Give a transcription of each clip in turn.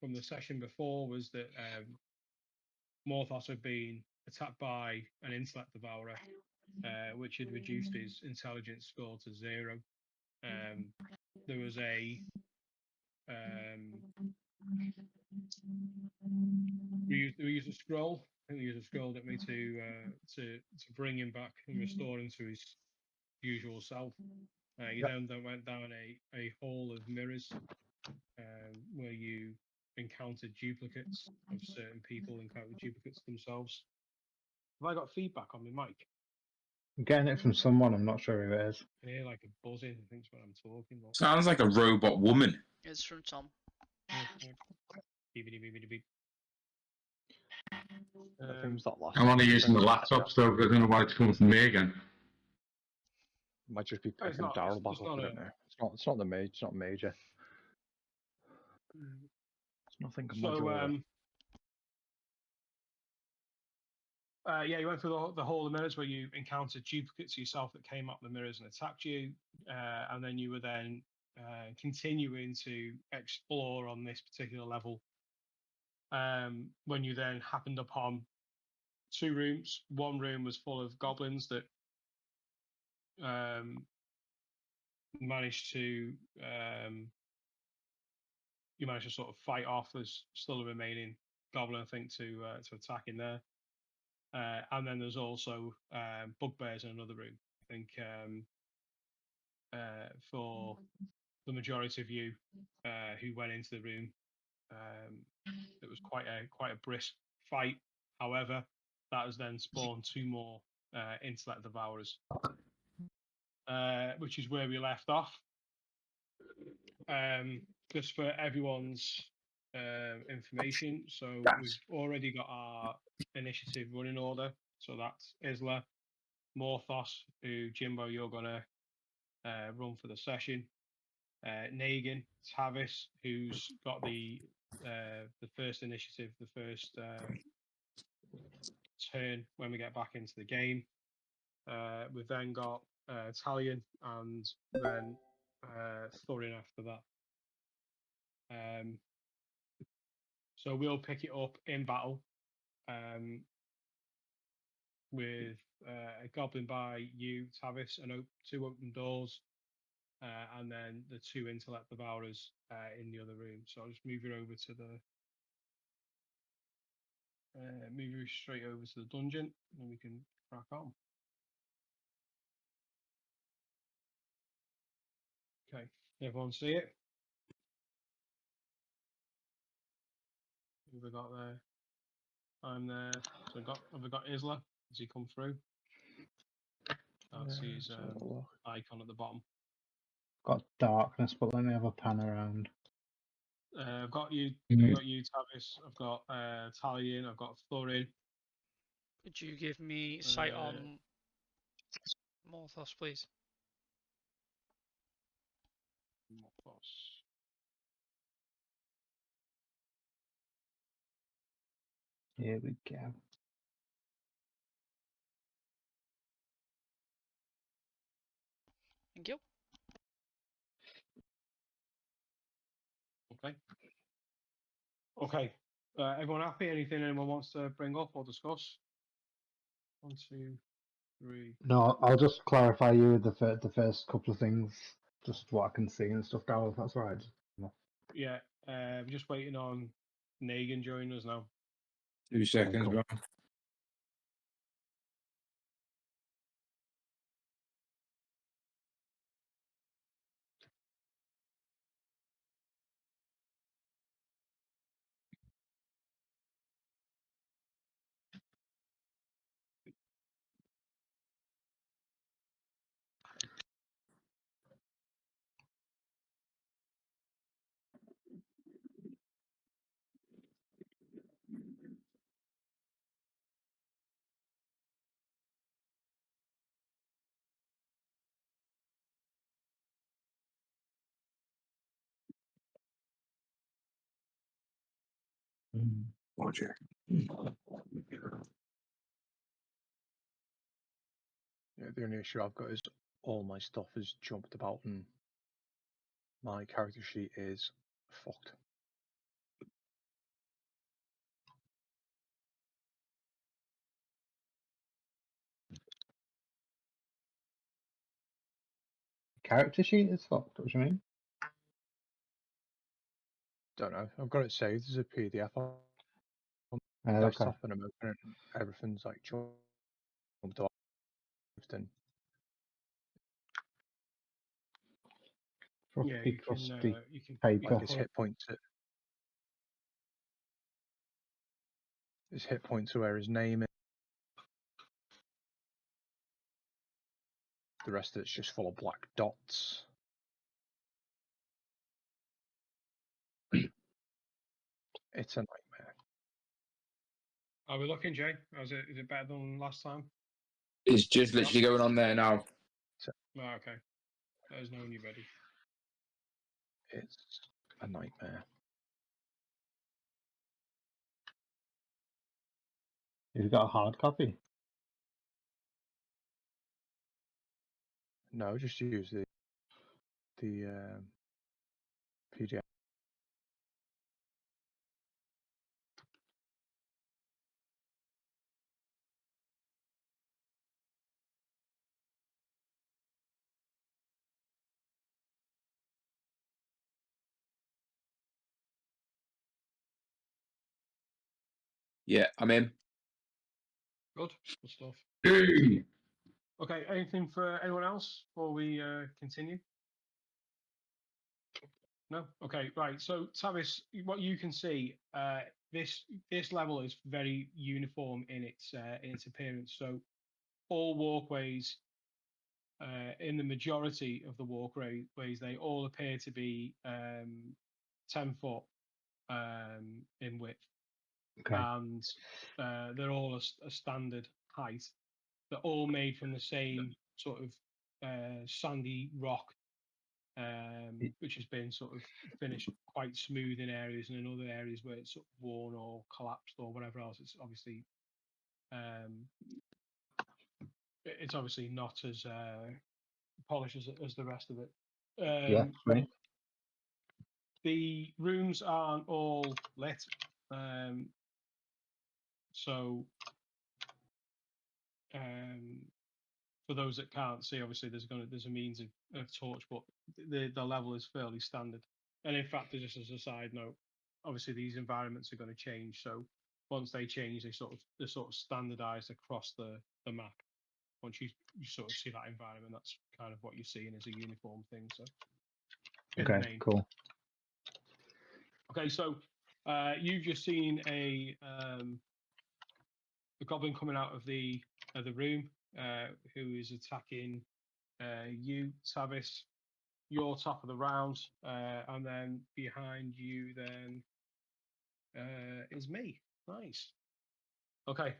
from the session before was that Morthos had been attacked by an intellect devourer, which had reduced his intelligence score to 0. There was a we used a scroll. I think we used a scroll at me to bring him back and restore him to his usual self. You then went down a hall of mirrors where you encountered duplicates of certain people, encountered duplicates themselves. Have I got feedback on my mic? I'm getting it from someone, I'm not sure who it is. I hear like a buzzing, I think it's when I'm talking. Sounds like a robot woman. It's from Tom. Beep, beep, beep, beep, beep. I think it was that last I'm only one. using the laptop, so I don't know why it's coming from me again. It might just be Oh, it's picking not- Daryl it's back up. not I don't a- know. It's not the major. It's not major. It's nothing. So yeah, you went through the hall of mirrors where you encountered duplicates of yourself that came up the mirrors and attacked you, and then you were then continuing to explore on this particular level. When you then happened upon 2 rooms. One room was full of goblins that managed to sort of fight off. There's still a remaining goblin, I think, to attack in there. And then there's also bugbears in another room. I think for the majority of you who went into the room, it was quite a brisk fight. However, that has then spawned 2 more intellect devourers, which is where we left off. Just for everyone's information, so we've already got our initiative running order. So that's Isla, Morthos, who Jimbo you're gonna run for the session. Negan, Tavis, who's got the first initiative, the first turn when we get back into the game. We've then got Talion and then Thorin after that. So we'll pick it up in battle with a goblin by you, Tavis, and 2 open doors, and then the 2 intellect devourers in the other room. So I'll just move you over to the move you straight over to the dungeon, and we can crack on. Okay, everyone see it? Who have we got there? I'm there. So have we got Isla? Has he come through? That's his icon at the bottom. Got darkness, but let me have a pan around. I've got you. I've got you, Tavis. I've got Talion. I've got Thorin. Could you give me sight on Morthos, please? Morthos. Here we go. Thank you. Okay. Okay. Everyone happy? Anything anyone wants to bring up or discuss? 1, 2, 3. No, I'll just clarify you with the first couple of things, just what I can see and stuff, Darryl, if that's right. Yeah. We're just waiting on Negan joining us now. 2 seconds, Cool. bro. Roger. Yeah, the only issue I've got is all my stuff is jumped about and my character sheet is fucked. character sheet is fucked. What do you mean? Don't know. I've got it saved as a PDF on the Okay. desktop, and I'm opening it, and everything's like jumped off. And Yeah, Frosty, you can. crusty You can. paper. You like can his put, hit points. His hit points are where his name is. The rest of it's just full of black dots. It's a nightmare. are we looking, Jay? Is it better than last time? It's just literally going on there now. Oh, okay. Let us know when you're ready. It's a nightmare. You've got a hard copy. No, just use the PDF. Yeah, I'm in. Good stuff. Hey. Okay, anything for anyone else before we continue? No? Okay, right. So, Tavis, what you can see, this level is very uniform in its appearance. So, all walkways, in the majority of the walkways, they all appear to be 10 foot in width, Okay. and they're all a standard height. They're all made from the same sort of sandy rock, which has been sort of finished quite smooth in areas, and in other areas where it's sort of worn or collapsed or whatever else, it's obviously not as polished as the rest of it. Yeah. Right. The rooms aren't all lit, so for those that can't see, obviously there's a means of torch, but the level is fairly standard. And in fact, just as a side note, obviously these environments are going to change. So once they change, they're sort of standardized across the map. Once you sort of see that environment, that's kind of what you're seeing as a uniform thing. So in the Okay. main. Cool. Okay, so you've just seen a goblin coming out of the room, who is attacking you, Tavis. You're top of the round, and then behind you then is me. Nice. Okay.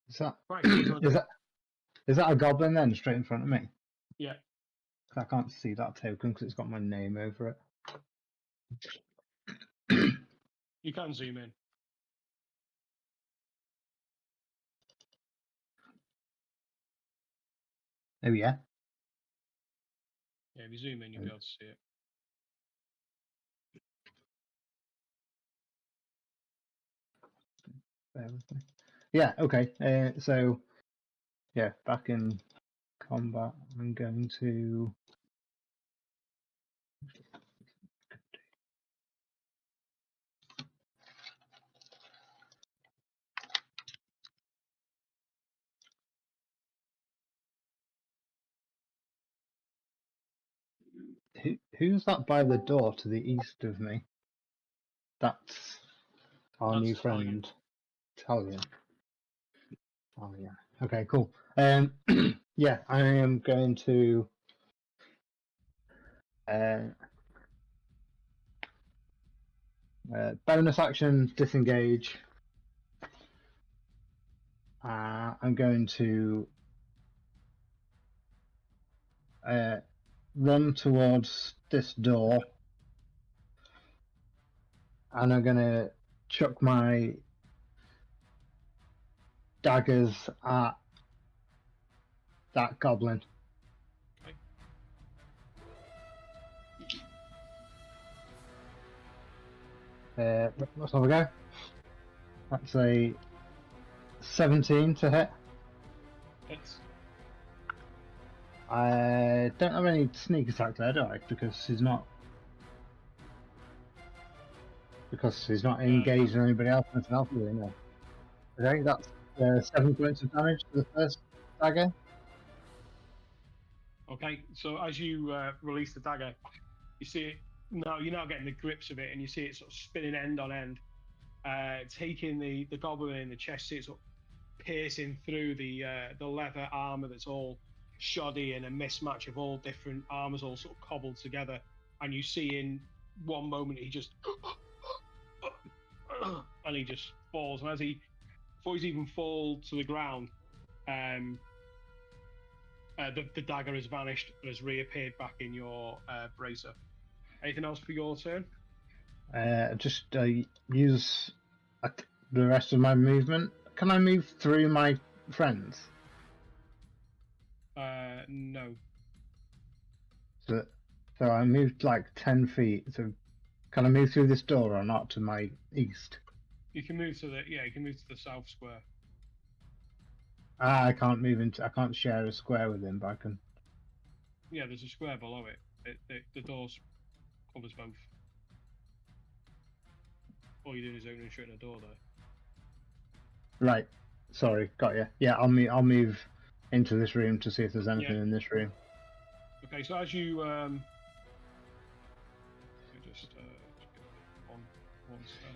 Is that Right. What do you want to do? is that a goblin then straight in front of me? Yeah. I can't see that token because it's got my name over it. You can zoom in. Oh yeah. Yeah, if you zoom in, you'll be able to see it. Bear with me. Yeah. Okay. So yeah, back in combat, I'm going to. Who's that by the door to the east of me? That's our That's new Italian. friend, Talia. Oh yeah. Okay, cool. Yeah, I am going to bonus action disengage. I'm going to run towards this door, and I'm gonna chuck my daggers at that goblin. Okay. Let's have a go. That's a 17 to hit. Hits. I don't have any sneak attack there, do I? Because he's not engaged with anybody else. Anything else, really, no. I think that's 7 points of damage to the first dagger. Okay, so as you release the dagger, you see it now. You're now getting the grips of it, and you see it sort of spinning end on end, taking the goblin in the chest. See it sort of piercing through the leather armor that's all shoddy and a mismatch of all different armors all sort of cobbled together. And you see in one moment he just and he just falls. And before he's even fall to the ground, the dagger has vanished and has reappeared back in your bracer. Anything else for your turn? Just use the rest of my movement. Can I move through my friends? No. So I moved like 10 feet. So can I move through this door or not to my east? You can move to the south square. I can't move into. I can't share a square with him, but I can. Yeah, there's a square below it. The doors covers both. All you're doing is opening and shutting a door there. Right. Sorry, got you. Yeah, I'll move into this room to see if there's anything in this room. Okay, so as you let me just get one step.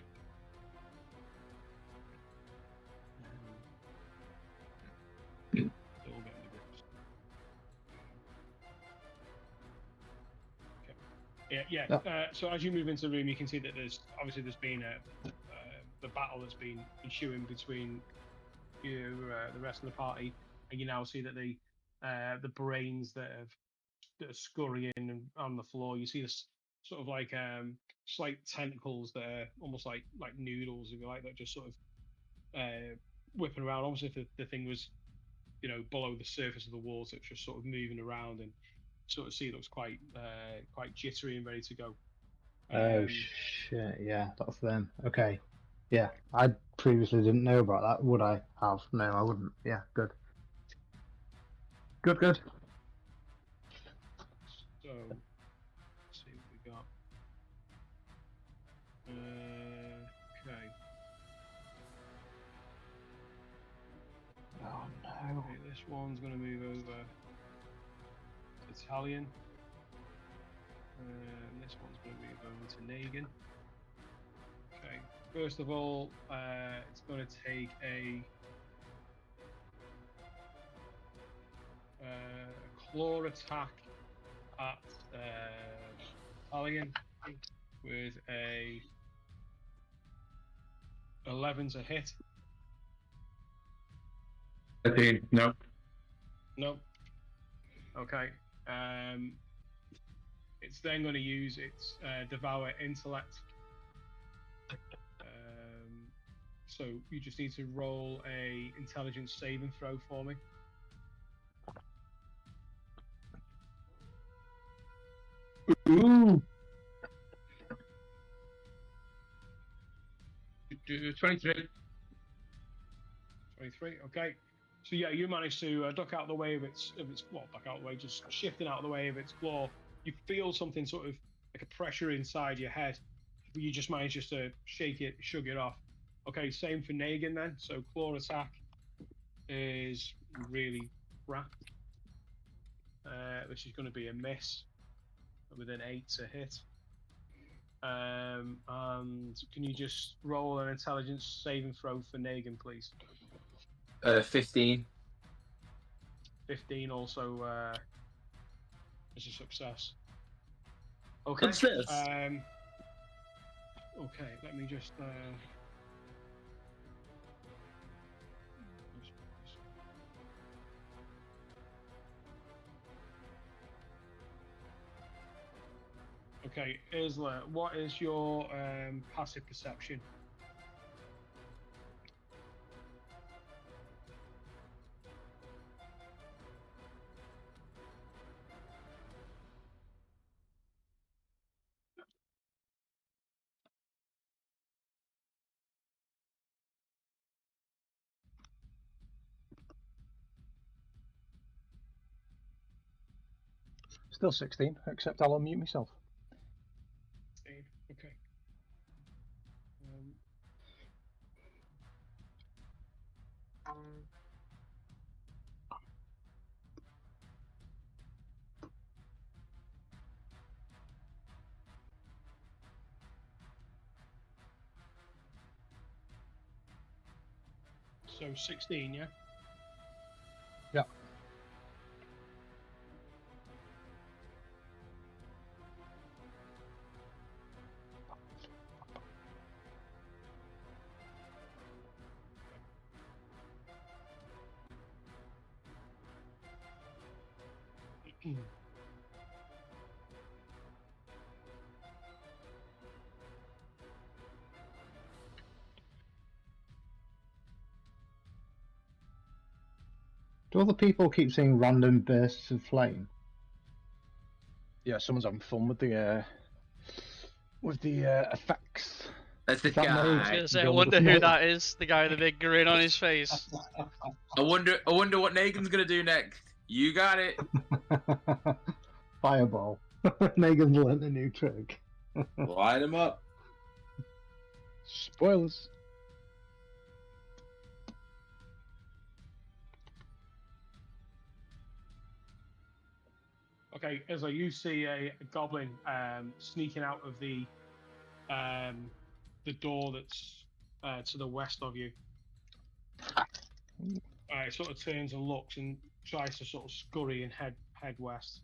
Still getting the grips. Okay. Yeah. So as you move into the room, you can see that there's been the battle that's been ensuing between you, the rest of the party, and you now see that the brains that are scurrying on the floor. You see this sort of like slight tentacles that are almost like noodles, if you like, that just sort of whipping around. Obviously, if the thing was below the surface of the water, it's just sort of moving around, and sort of see it looks quite jittery and ready to go. Oh shit! Yeah, that's them. Okay. Yeah, I previously didn't know about that. Would I have? No, I wouldn't. Yeah, good. Good. So let's see what we got. Okay. Oh no. Okay, this one's going to move over to Italian. And this one's going to move over to Negan. Okay. First of all, it's going to take a claw attack at Italian with a 11 to hit. 13. No. Nope. Okay. It's then going to use its Devour Intellect. So you just need to roll a intelligence saving throw for me. Ooh. 23. 23. Okay. So yeah, you manage to duck out of the way of its duck out of the way, just shifting out of the way of its claw. You feel something sort of like a pressure inside your head, but you just manage just to shrug it off. Okay, same for Negan then. So claw attack is really crap. Which is going to be a miss with an 8 to hit. And can you just roll an intelligence saving throw for Negan, please? 15. 15 also is a success. Okay. Success. Okay, let me just okay, Isla, what is your passive perception? Still 16, except I'll unmute myself. Okay. So 16, yeah? Yeah. Do other people keep seeing random bursts of flame? Yeah, someone's having fun with the effects. That's the Is that I was guy. gonna say, I Build wonder up who noise. that is. The guy with the big grin on his face. I wonder what Nagan's gonna do next. You got it. Fireball. Megan's learnt a new trick. Light him up. Spoilers. Okay, Isla, you see a goblin sneaking out of the door that's to the west of you. It sort of turns and looks and tries to sort of scurry and head west.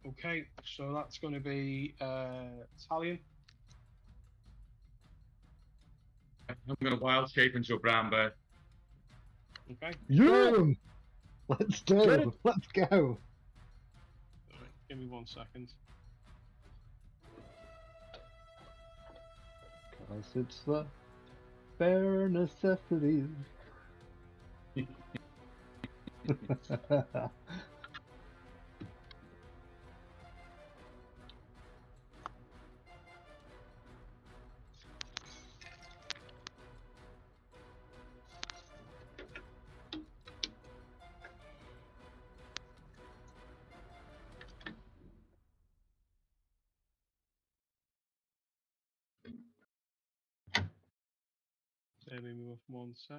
Okay, so that's going to be Italian. I'm gonna wild shape into a brown bear. Okay, Boom! Let's Get do. it. Let's go. give me 1 second. Cause it's the bare necessities. Give me 1 sec.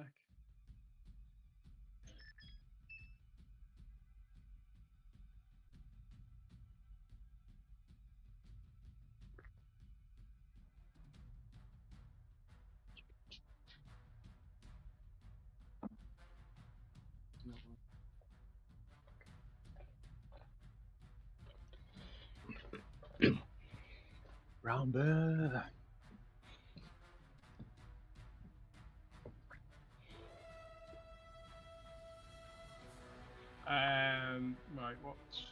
Round bear. Right, what's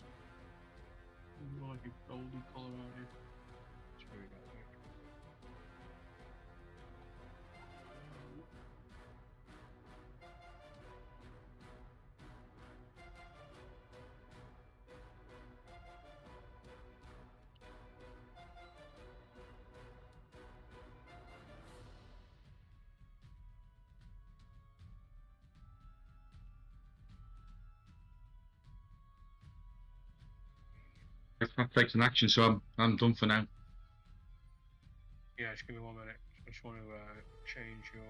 more like a golden colour around here? Here we go. That takes an action, so I'm done for now. Yeah, just give me 1 minute. I just want to change your.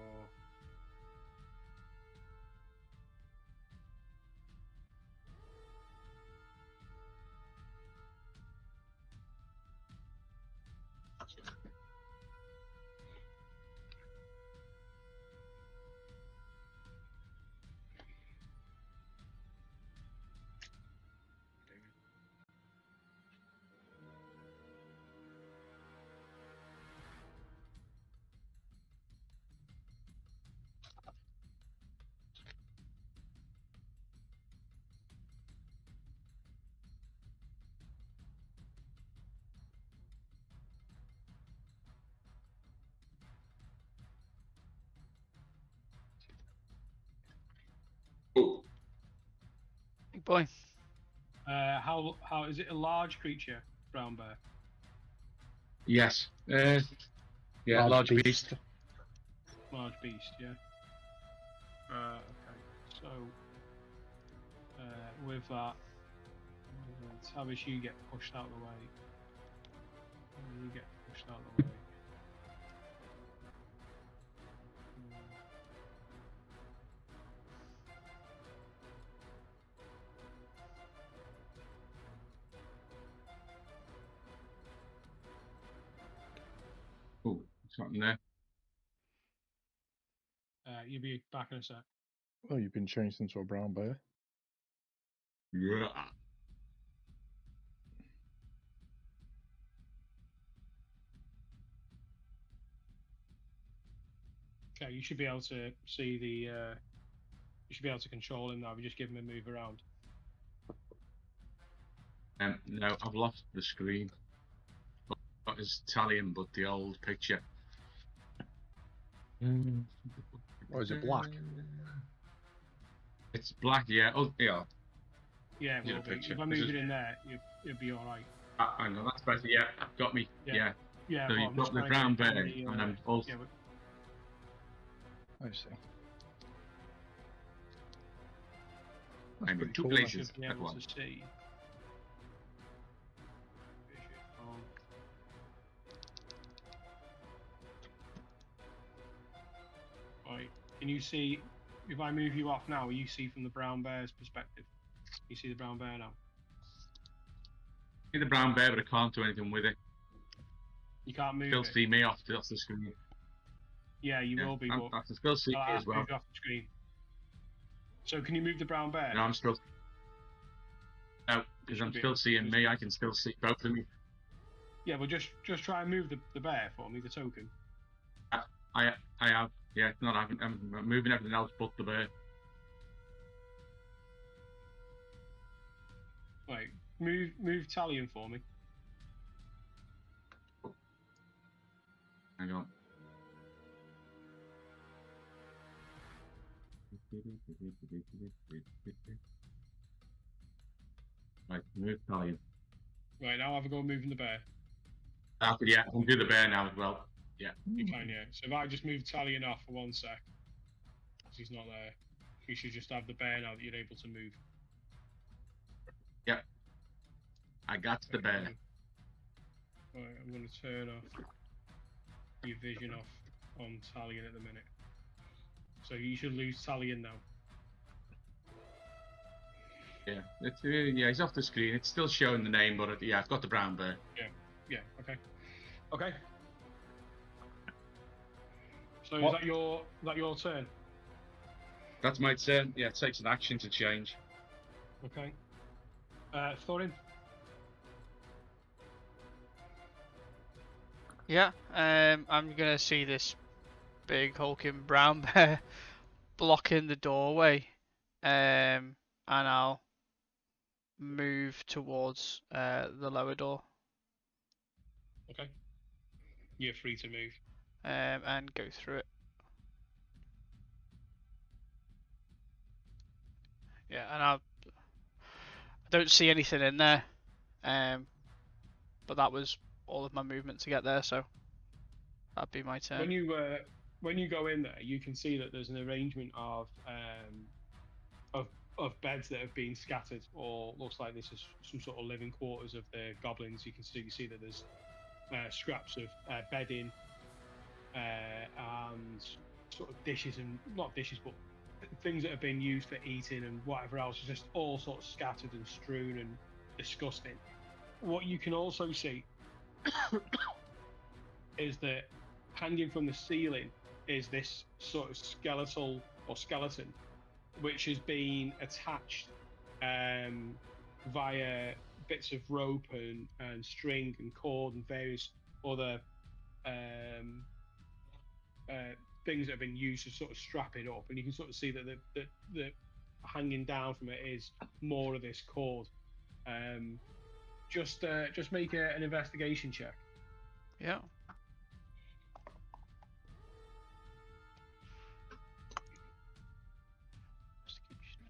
Big boy. How is it a large creature, brown bear? Yes. Yeah, large beast. Large beast, yeah. Okay, so of that. Tavish, you get pushed out of the way. You get pushed out of the way. Oh, what's happening there? You'll be back in a sec. Oh, you've been changed into a brown bear. Yeah. Okay, you should be able to see the. You should be able to control him now. If you just give him a move around. No, I've lost the screen. Got his Italian, but the old picture. Or is it black? It's black, yeah. Oh, yeah. Yeah, Need a well, picture. if I This move is- it in there, you'll be all right. I know that's better. Yeah, got me. Yeah. Yeah. Yeah. So well, you've I'm got just the trying brown to bear, get the, and I'm also. Yeah, I see. I'm in pretty two cool, I places should be at able once. to see. Right. Can you see? If I move you off now, you see from the brown bear's perspective. You see the brown bear now. See the brown bear, but I can't do anything with it. You can't move Still it. see me off the screen. Yeah, you Yeah, will be, I but can still see I'll me have as to well. move you off the screen. So can you move the brown bear? No, I'm still. No, because I'm should be still able to seeing just- me. I can still see both of me. Yeah, well, just try and move the bear for me, the token. I have. Yeah, it's not. I'm moving everything else but the bear. Right, move Talion for me. Hang on. Right, move Italian. Right, now have a go moving the bear. Yeah, I can do the bear now as well. Yeah. You can, yeah. So if I just move Talion off for 1 sec, because he's not there, you should just have the bear now that you're able to move. I got the bear. Right, I'm going to turn off your vision off on Talion at the minute. So you should lose Talion now. Yeah, yeah, he's off the screen. It's still showing the name, but yeah, I've got the brown bear. Yeah, okay. Okay. So What? is that your turn? That's my turn. Yeah, it takes an action to change. Okay. Thorin? Yeah, I'm gonna see this big hulking brown bear blocking the doorway, and I'll move towards the lower door, Okay. You're free to move. and go through it. Yeah, and I don't see anything in there, but that was all of my movement to get there, so that'd be my turn. When you go in there, you can see that there's an arrangement of beds that have been scattered, or looks like this is some sort of living quarters of the goblins. You can see that there's scraps of bedding and sort of dishes, and not dishes, but things that have been used for eating and whatever else, just all sort of scattered and strewn and disgusting. What you can also see is that hanging from the ceiling is this sort of skeleton, which has been attached via bits of rope and string and cord and various other things that have been used to sort of strap it up, and you can sort of see that the hanging down from it is more of this cord. Just make an investigation check. Yeah.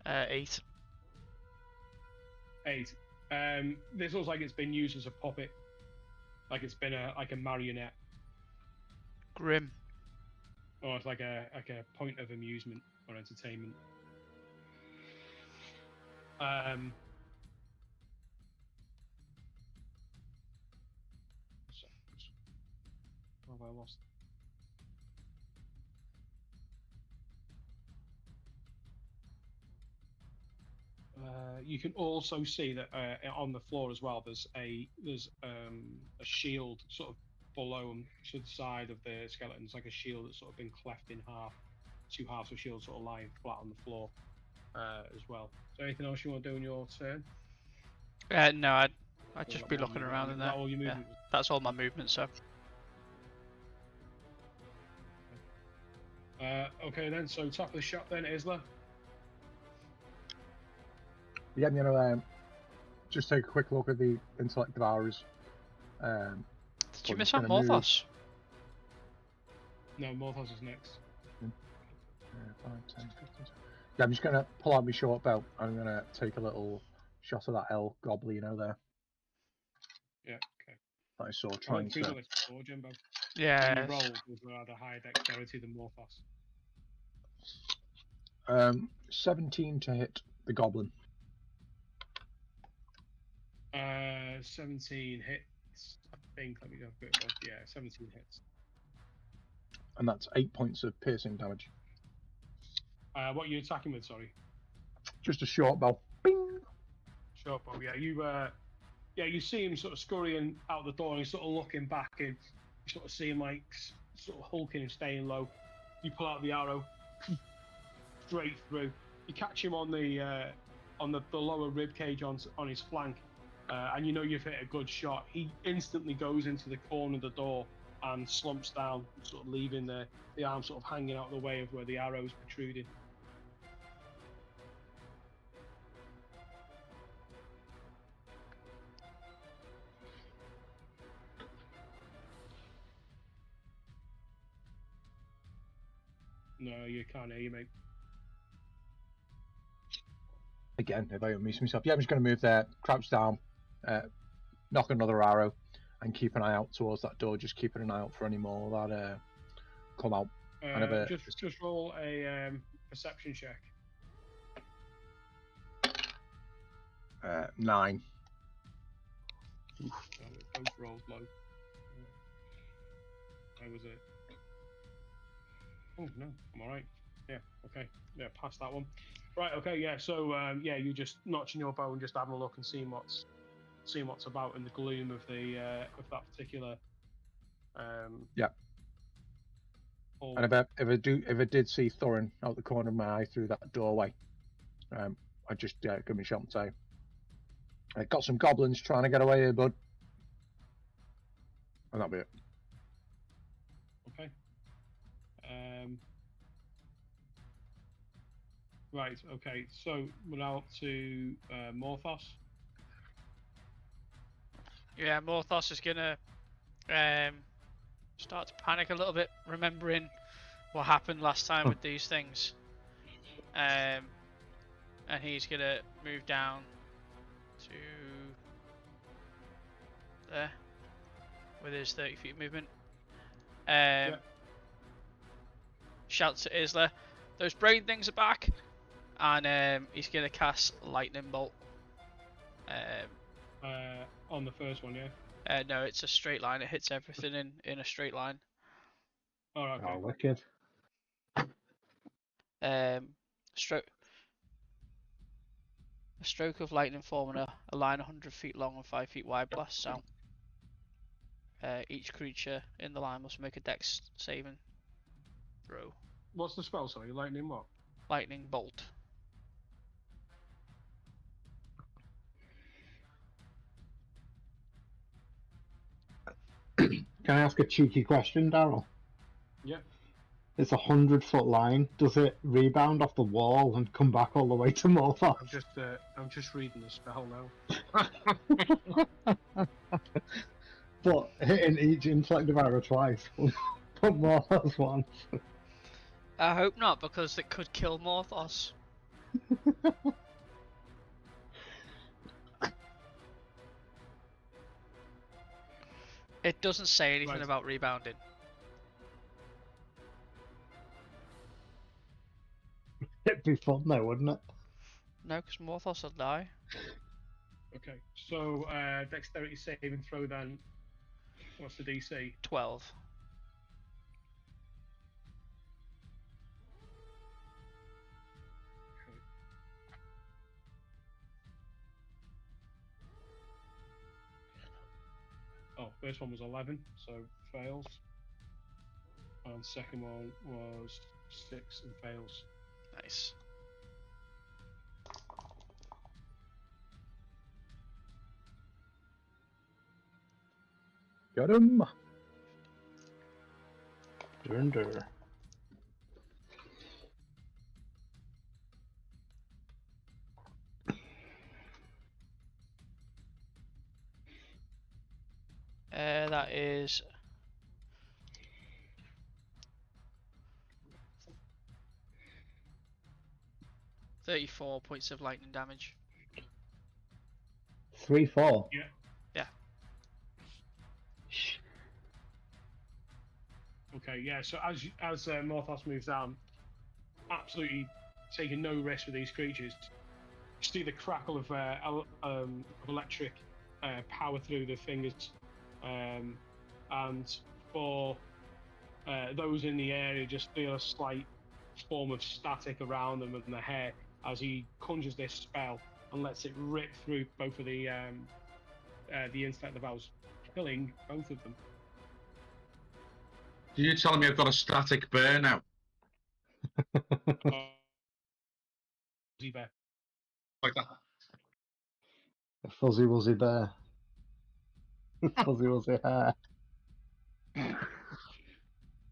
Eight. 8. This looks like it's been used as a puppet, like it's been a marionette, Grim. or it's like a point of amusement or entertainment. Have I lost? You can also see that on the floor as well. There's a shield sort of below them to the side of the skeleton. It's like a shield that's sort of been cleft in half. Two halves of shield sort of lying flat on the floor as well. Is there anything else you want to do in your turn? No, I'd Or just is be that all looking movement? around Is in that there. all your Yeah, movement? that's all my movement. So Okay then. So top of the shop then, Isla. Yeah, I'm gonna just take a quick look at the intellect devourers. did you I'm miss just out gonna move. Morthos? No, Morthos is next. 5, 10, 15. Yeah, I'm just gonna pull out my short belt. I'm gonna take a little shot of that L Goblino there. Yeah. Okay. That I saw I trying went through to. this before, Jimbo. When Yeah. you rolled, was rather high dexterity than Morphos. 17 to hit the goblin. 17 hits. I think. Let me go a bit more. Yeah, 17 hits. And that's 8 points of piercing damage. What are you attacking with? Sorry. Just a short bow. Bing! Short bow. Yeah, you see him sort of scurrying out the door, and he's sort of looking back, and you sort of see him like sort of hulking and staying low. You pull out the arrow, straight through. You catch him on the lower rib cage on his flank, and you know you've hit a good shot. He instantly goes into the corner of the door and slumps down, sort of leaving the arm sort of hanging out of the way of where the arrow's protruding. No, you can't hear you, mate. Again, if I unmute myself. Yeah, I'm just going to move there, crouch down, knock another arrow, and keep an eye out towards that door. Just keeping an eye out for any more that come out. Just roll a perception check. 9. Both rolls low. Where was it? Oh no, I'm all right. Yeah, okay. Yeah, past that one. Right, okay, yeah. So you just notching your bow and just having a look and seeing what's about in the gloom of the of that particular. Yeah. Hall. And if I did see Thorin out the corner of my eye through that doorway, I'd just give me a shot and say, "I got some goblins trying to get away here, bud." And that'll be it. Okay. Right. Okay. So we're now to Morthos. Yeah, Morthos is gonna start to panic a little bit, remembering what happened last time with these things. And he's gonna move down to there with his 30 feet movement. Shouts to Isla, "Those brain things are back!" And he's gonna cast Lightning Bolt. On the first one, yeah. No, it's a straight line. It hits everything in a straight line. Oh, okay. Oh, wicked. A stroke of lightning forming a line 100 feet long and 5 feet wide blasts out. Each creature in the line must make a dex saving throw. What's the spell? Sorry, lightning what? Lightning bolt. Can I ask a cheeky question, Daryl? Yeah. It's 100-foot line. Does it rebound off the wall and come back all the way to Morthos? I'm just reading the spell now. But hitting each intellect devourer twice. But Morthos once. I hope not, because it could kill Morthos. It doesn't say anything about rebounding. It'd be fun though, wouldn't it? No, because Morthos will die. Okay, so dexterity saving throw then. What's the DC? 12. Oh, first one was 11, so fails. And second one was 6 and fails. Nice. Got him. Dur. That is 34 points of lightning damage. 3, 4. Yeah. Yeah. Okay, yeah. So as Morthos moves down, absolutely taking no risk with these creatures. You see the crackle of electric power through the fingers, and for those in the area, just feel a slight form of static around them and the hair as he conjures this spell and lets it rip through both of the insect of valves, killing both of them. Did you tell me I've got a static bear now? Bear. Like that. A fuzzy wuzzy bear. Fuzzy wuzzy hair.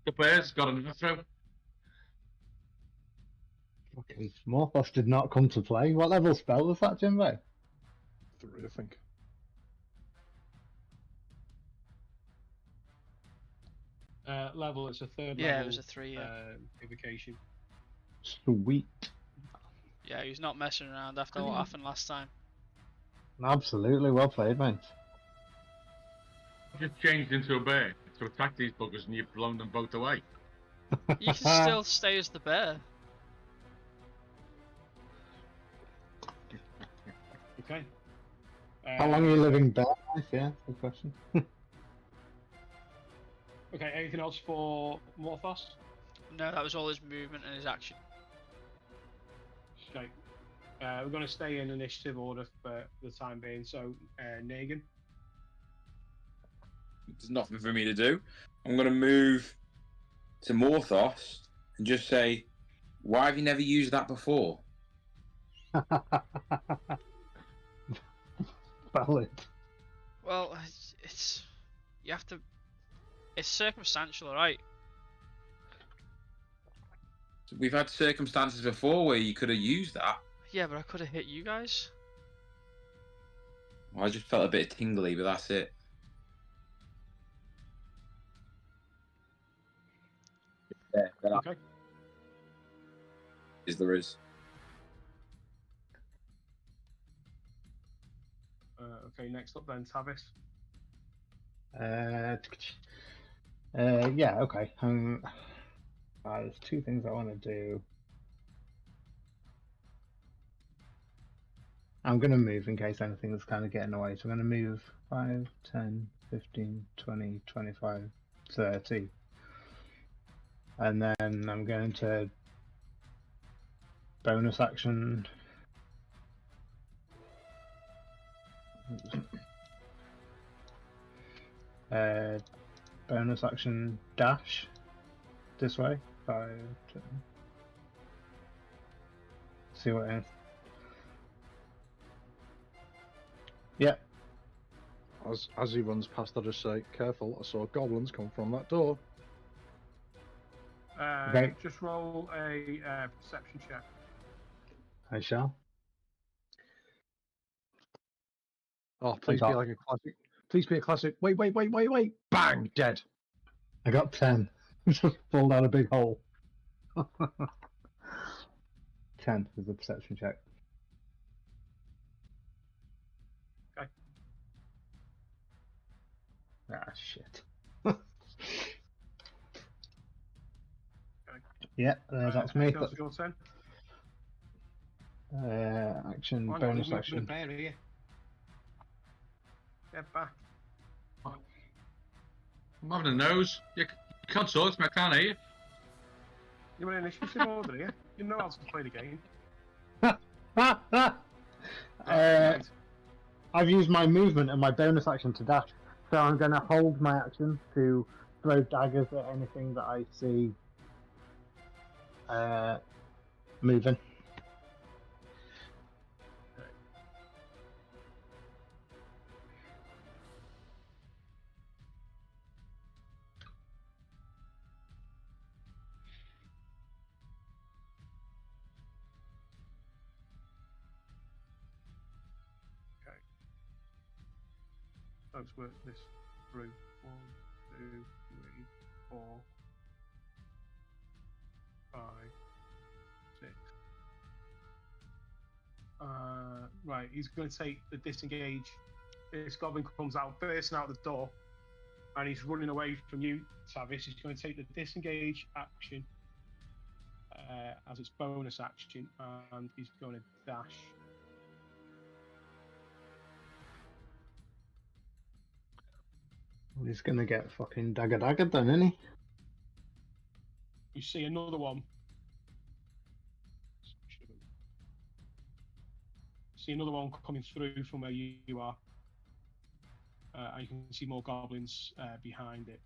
The bear's got an afro. Okay, Morphos did not come to play. What level spell was that, Jimbo? 3, I think. Level, it's a third Yeah, level. it was a 3, yeah. Evocation. Sweet. Yeah, he's not messing around after what happened last time. Absolutely well played, mate. I just changed into a bear to attack these buggers and you've blown them both away. You can still stay as the bear. Okay. How long are you living bear life? Yeah, good question. Okay, anything else for Morthos? No, that was all his movement and his action. Okay. We're going to stay in initiative order for the time being. So, Negan. There's nothing for me to do. I'm going to move to Morthos and just say, why have you never used that before? Valid. Well, it's you have to. It's circumstantial, right? We've had circumstances before where you could have used that. Yeah, but I could have hit you guys. Well, I just felt a bit tingly, but that's it. Yeah, that Okay. is there is. Okay, next up then, Tavis. Yeah, okay. There's 2 things I want to do. I'm going to move in case anything's kind of getting away. So I'm going to move 5, 10, 15, 20, 25, 30. And then I'm going to bonus action. Bonus action dash this way. 5, 10. See what it is. Yep. As he runs past, I just say, careful, I saw goblins come from that door. Okay. Just roll a perception check. I shall. Oh, please I be got- like a classic. Please be a classic. Wait. Bang! Dead. I got 10. Just fall down a big hole. 10 is the perception check. Okay. Ah, shit. Yeah, that's me. Anything else for your turn? Action, Hang on, bonus there's moving a action. bear here. Get back. I'm having a nose. You can't talk to me, I can't hear you. You were in initiative order here. You know how to play the game. Right. I've used my movement and my bonus action to dash, so I'm going to hold my action to throw daggers at anything that I see moving. Let's work this through. 1, 2, 3, 4, 5, 6. Right, he's going to take the disengage. This goblin comes out, bursting out the door, and he's running away from you, Tavis. He's going to take the disengage action as its bonus action, and he's going to dash. He's going to get fucking daggered then, isn't he? You see another one. See another one coming through from where you are. And you can see more goblins behind it.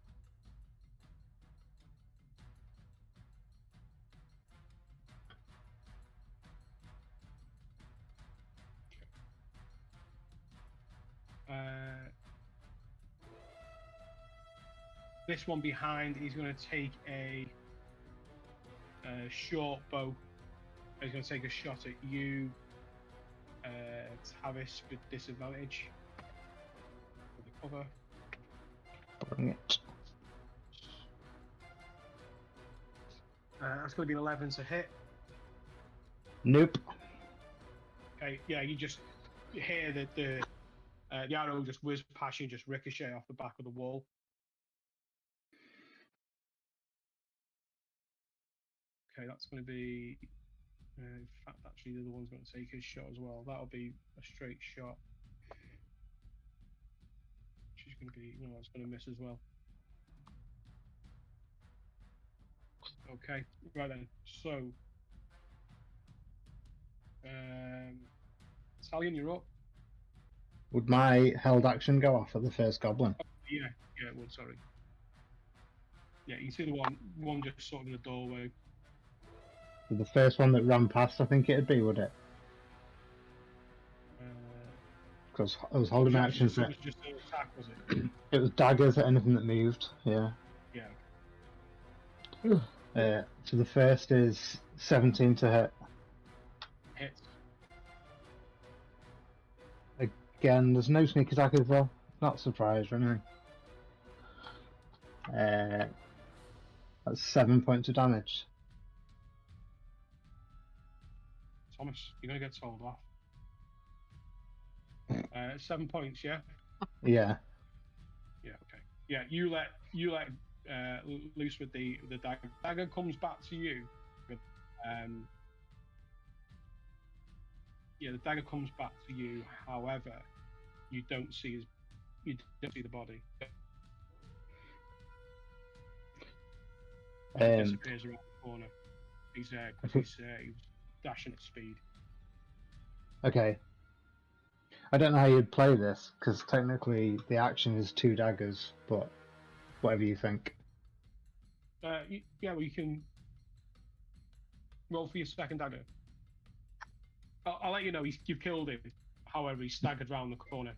This one behind is going to take a short bow. He's going to take a shot at you, Tavis, with disadvantage. For the cover. Bring it. That's going to be an 11 to hit. Nope. Okay, yeah, you just hear that the arrow just whiz past you and just ricochet off the back of the wall. Okay, that's going to be. In fact, actually, the other one's going to take his shot as well. That'll be a straight shot. She's going to be. No, that's going to miss as well. Okay, right then. So, Italian, you're up. Would my held action go off at the first goblin? Yeah, it would. Sorry. Yeah, you see the one just sort of in the doorway. The first one that ran past, I think it'd be, would it? Because I was holding my action for it. Just an attack, was it? It was daggers at anything that moved, yeah. Yeah. So the first is 17 to hit. Hits. Again, there's no sneak attack as well. Not surprised or anything. That's 7 points of damage. Thomas, you're going to get told off. 7 points, yeah? Yeah. Yeah, okay. Yeah, you let loose with the dagger. Dagger comes back to you. The dagger comes back to you. However, you don't see the body. He disappears around the corner. He's dashing at speed. Okay. I don't know how you'd play this, because technically the action is 2 daggers, but whatever you think. Well, you can roll for your second dagger. I'll let you know you've killed him. However, he's staggered round the corner.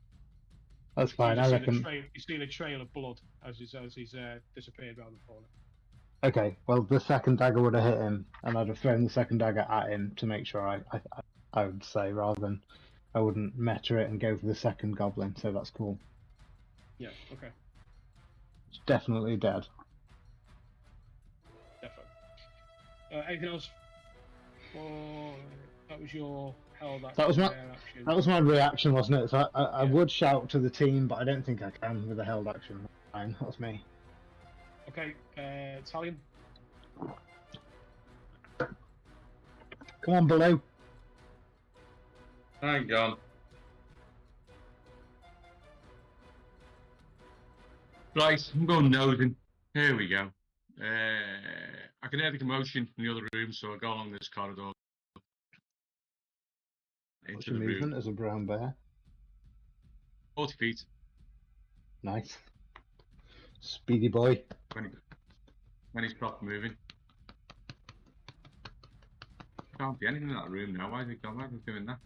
That's fine, I reckon. You see the trail of blood as he's disappeared round the corner. Okay, well, the second dagger would have hit him, and I'd have thrown the second dagger at him to make sure I would say, rather than I wouldn't meta it and go for the second goblin, so that's cool. Yeah, okay. It's definitely dead. Definitely. Anything else? That was your held action. That was my reaction, wasn't it? So I would shout to the team, but I don't think I can with a held action. Fine, that's me. Okay, Italian. Come on, Baloo. Hang on. Right, I'm going nosing. Here we go. I can hear the commotion from the other room, so I go along this corridor What's into your the movement room. as a brown bear? 40 feet. Nice. Speedy boy. When he's proper moving. I can't see anything in that room now. Why is he doing that?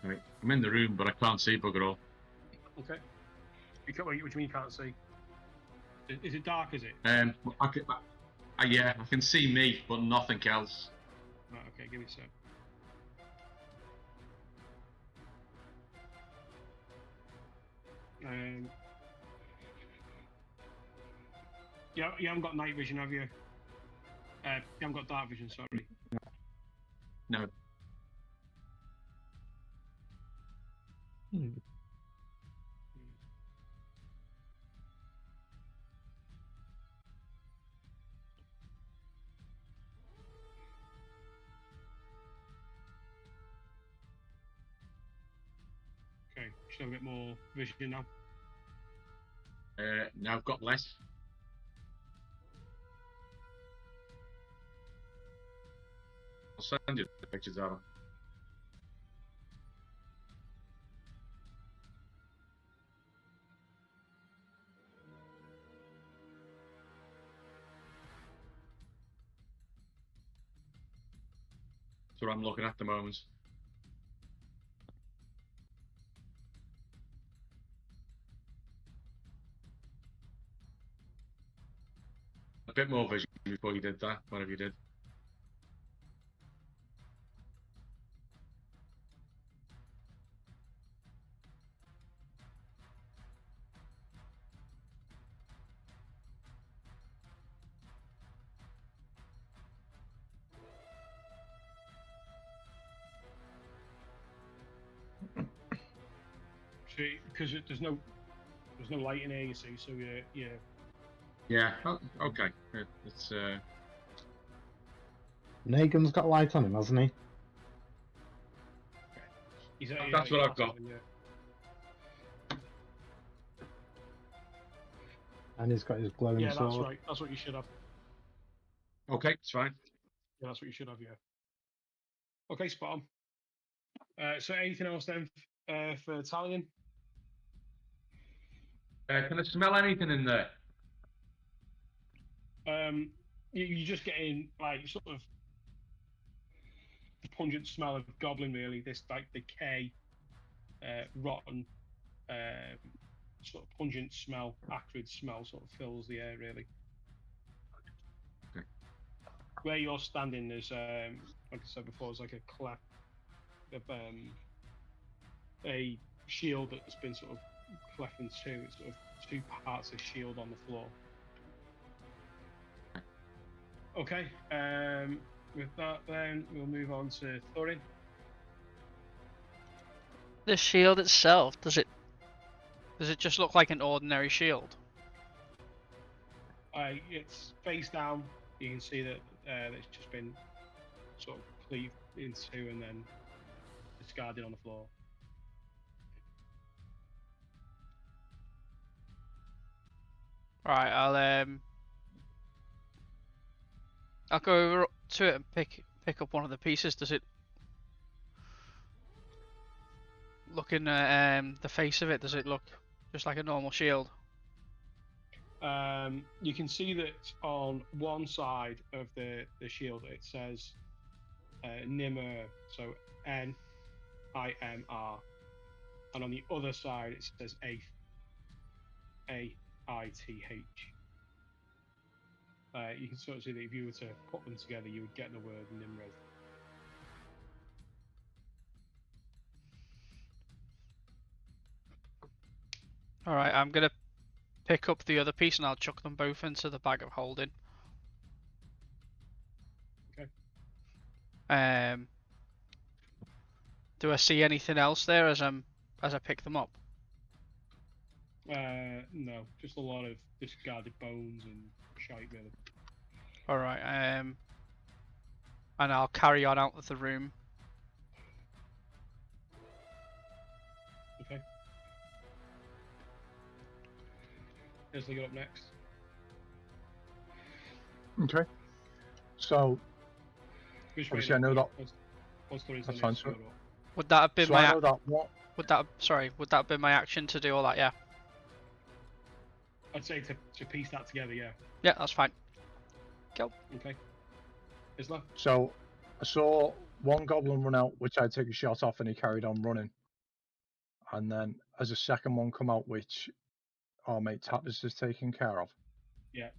Right. I'm in the room, but I can't see bugger all. Okay. What do you mean you can't see? Is it dark? Is it? Yeah, I can see me, but nothing else. Right. Okay. Give me a sec. You haven't got night vision, have you? You haven't got dark vision. Sorry. No. Okay. Should have a bit more vision now. Now I've got less. I'll send you the pictures out. That's what I'm looking at the moment. A bit more vision before you did that, whatever you did. Because there's no light in here, you see. So yeah. Yeah. Oh, okay. It's Nagan's got light on him, hasn't he? That's what I've got. And he's got his glowing Yeah, sword. that's right. That's what you should have. Okay, it's fine. Yeah, that's what you should have. Yeah. Okay, spot on. So anything else then for Italian? Can I smell anything in there? You just getting like sort of the pungent smell of goblin, really. This like decay, rotten, sort of pungent smell, acrid smell, sort of fills the air, really. Okay. Where you're standing, there's like I said before, there's like a cleft of a shield that's been sort of cleft in two. It's sort of two parts of shield on the floor. Okay. With that, then we'll move on to Thorin. The shield itself, does it just look like an ordinary shield? It's face down. You can see that it's just been sort of cleaved in two and then discarded on the floor. Right, I'll go over to it and pick up one of the pieces. Does it, looking at the face of it, does it look just like a normal shield? You can see that on one side of the shield it says Nimr, so N-I-M-R, and on the other side it says Aith, A-I-T-H. You can sort of see that if you were to put them together, you would get the word Nimrod. Alright, I'm gonna pick up the other piece and I'll chuck them both into the bag of holding. Okay. Do I see anything else there as I pick them up? No, just a lot of discarded bones and shite, really. All right. And I'll carry on out of the room. Okay. Isley, you're up next. Okay. So Which obviously I know that. What's the reason That's fine, sir. Would that have been So my? I know that what. Would that have been my action to do all that? Yeah. I'd say to piece that together, yeah. Yeah, that's fine. Go. Okay. Isla? So I saw one goblin run out, which I'd take a shot off, and he carried on running. And then as a second one come out, which our mate Tappers is taking care of. Yeah.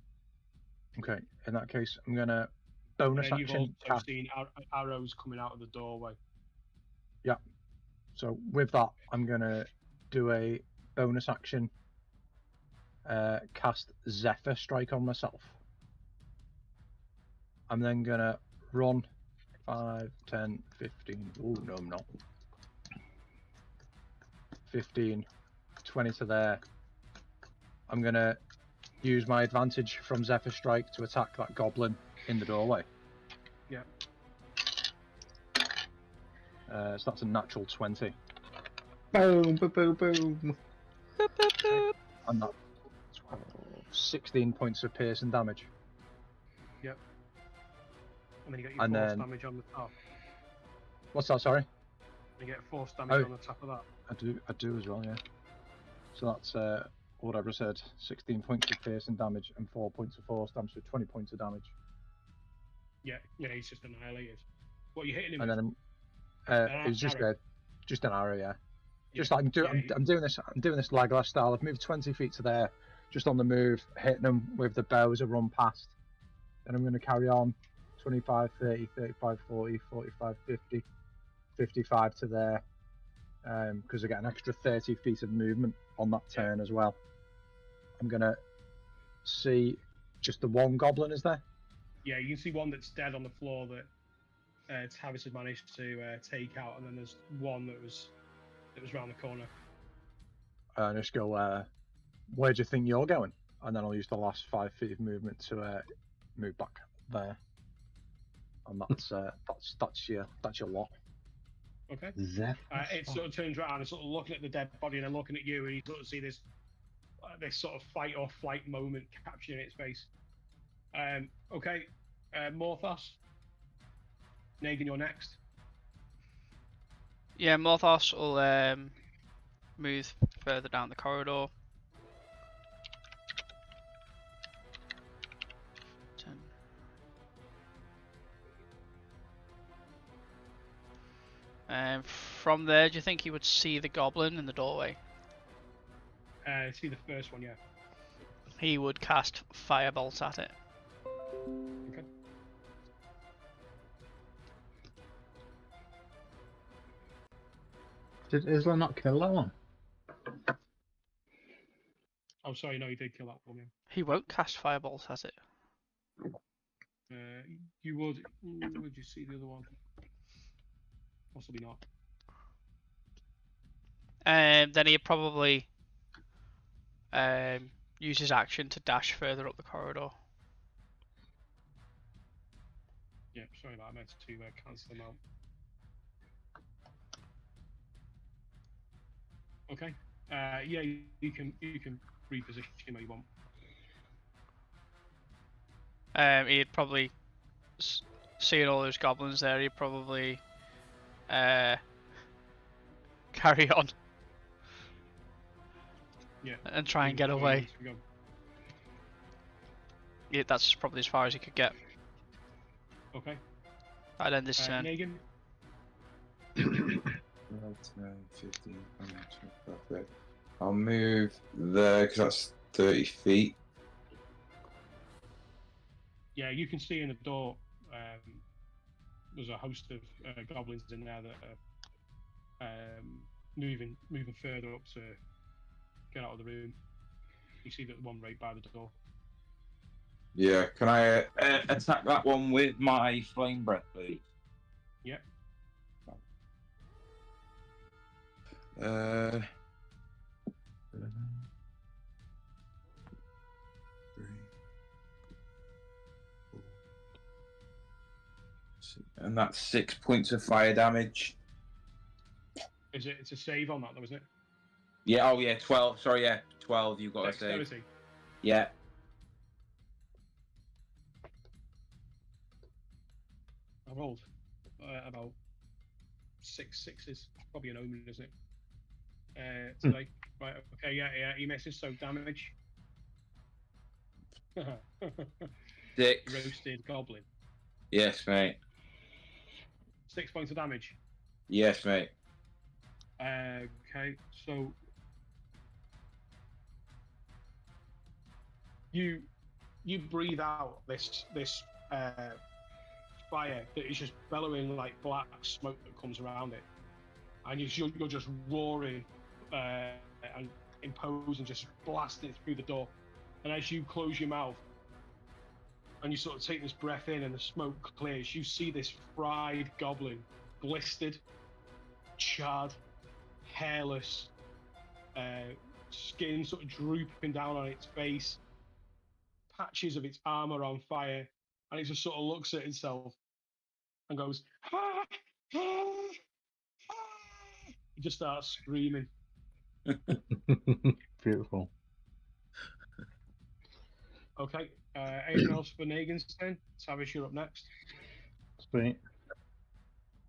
Okay. In that case, I'm gonna bonus And you've action. also seen arrows coming out of the doorway. Yeah. So with that, I'm gonna do a bonus action. Cast Zephyr Strike on myself. I'm then gonna run 5, 10, 15. Oh no, I'm not. 15, 20 to there. I'm gonna use my advantage from Zephyr Strike to attack that goblin in the doorway. Yeah. So that's a natural 20. Boom, boom, boom, boom. Boop, boop, boop. And that's 16 points of piercing damage. Yep. And then you get your And force then- damage on the top. What's that? Sorry. You get force damage Oh. on the top of that. I do as well, yeah. So that's whatever I said, 16 points of piercing damage and 4 points of force damage, so 20 points of damage. Yeah, he's just annihilated. What are you hitting him And with? then it's just arrow. just an arrow, yeah. Yeah, Just like I'm doing he- this Legolas style. I've moved 20 feet to there, just on the move, hitting them with the bow as I run past. Then I'm going to carry on 25, 30, 35, 40, 45, 50, 55 to there, because I get an extra 30 feet of movement on that turn as well. I'm going to see just the one goblin, is there? Yeah, you can see one that's dead on the floor that Tavis had managed to take out, and then there's one that was round the corner. And I just go, where do you think you're going? And then I'll use the last 5 feet of movement to move back there. And that's your lot. Okay. Zephyr. It sort of turns around and sort of looking at the dead body and then looking at you, and you sort of see this sort of fight or flight moment captured in its face. Okay, Morthos. Negan, you're next. Yeah, Morthos will move further down the corridor. 10. From there, do you think he would see the goblin in the doorway? See the first one, yeah. He would cast Firebolt at it. Okay. Did Isla not kill that one? Oh, sorry, no, you did kill that one, yeah. He won't cast Firebolt at it. You would. Would you see the other one? Possibly not. Then he'd probably use his action to dash further up the corridor. Yeah, sorry about that. I meant to cancel them out. Okay. Yeah, you can reposition him how you want. He'd probably seeing all those goblins there. He'd probably carry on. Yeah. And try and get away. Yeah, that's probably as far as he could get. Okay. I'd end this turn. Negan. 10, 15, 20, perfect. I'll move there because that's 30 feet. Yeah, you can see in the door. There's a host of goblins in there that are moving further up to get out of the room. You see that one right by the door. Yeah, can I attack that one with my flame breath, please? Yep. Uh, 3, 4, 6, and that's 6 points of fire damage. Is it? It's a save on that, though, isn't it? Yeah. Oh, yeah. 12. Sorry. Yeah. 12. You've got to save. Dexterity. Yeah. I rolled about 6 sixes. Probably an omen, isn't it? Today. Right. Okay. Yeah. He misses. So damage. 6. Roasted goblin. Yes, mate. 6 points of damage. Yes, mate. Okay. So you breathe out this fire that is just bellowing like black smoke that comes around it, and you're just roaring and imposing, just blasting it through the door. And as you close your mouth and you sort of take this breath in and the smoke clears, you see this fried goblin, blistered, charred, hairless, skin sort of drooping down on its face, patches of its armor on fire, and it just sort of looks at itself and goes, ah, ah, ah. It just starts screaming. Beautiful. Okay, anything else for Negan's turn? Tavish, you're up next. Sweet.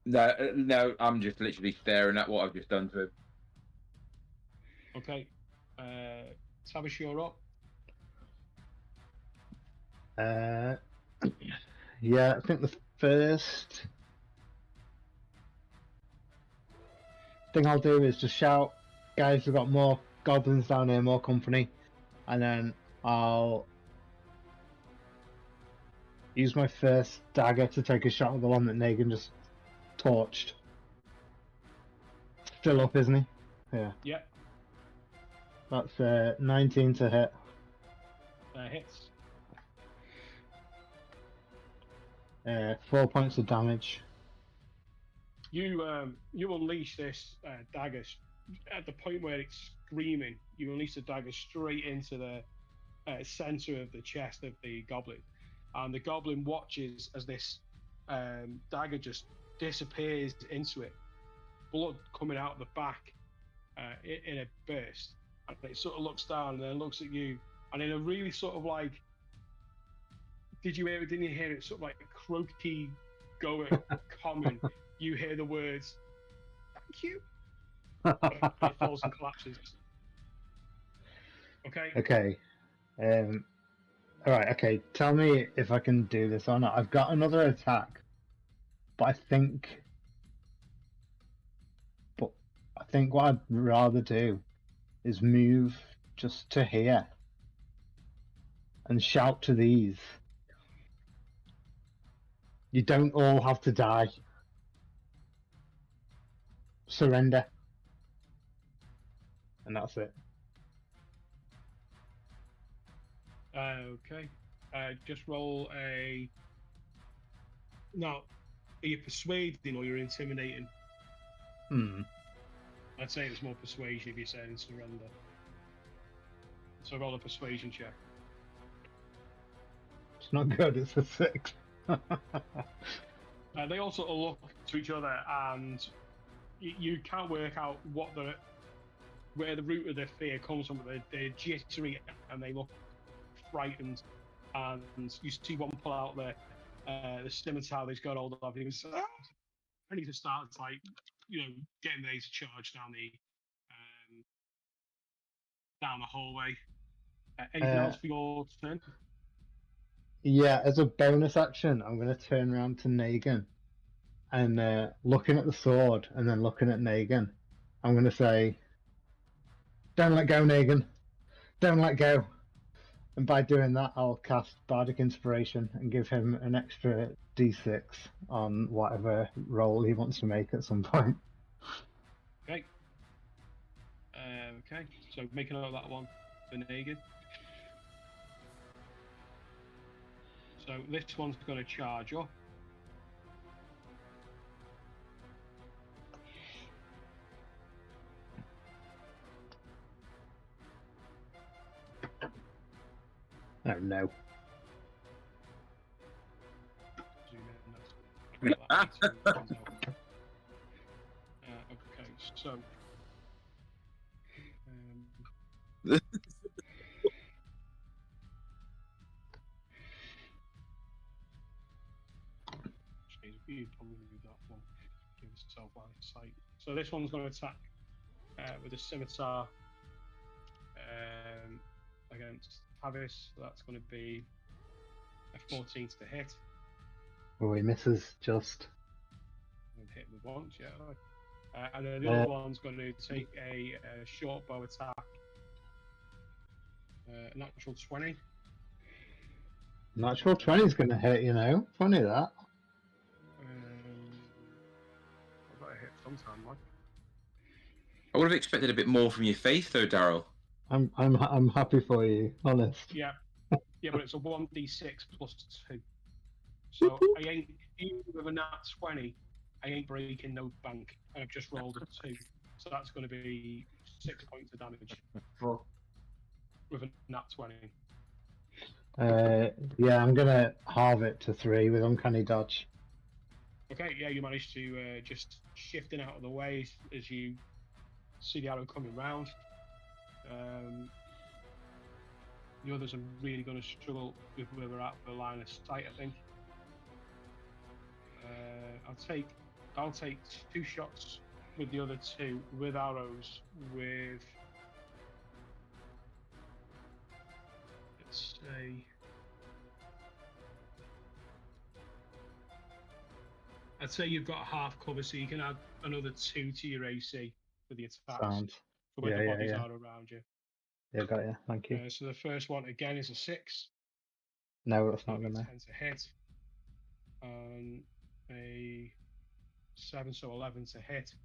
No, I'm just literally staring at what I've just done to him. Okay, Tavish, you're up. Yeah, I think the first thing I'll do is just shout, guys, we've got more goblins down here, more company, and then I'll use my first dagger to take a shot at the one that Negan just torched. Still up, isn't he? Yeah. Yep, That's 19 to hit. hits. 4 points of damage. You unleash this dagger at the point where it's screaming. You unleash the dagger straight into the center of the chest of the goblin, and the goblin watches as this dagger just disappears into it, blood coming out the back in a burst, and it sort of looks down and then looks at you, and in a really sort of like, didn't you hear it sort of like croaky goat common, you hear the words, thank you, and it falls and collapses. Okay. Okay. Alright, okay. Tell me if I can do this or not. I've got another attack, but I think what I'd rather do is move just to here and shout to these. You don't all have to die. Surrender. And that's it. Okay. Just roll a. Now, are you persuading or you're intimidating? I'd say it's more persuasion if you're saying surrender. So roll a persuasion check. It's not good, it's a 6. They all sort of look to each other, and you can't work out where the root of their fear comes from. But they're jittery and they look frightened. And you see one pull out the scimitar that he's got hold of. He goes, ah! And he just starts like, getting ready to charge down the hallway. Anything else for your turn? Yeah, as a bonus action, I'm going to turn around to Negan and looking at the sword and then looking at Negan, I'm going to say, don't let go, Negan. Don't let go. And by doing that, I'll cast Bardic Inspiration and give him an extra d6 on whatever roll he wants to make at some point. Okay. Okay, so make a note of that one for Negan. So this one's going to charge up. Oh no. Zoom in, that's what that meeting comes out. Okay, so you probably move that one. Give yourself line of sight. So this one's going to attack with a scimitar against Tavis. So that's going to be a 14 to hit. Oh, he misses just. And hit with once, yeah. And then the other one's going to take a short bow attack. Natural 20. Natural 20 is going to hit, you know. Funny that. I've got to hit sometime, like. I would have expected a bit more from your face, though, Daryl. I'm happy for you, honest. Yeah, yeah, but it's a 1d6 plus 2. So I ain't, even with a nat 20, I ain't breaking no bank. I've just rolled a 2. So that's going to be 6 points of damage with a nat 20. Yeah, I'm going to halve it to 3 with Uncanny Dodge. Okay, yeah, you managed to just shifting out of the way as you see the arrow coming round. The others are really going to struggle with where we're at for the line of sight, I think. I'll take 2 shots with the other 2 with arrows with, let's say, I'd say you've got a half cover, so you can add another 2 to your AC for the attacks. Sounds. For where Yeah, the yeah, bodies yeah. are around you. Yeah, got you. Thank you. So the first one again is a 6. No, that's not That'll be going to. 10 to hit. And a 7, so 11 to hit.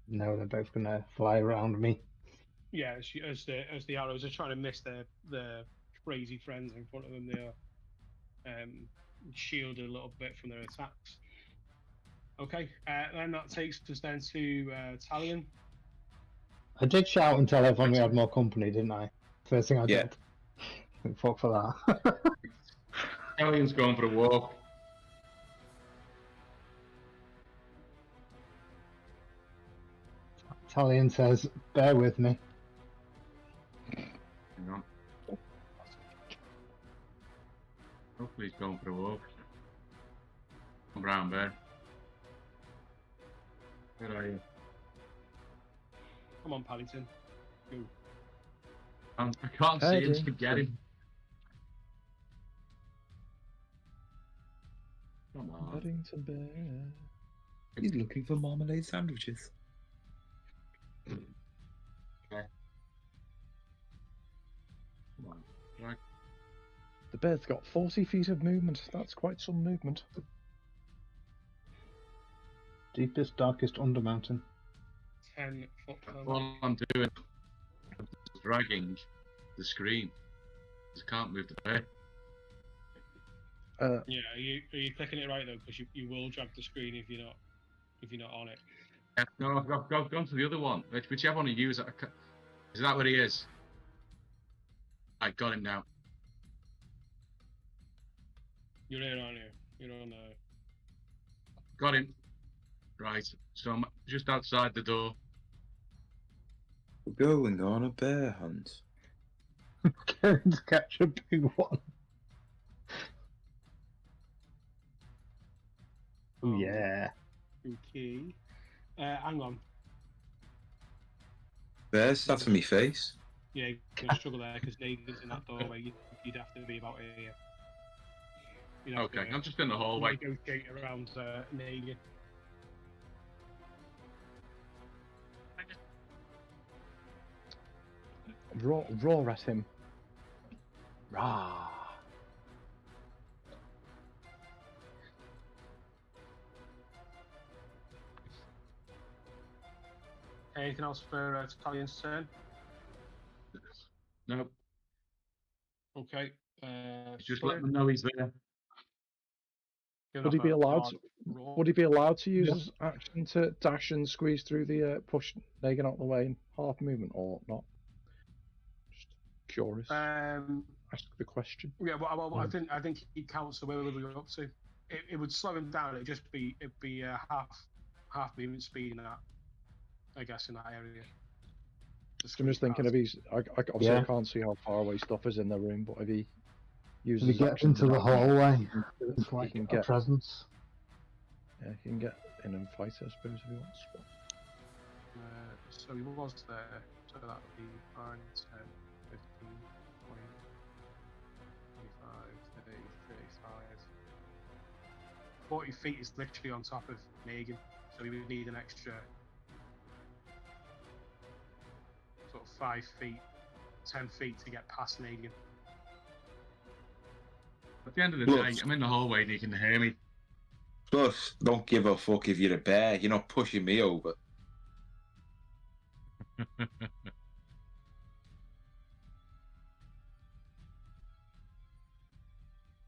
No, they're both going to fly around me. Yeah, as the arrows are trying to miss their crazy friends in front of them, they are shielded a little bit from their attacks. Okay, then that takes us then to Talion. I did shout and tell everyone we had more company, didn't I? First thing I Yeah. did. Fuck for that. Alien's going for a walk. Talion says, bear with me. Hang on. Hopefully he's going for a walk. Brown bear. Where are you? Come on, Paddington. Go. I can't see him to get him. Come on. Paddington Bear. He's looking for marmalade sandwiches. Okay. Come on. Right. The bear's got 40 feet of movement. That's quite some movement. Deepest, darkest undermountain. 10 foot. All I'm doing is dragging the screen. I can't move the bear. Yeah, are you clicking it right though? Because you will drag the screen if you're not on it. Yeah, no, I've gone to the other one. Whichever one you use. Is that where he is? I got him now. You're in, aren't you? You're on there. Got him. Right. So I'm just outside the door. We're going on a bear hunt. Going to catch a big one. Oh, yeah. Okay. Hang on. Bear's sat on me face. Yeah, you're going to struggle there because Negan's in that doorway. You'd have to be about here. You'd have Okay, to, I'm just in the hallway. negotiate around Negan. Roar at him. Rah. Anything else for Talion's turn? Nope. Okay. Just let them know he's there. Would he be allowed to? Would he be allowed to use his action to dash and squeeze through the push Negan out of the way in half movement or not? Just curious. ask the question. Yeah, well, I think he counts the where we go up to. It would slow him down. It'd be half movement speed in that, I guess, in that area. I'm just thinking if he's, obviously Yeah. I can't see how far away stuff is in the room, but if he If uses he his gets action into the to hallway, he it's like can a get, presence. yeah, he can get in and fight, I suppose, if he wants. So he was there, so that would be 9, 10, 15, 20, 25, 30, 35. 40 feet is literally on top of Negan, so we would need an extra sort of 5 feet, 10 feet to get past Negan. At the end of the Look. day, I'm in the hallway and you can hear me. Plus, don't give a fuck if you're a bear. You're not pushing me over.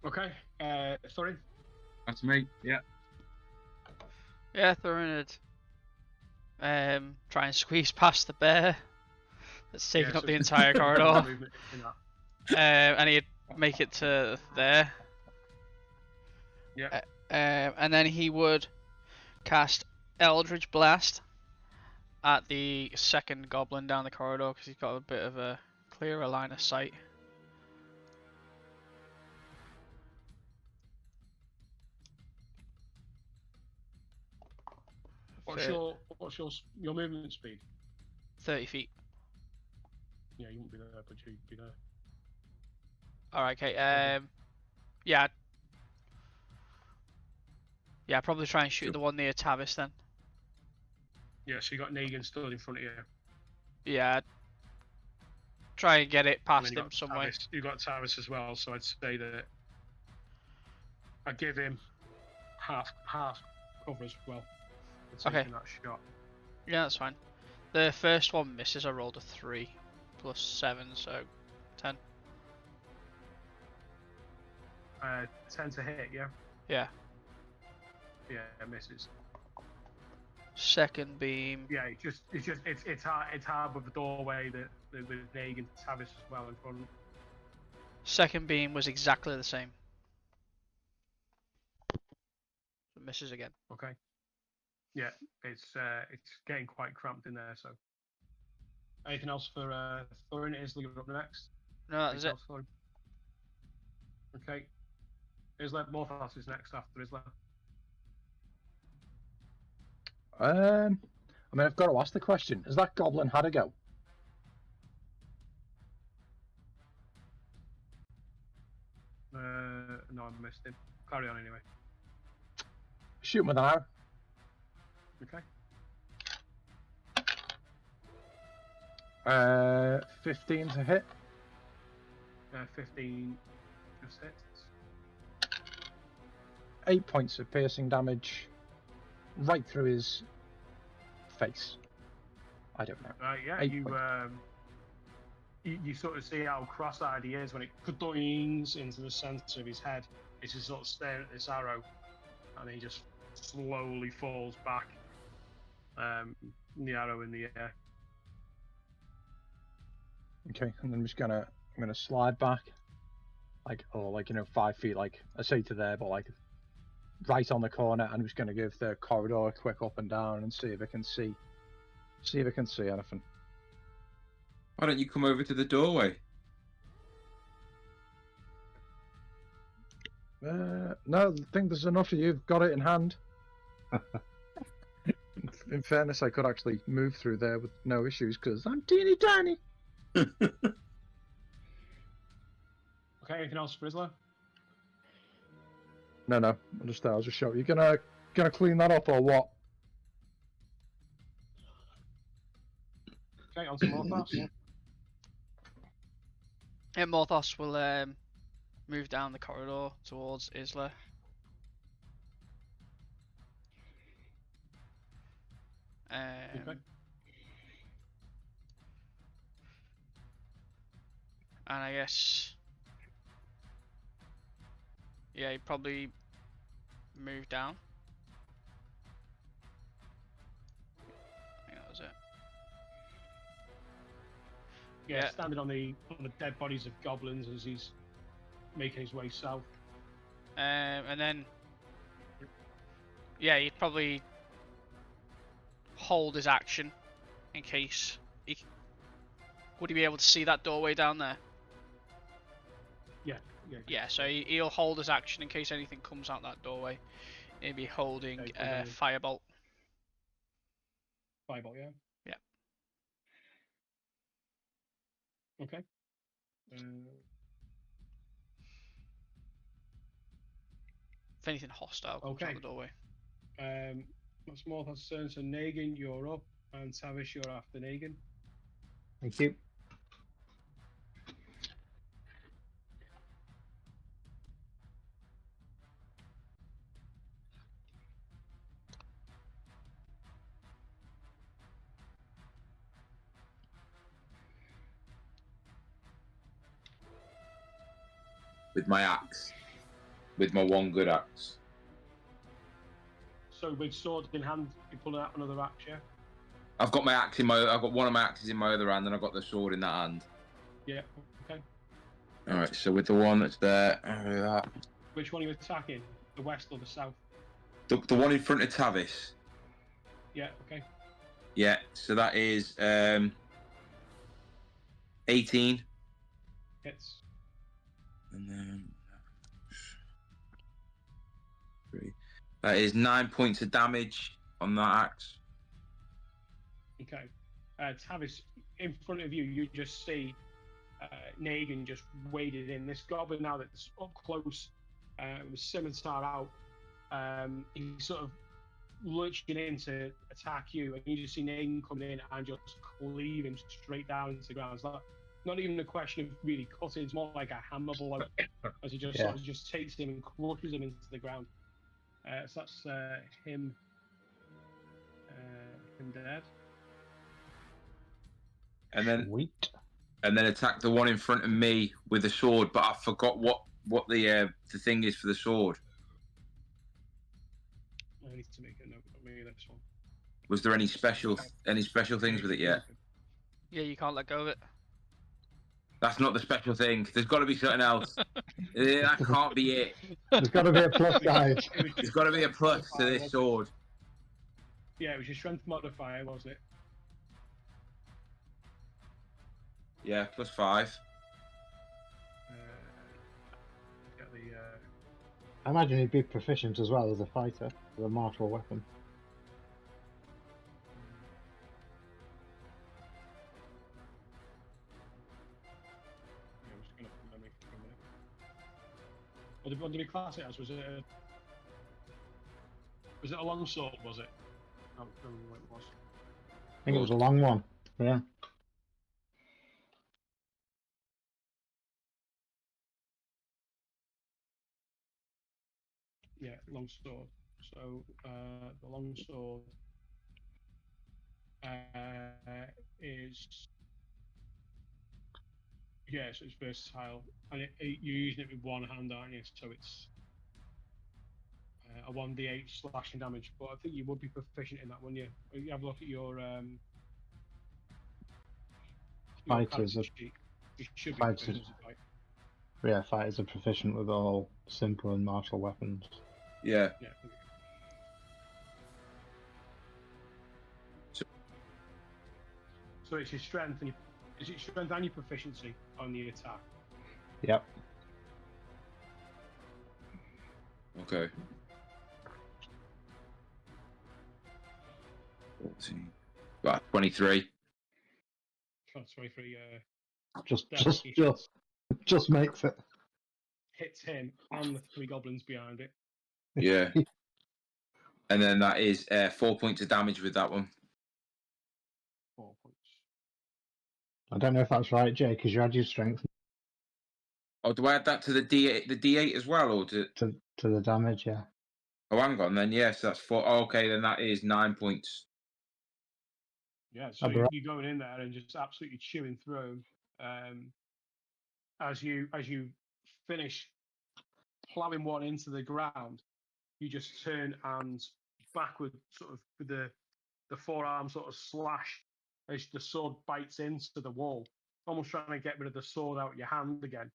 Okay, Thorin. That's me. Yeah. Yeah, Thorin would try and squeeze past the bear that's taking up the entire corridor. Movement in that. And he'd make it to there. Yeah. And then he would cast Eldritch Blast at the second goblin down the corridor because he's got a bit of a clearer line of sight. What's your movement speed? 30 feet. Yeah, you wouldn't be there, but you'd be there. Alright, okay. Yeah. Yeah, probably try and shoot the one near Tavis then. Yeah, so you got Negan stood in front of you. Yeah. Try and get it past him some way. You got Tavis as well, so I'd say that I give him half cover as well. Okay. That shot. Yeah, that's fine. The first one misses. I rolled a 3 plus 7, so 10. 10 to hit, yeah. Yeah. Yeah, it misses. Second beam. Yeah, it's hard with the doorway that with Negan Tavis as well in front. Second beam was exactly the same. It misses again. Okay. Yeah, it's getting quite cramped in there. So, anything else for Thorin? Isla, you're up next. No, that's it. Okay. Isla, Morthos is next after Isla. I mean, I've got to ask the question: has that goblin had a go? No, I missed him. Carry on anyway. Shoot him with an arrow. Okay. 15 to hit. 15 just hits. 8 points of piercing damage, right through his face. I don't know. Yeah, you sort of see how cross-eyed he is when it doings into the centre of his head. He's just sort of staring at this arrow, and he just slowly falls back. The arrow in the air. Okay, and I'm gonna slide back, like 5 feet, like I say to there, but like right on the corner. I'm just gonna give the corridor a quick up and down and see if I can see anything. Why don't you come over to the doorway? No, I think there's enough of you. Got it in hand. In fairness, I could actually move through there with no issues because I'm teeny tiny. Okay, anything else for Isla? No, I'll just show you. Gonna clean that up or what? Okay, on to Morthos. Yeah, Morthos will move down the corridor towards Isla. Okay. And I guess, yeah, he'd probably move down. I think that was it. Yeah. standing on the dead bodies of goblins as he's making his way south. And then, yeah, he'd probably hold his action in case he. Would he be able to see that doorway down there? Yeah. Yeah, so he'll hold his action in case anything comes out that doorway. He'll be holding Okay, Firebolt. Firebolt, yeah. Yeah. Okay. If anything hostile comes out Okay. the doorway. That's Morthos' turn. So Negan, you're up, and Tavish, you're after Negan. Thank you. With my axe. With my one good axe. So with sword in hand, you're pulling out another axe, yeah? I've got my axe in my. I've got one of my axes in my other hand, and I've got the sword in that hand. Yeah. Okay. All right. So with the one that's there, Which one are you attacking? The west or the south? the one in front of Tavis. Yeah. Okay. Yeah. So that is 18. Hits. And then 3. That is 9 points of damage on that axe. Okay. Tavis, in front of you, you just see Negan just waded in. This goblin now that's up close, with scimitar out, he's sort of lurching in to attack you, and you just see Negan coming in and just cleave him straight down into the ground. It's not even a question of really cutting, it's more like a hammer blow as he just sort of just takes him and crushes him into the ground. So that's him dead. And then Sweet. and then attack the one in front of me with a sword, but I forgot what the thing is for the sword. I need to make a note of me this one. Was there any special things with it yet? Yeah, you can't let go of it. That's not the special thing. There's got to be something else. That can't be it. There's got to be a plus side. There's got to be a plus to this sword. Yeah, it was your strength modifier, was it? Yeah, +5. Get the. I imagine he'd be proficient as well as a fighter with a martial weapon. Yeah, I'm just gonna put memory for a minute. What did we class it as? Was it a long sword? Was it? I don't remember what it was. I think it was a long one. Yeah. Yeah, long sword. So the long sword is so it's versatile, and you're using it with one hand, aren't you? So it's a 1d8 slashing damage. But I think you would be proficient in that, wouldn't you? You have a look at your Fighters character are sheet. You should be fighters. proficient as a fighter. Yeah, fighters are proficient with all simple and martial weapons. Yeah. Yeah. So it's your strength and your proficiency on the attack. Yep. Okay. 14. Well, 23. 23 Just makes it. hits him and the 3 goblins behind it. Yeah. And then that is 4 points of damage with that one. 4 points. I don't know if that's right, Jay, because you had your strength Oh, do I add that to the D8 as well, or to the damage, yeah. Oh, hang on, then yes, that's 4. Oh, okay, then that is 9 points. Yeah, so Right. you're going in there and just absolutely chewing through. As you finish plowing one into the ground, you just turn and backward, sort of with the forearm sort of slash as the sword bites into the wall, almost trying to get rid of the sword out of your hand again.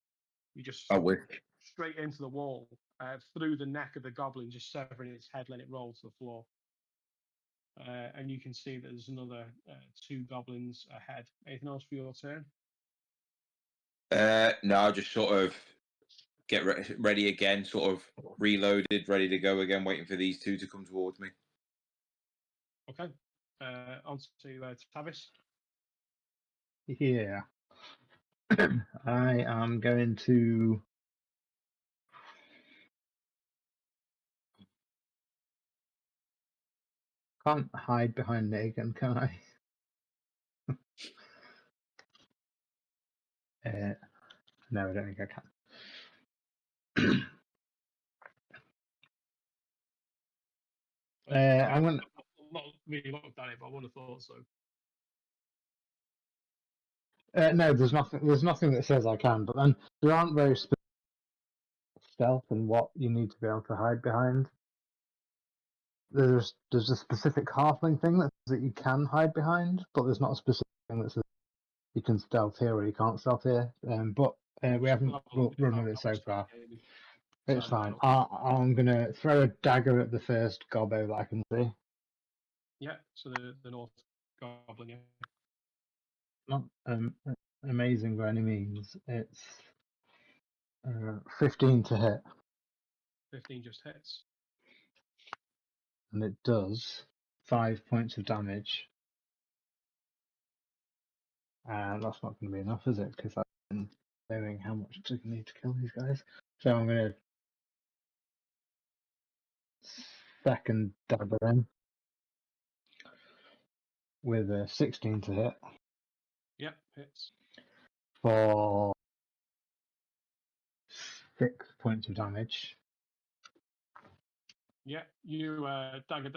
You just I wish. straight into the wall, through the neck of the goblin, just severing its head, letting it roll to the floor. And you can see that there's another 2 goblins ahead. Anything else for your turn? No, just sort of get ready again, sort of reloaded, ready to go again, waiting for these 2 to come towards me. Okay. On to Tavis. Yeah. I am going to. Can't hide behind Negan, can I? No, I don't think I can. I'm gonna. Not really looked at it, but I would have thought so. No, there's nothing. There's nothing that says I can. But then there aren't very specific stealth and what you need to be able to hide behind. There's a specific halfling thing that you can hide behind, but there's not a specific thing that says you can stealth here or you can't stealth here. But we haven't run with it so far. It's fine. I'm gonna throw a dagger at the first gobbo that I can see. Yeah, so the North Goblin, yeah. Not amazing by any means. It's 15 to hit, 15 just hits. and it does 5 points of damage. And that's not going to be enough, is it? Because I've been knowing how much I need to kill these guys. So I'm going to second dagger in with a 16 to hit Yep, hits. for 6 points of damage. Yeah, you dagger.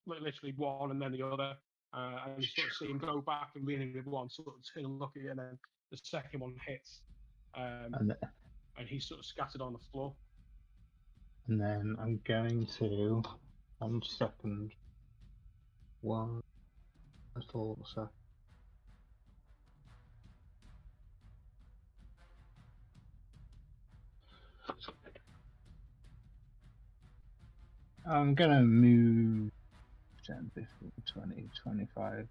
Literally one and then the other. And you sort of see him go back and really with one, sort of turn and look at you, and then the second one hits. And he's sort of scattered on the floor. And then I'm going to, 1 second, 1 little second. I'm going to move 10, 15, 20, 25.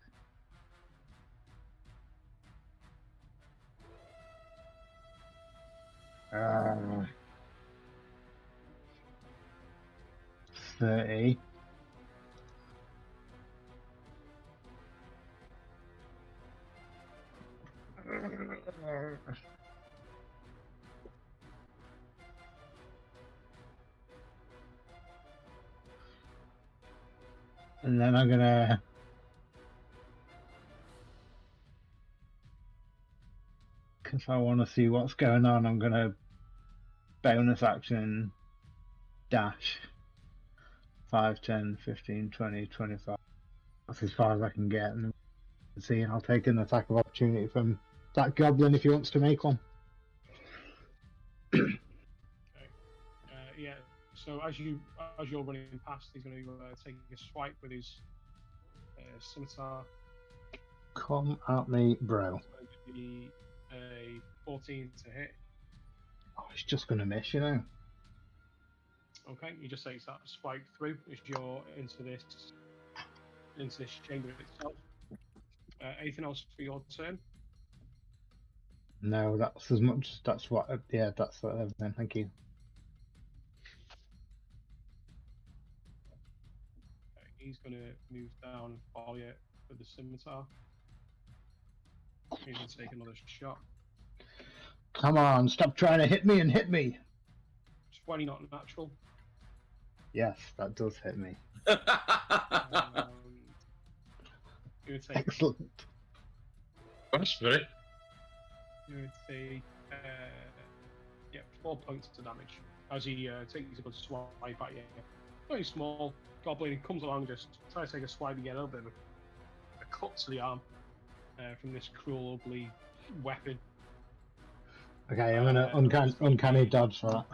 Uh, 30. And then I'm gonna because I want to see what's going on, I'm gonna bonus action dash 5, 10, 15, 20, 25. That's as far as I can get, and see, I'll take an attack of opportunity from that goblin if he wants to make one. Yeah. So as you're running past, he's going to take a swipe with his scimitar. Come at me, bro. It's going to be a 14 to hit. Oh, he's just gonna miss, you know. Okay, he just takes that swipe through as you're into this chamber itself. Anything else for your turn? No, that's as much. That's what. Yeah, that's everything. Thank you. He's going to move down and follow you with the scimitar. He's going to take another shot. Come on, stop trying to hit me and hit me. 20 not natural. Yes, that does hit me. You're going to take Excellent. That's very. You would say, 4 points of damage as he takes a good swipe at you. Very small goblin. He comes along, just tries to take a swipe and get a little bit of a cut to the arm from this cruel, ugly weapon. Okay, I'm gonna uncanny dodge for that.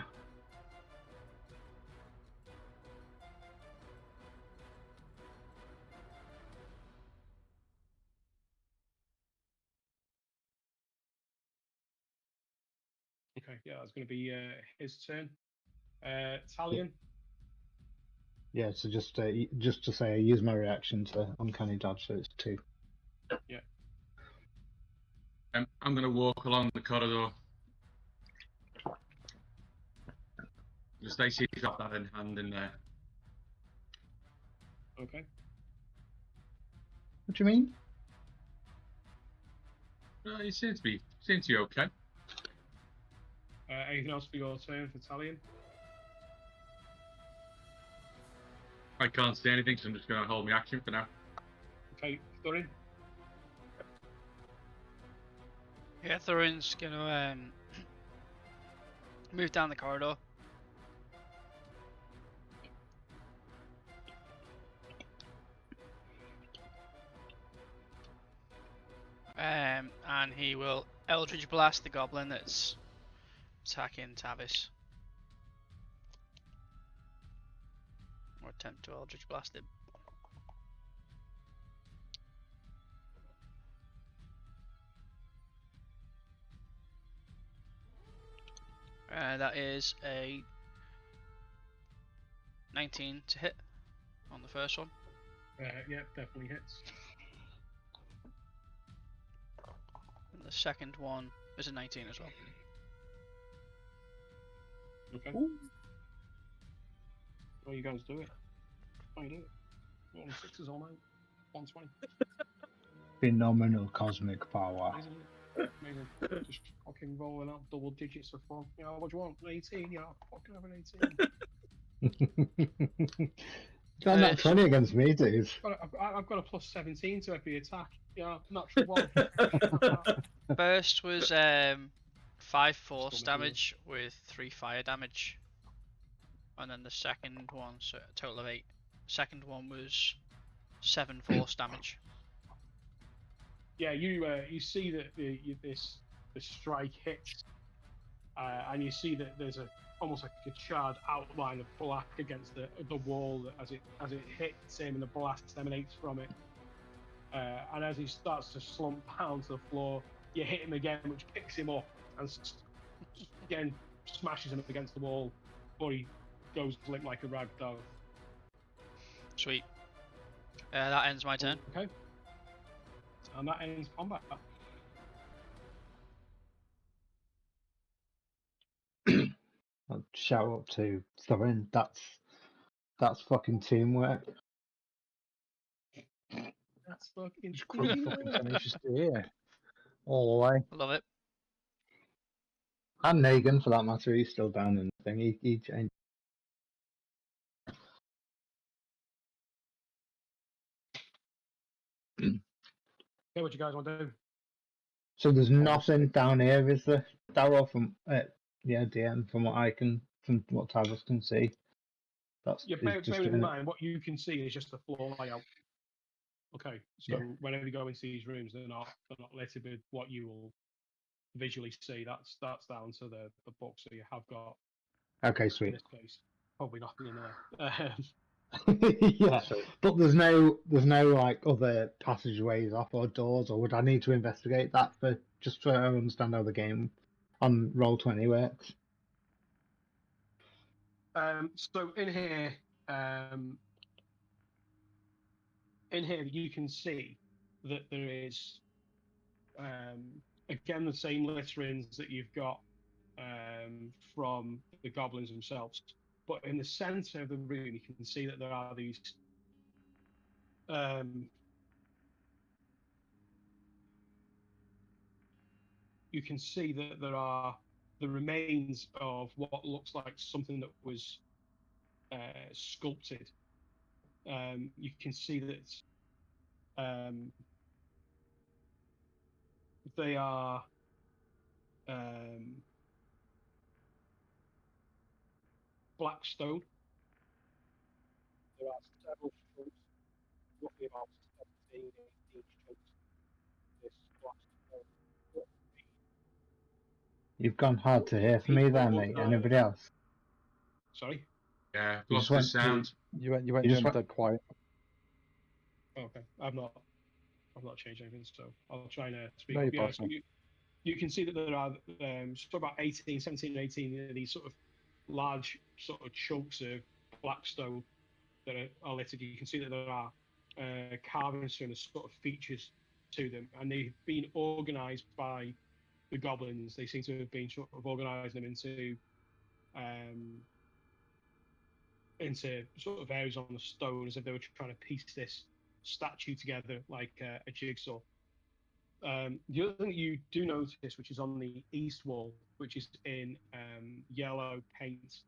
Okay, yeah, that's going to be his turn. Talion. Yeah, so just to say, I use my reaction to uncanny dodge, so it's 2. I'm going to walk along the corridor. Just Stacey's got that in hand in there. Okay. What do you mean? You seem to be okay. Anything else for your turn for Talion? I can't say anything, so I'm just going to hold my action for now. Okay, Thorin. Yeah, Thorin's gonna move down the corridor. And he will Eldritch Blast the goblin that's attacking Tavis. Or attempt to Eldritch Blast him. That is a 19 to hit on the first one. Yeah, definitely hits. And the second one is a 19 as well. Okay. Well, you guys do it. How you do it? Rolling 6s all night. 120. Phenomenal cosmic power. Amazing. Just fucking rolling out double digits of fun. You know, what do you want? 18? Yeah, fucking have an 18. Got that 20 against me, dude. I've got a plus 17 to every attack. Yeah, natural 1. First was 5 force Still making damage with 3 fire damage. And then the second one, so a total of 8. Second one was 7 force damage. Yeah, you see that this strike hits, and you see that there's almost like a charred outline of black against the wall as it hits him, and the blast emanates from it. And as he starts to slump down to the floor, you hit him again, which picks him up and again smashes him against the wall, before he goes limp like a rag dog. Sweet. That ends my turn. Okay. And that ends combat. I'll shout up to Thorin. That's fucking teamwork. That's fucking Just quick fucking tenacious to here. All the way. Love it. And Negan, for that matter, he's still down in the thing. He changed. Okay, what you guys want to do? So there's nothing down here, is there? Darrow, from DM, from what Tavis can see. That's Yeah, is just bear in in it. mind, what you can see is just the floor layout. Okay, so Yeah. whenever you go into these rooms, they're not littered with what you will visually see. That's down to the book. So you have got, Okay, in sweet. this case, probably nothing in there. Yeah, So but there's no like other passageways off or doors, or would I need to investigate that just to understand how the game on Roll20 works? So in here you can see that there is again the same litterings that you've got from the goblins themselves, but in the center of the room you can see that there are these you can see that there are the remains of what looks like something that was sculpted. You can see that they are black stone. There are several chunks, roughly about 17, 18 chunks of this black stone. You've gone hard to hear for me there, mate. Anybody else? Sorry? Yeah, You lost just the went. sound. you went You just went. dead quiet. Okay, I've not changed anything, so I'll try and speak No, up. you're Yeah, both so fine. you can see that there are sort of about 18, 17, 18 of these sort of large sort of chunks of black stone that are littered. You can see that there are carvings and sort of features to them, and they've been organised by the goblins. They seem to have been sort of organising them um, into sort of areas on the stone, as if they were trying to piece this statue together like a jigsaw. The other thing that you do notice, which is on the east wall, which is in yellow paint,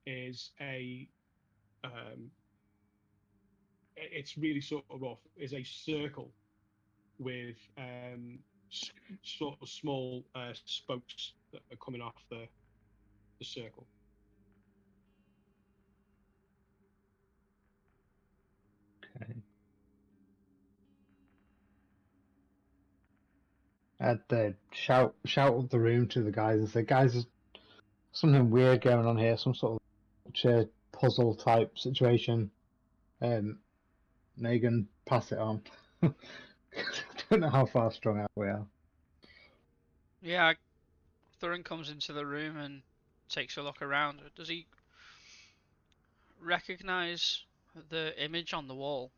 is um, it's really sort of rough, is a circle with sort of small spokes that are coming off the circle. Okay. I'd shout up the room to the guys and say, guys, there's something weird going on here, some sort of puzzle type situation. Megan, pass it on. I don't know how far strung out we are. Yeah, Thurin comes into the room and takes a look around. Does he recognize the image on the wall?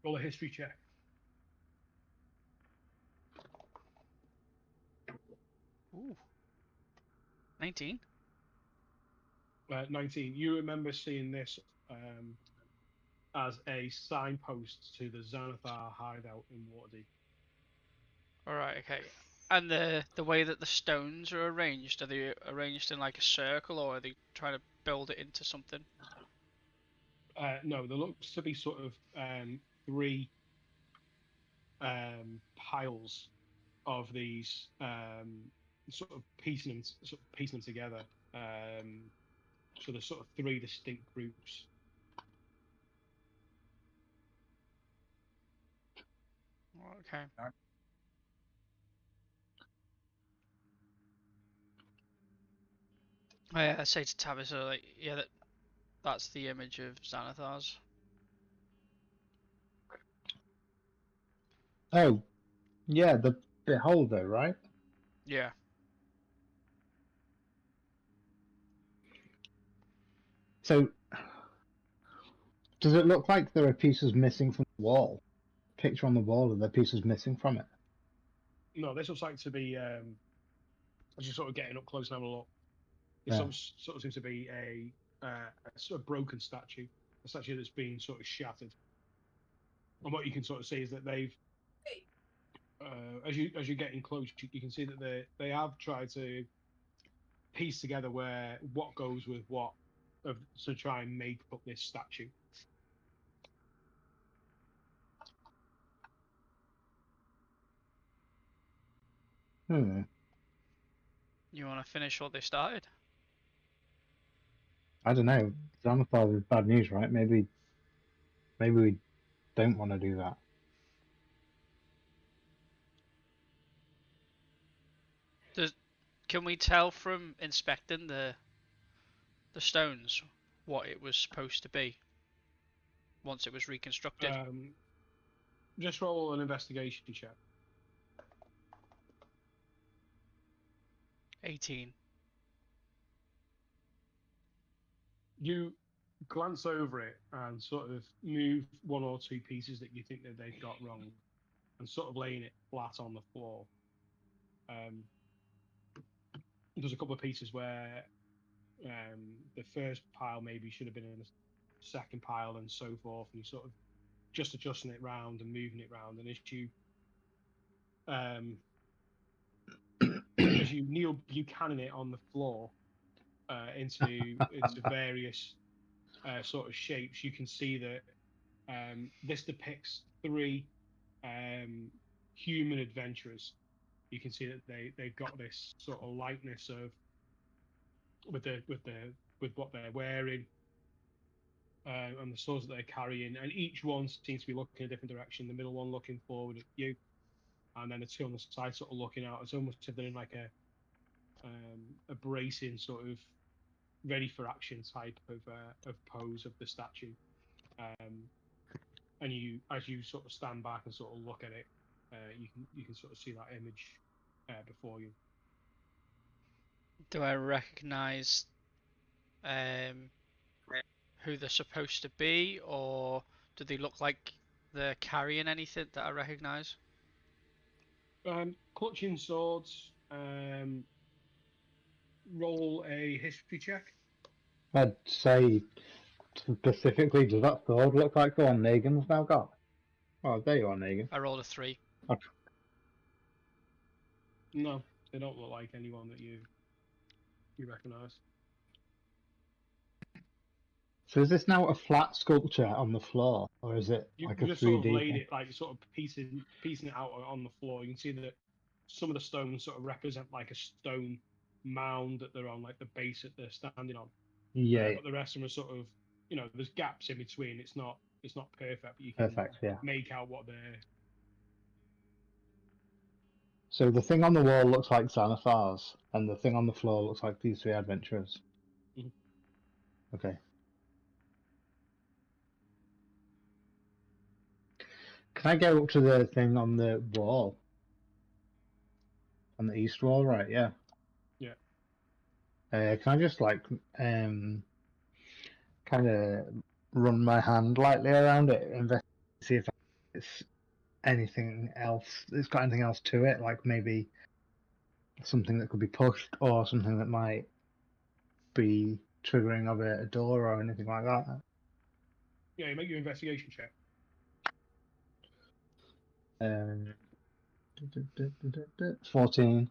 Roll a history check. Ooh. 19. 19. You remember seeing this as a signpost to the Xanathar hideout in Waterdeep. Alright, okay. And the way that the stones are arranged, are they arranged in like a circle, or are they trying to build it into something? No, there looks to be sort of three piles of these sort of piecing them together. So there's sort of three distinct groups. Okay. I say to Tabitha, like, yeah, that's the image of Xanathar's. Oh, yeah, the Beholder, right? Yeah. So, does it look like there are pieces missing from the wall? Picture on the wall, are there pieces missing from it? No, this looks like to be as you're sort of getting up close and having a look. This Yeah. sort of seems to be a sort of broken statue, a statue that's been sort of shattered. And what you can sort of see is that they've, as you're getting close, you can see that they have tried to piece together where what goes with what, to try and make up this statue. Hmm. You want to finish what they started? I don't know. Xanathar is bad news, right? Maybe we don't want to do that. Can we tell from inspecting the stones what it was supposed to be once it was reconstructed? Just roll an investigation check. 18. You glance over it and sort of move one or two pieces that you think that they've got wrong, and sort of laying it flat on the floor. There's a couple of pieces where the first pile maybe should have been in the second pile, and so forth, and you sort of just adjusting it round and moving it round, and as you kneel Buchanan it on the floor into various sort of shapes, you can see that this depicts three human adventurers. You can see that they've got this sort of likeness of with what they're wearing, and the swords that they're carrying, and each one seems to be looking in a different direction. The middle one looking forward at you, and then the two on the side sort of looking out. It's almost as if they're in like a bracing sort of ready for action type of pose of the statue. And you, as you sort of stand back and sort of look at it, you can sort of see that image before you. Do I recognise who they're supposed to be, or do they look like they're carrying anything that I recognise? Clutching swords. Roll a history check. I'd say specifically, does that sword look like the one Negan's now got? Oh, there you are, Negan. I rolled a 3. No, they don't look like anyone that you recognise. So is this now a flat sculpture on the floor, or is it You like a just sort of 3D laid thing? it like sort of piecing it out on the floor. You can see that some of the stones sort of represent like a stone mound that they're on, like the base that they're standing on. Yeah, But the rest of them are sort of, there's gaps in between. It's not perfect, but you can perfect, yeah. make out what they're. So the thing on the wall looks like Xanathar's, and the thing on the floor looks like these three adventurers. Mhm. Okay. Can I go up to the thing on the wall? On the east wall, right? Yeah. Yeah. Can I just like kind of run my hand lightly around it, investigate, see if it's anything else? It's got anything else to it, like maybe something that could be pushed, or something that might be triggering of a door or anything like that. Yeah, you make your investigation check. 14.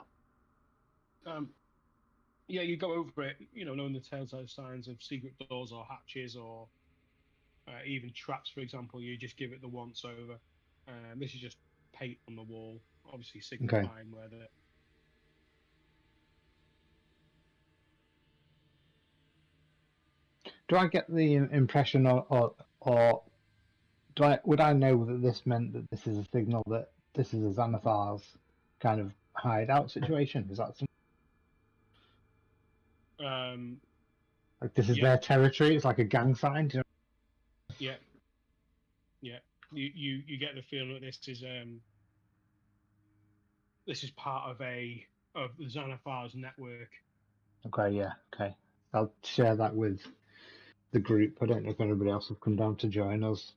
Yeah, you go over it, knowing the telltale signs of secret doors or hatches or even traps, for example. You just give it the once over. This is just paint on the wall, obviously Okay. signifying where the. Do I get the impression, or would I know that this meant that this is a signal that this is a Xanathar's kind of hideout situation? Is that something like this is Yeah, their territory? It's like a gang sign. Do you yeah, yeah. You get the feeling that this is part of the Xanathar's network. know? Okay, yeah, okay. I'll share that with the group. I don't know if anybody else will come down to join us,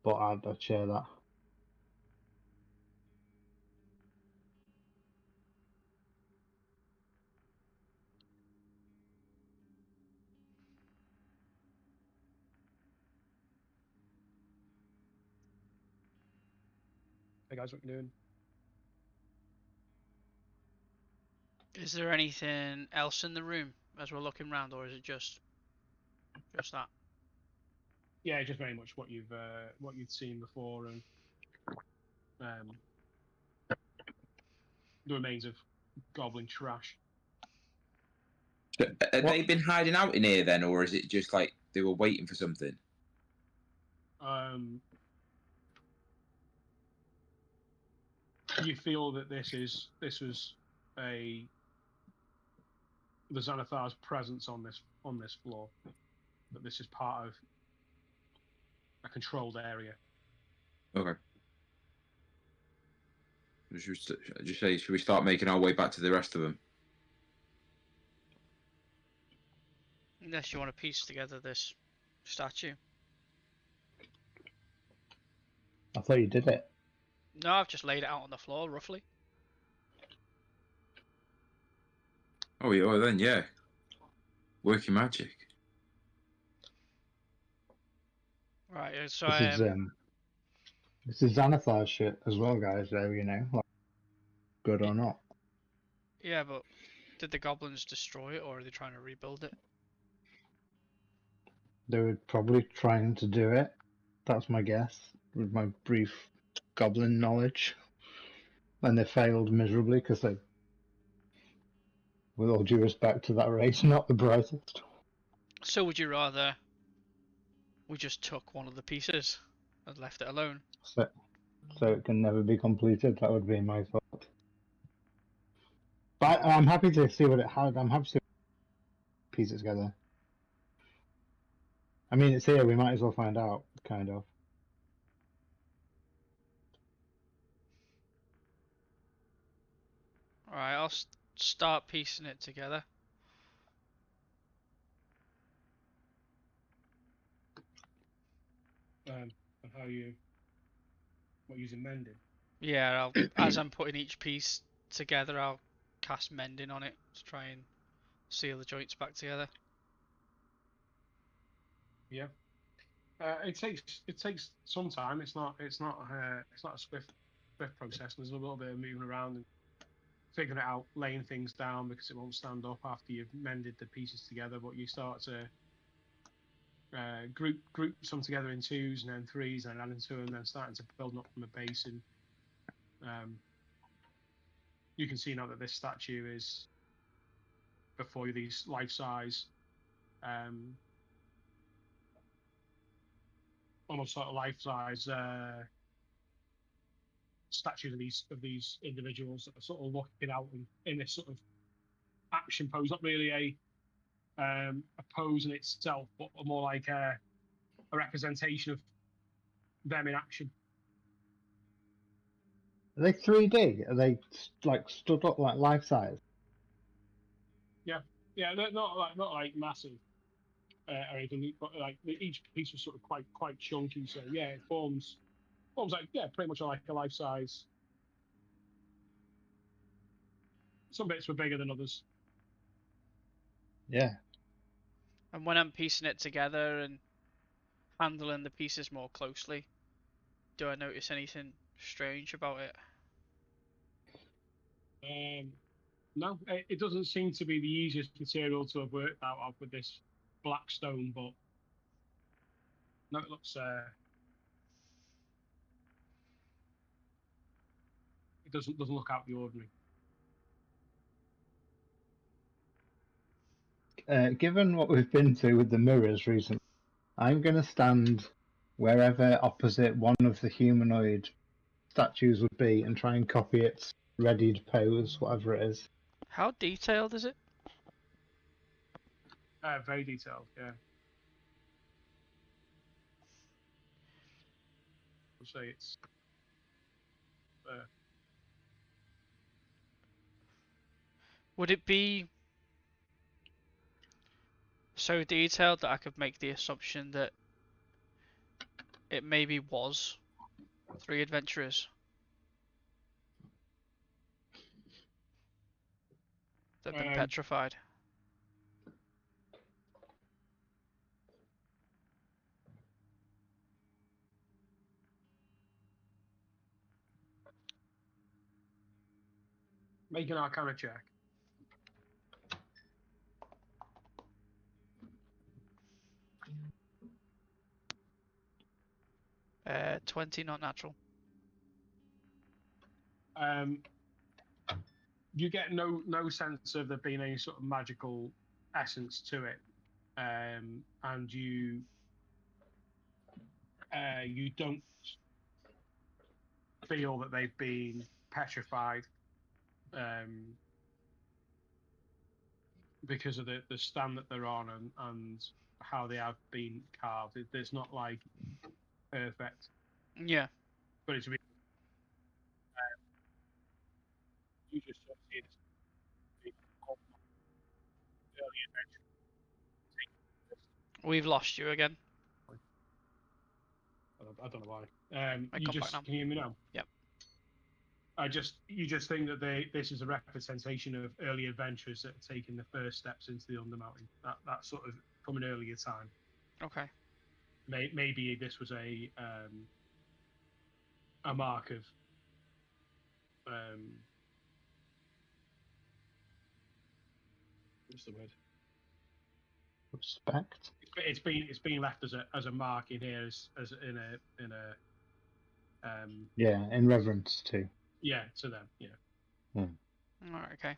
but I'll share that. Hey guys, what you doing? Is there anything else in the room as we're looking around, or is it just that? Yeah, just very much what you'd seen before, and the remains of goblin trash. So, have they been hiding out in here then, or is it just like they were waiting for something? You feel that this was the Xanathar's presence on this floor, that this is part of a controlled area. Okay. Should we start making our way back to the rest of them? Unless you want to piece together this statue. I thought you did it. No, I've just laid it out on the floor, roughly. Oh yeah, well then yeah. Working magic. Right, so This is Xanathar's shit as well, guys. Though like, good or not. yeah, but did the goblins destroy it, or are they trying to rebuild it? They were probably trying to do it. That's my guess, with my brief goblin knowledge. And they failed miserably because they, with all due respect to that race, not the brightest. So would you rather we just took one of the pieces and left it alone? So it can never be completed. That would be my thought. But I'm happy to see what it had. I'm happy to piece it together. I mean, it's here. We might as well find out, kind of. Right, I'll start piecing it together. And how you using mending? Yeah, as I'm putting each piece together, I'll cast mending on it to try and seal the joints back together. Yeah. It takes some time. It's not a swift process. There's a little bit of moving around and figuring it out, laying things down because it won't stand up after you've mended the pieces together. But you start to group some together in twos and then threes, and adding to them, then starting to build up from a base. And you can see now that this statue is before you these life size, almost sort of life size statues of these individuals that are sort of looking out in this sort of action pose, not really a pose in itself, but more like a representation of them in action. Are they 3D? Are they like stood up like life size? Yeah, they're not like massive or anything, but like each piece was sort of quite chunky. So yeah, it forms like pretty much like a life size. Some bits were bigger than others. Yeah. And when I'm piecing it together and handling the pieces more closely, do I notice anything strange about it? No, it doesn't seem to be the easiest material to have worked out of with this black stone, but no, it looks it doesn't look out of the ordinary. Given what we've been through with the mirrors recently, I'm going to stand wherever opposite one of the humanoid statues would be and try and copy its readied pose, whatever it is. How detailed is it? Very detailed, yeah. I'll say it's Would it be so detailed that I could make the assumption that it maybe was 3 adventurers that have been petrified? make an Arcana check. 20, not natural. You get no sense of there being any sort of magical essence to it, and you don't feel that they've been petrified because of the stand that they're on and how they have been carved. It's not like perfect, Yeah. but it's really you just sort of see it as early adventure. We've lost you again. I don't know why. I You come back just now. can you hear me now? Yep. You just think that this is a representation of early adventurers that are taking the first steps into the Undermountain. That sort of from an earlier time. Okay. Maybe this was a mark of what's the word? Respect. It's been left as a mark in here as in a Yeah, in reverence to. yeah, to them, yeah. Alright, okay.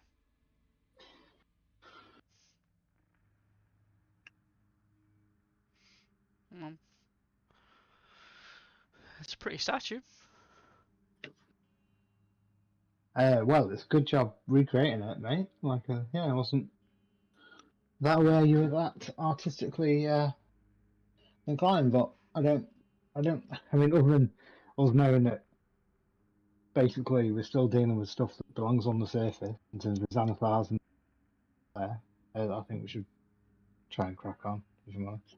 It's a pretty statue. Well, it's a good job recreating it, mate. Like, yeah, I wasn't that aware you were that artistically inclined, but I mean, other than us knowing that basically we're still dealing with stuff that belongs on the surface in terms of Xanathars and there. I think we should try and crack on, if I'm honest.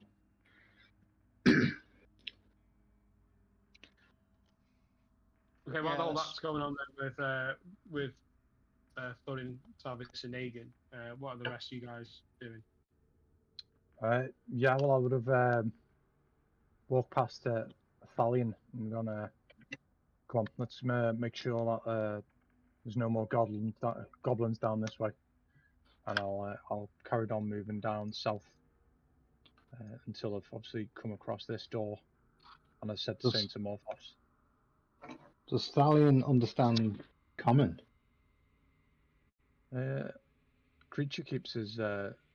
Okay, while all Yes. that's going on then with Thorin, Tarvis, and Negan, what are the rest of you guys doing? Yeah, well, I would have walked past Thalion. I'm gonna come on. Let's make sure that there's no more goblins down this way, and I'll carry on moving down south until I've obviously come across this door, and I said the same to Morphos. Does Thalion understand common? Creature keeps his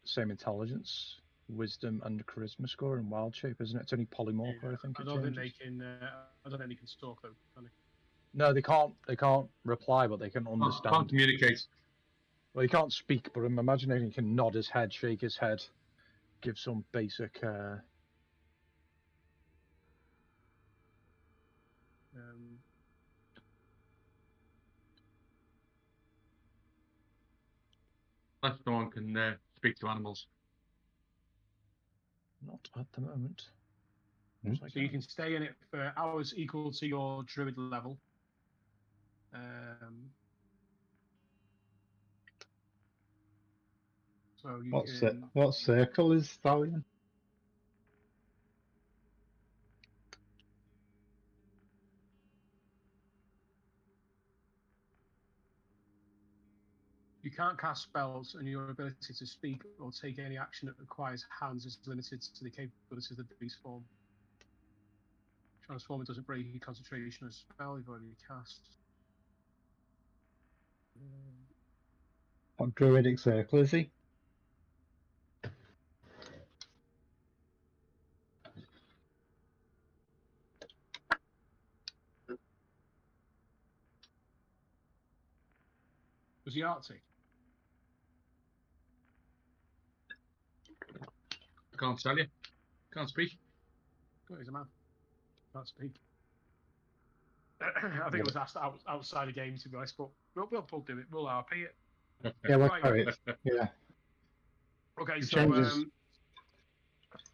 same intelligence, wisdom, and charisma score in wild shape, isn't it? It's only polymorph, I think. I It don't think changes. they can. I don't think they can stalk though, can they? No, they can't. They can't reply, but they can Can't understand. communicate. Well, he can't speak, but I'm imagining he can nod his head, shake his head, give some basic. Unless no one can speak to animals. Not at the moment. So you can stay in it for hours equal to your druid level. So you can. What circle is Thalion? You can't cast spells, and your ability to speak or take any action that requires hands is limited to the capabilities of the beast form. Transforming doesn't break your concentration of spell you've already cast. What druidic circle is he? Was he Arctic? I can't tell you. Can't speak. Oh, he's a man. Can't speak. I think it was asked outside of game, to be honest, but we'll do it. We'll RP it. Yeah, let's Right. try it. Yeah. Okay, It so changes.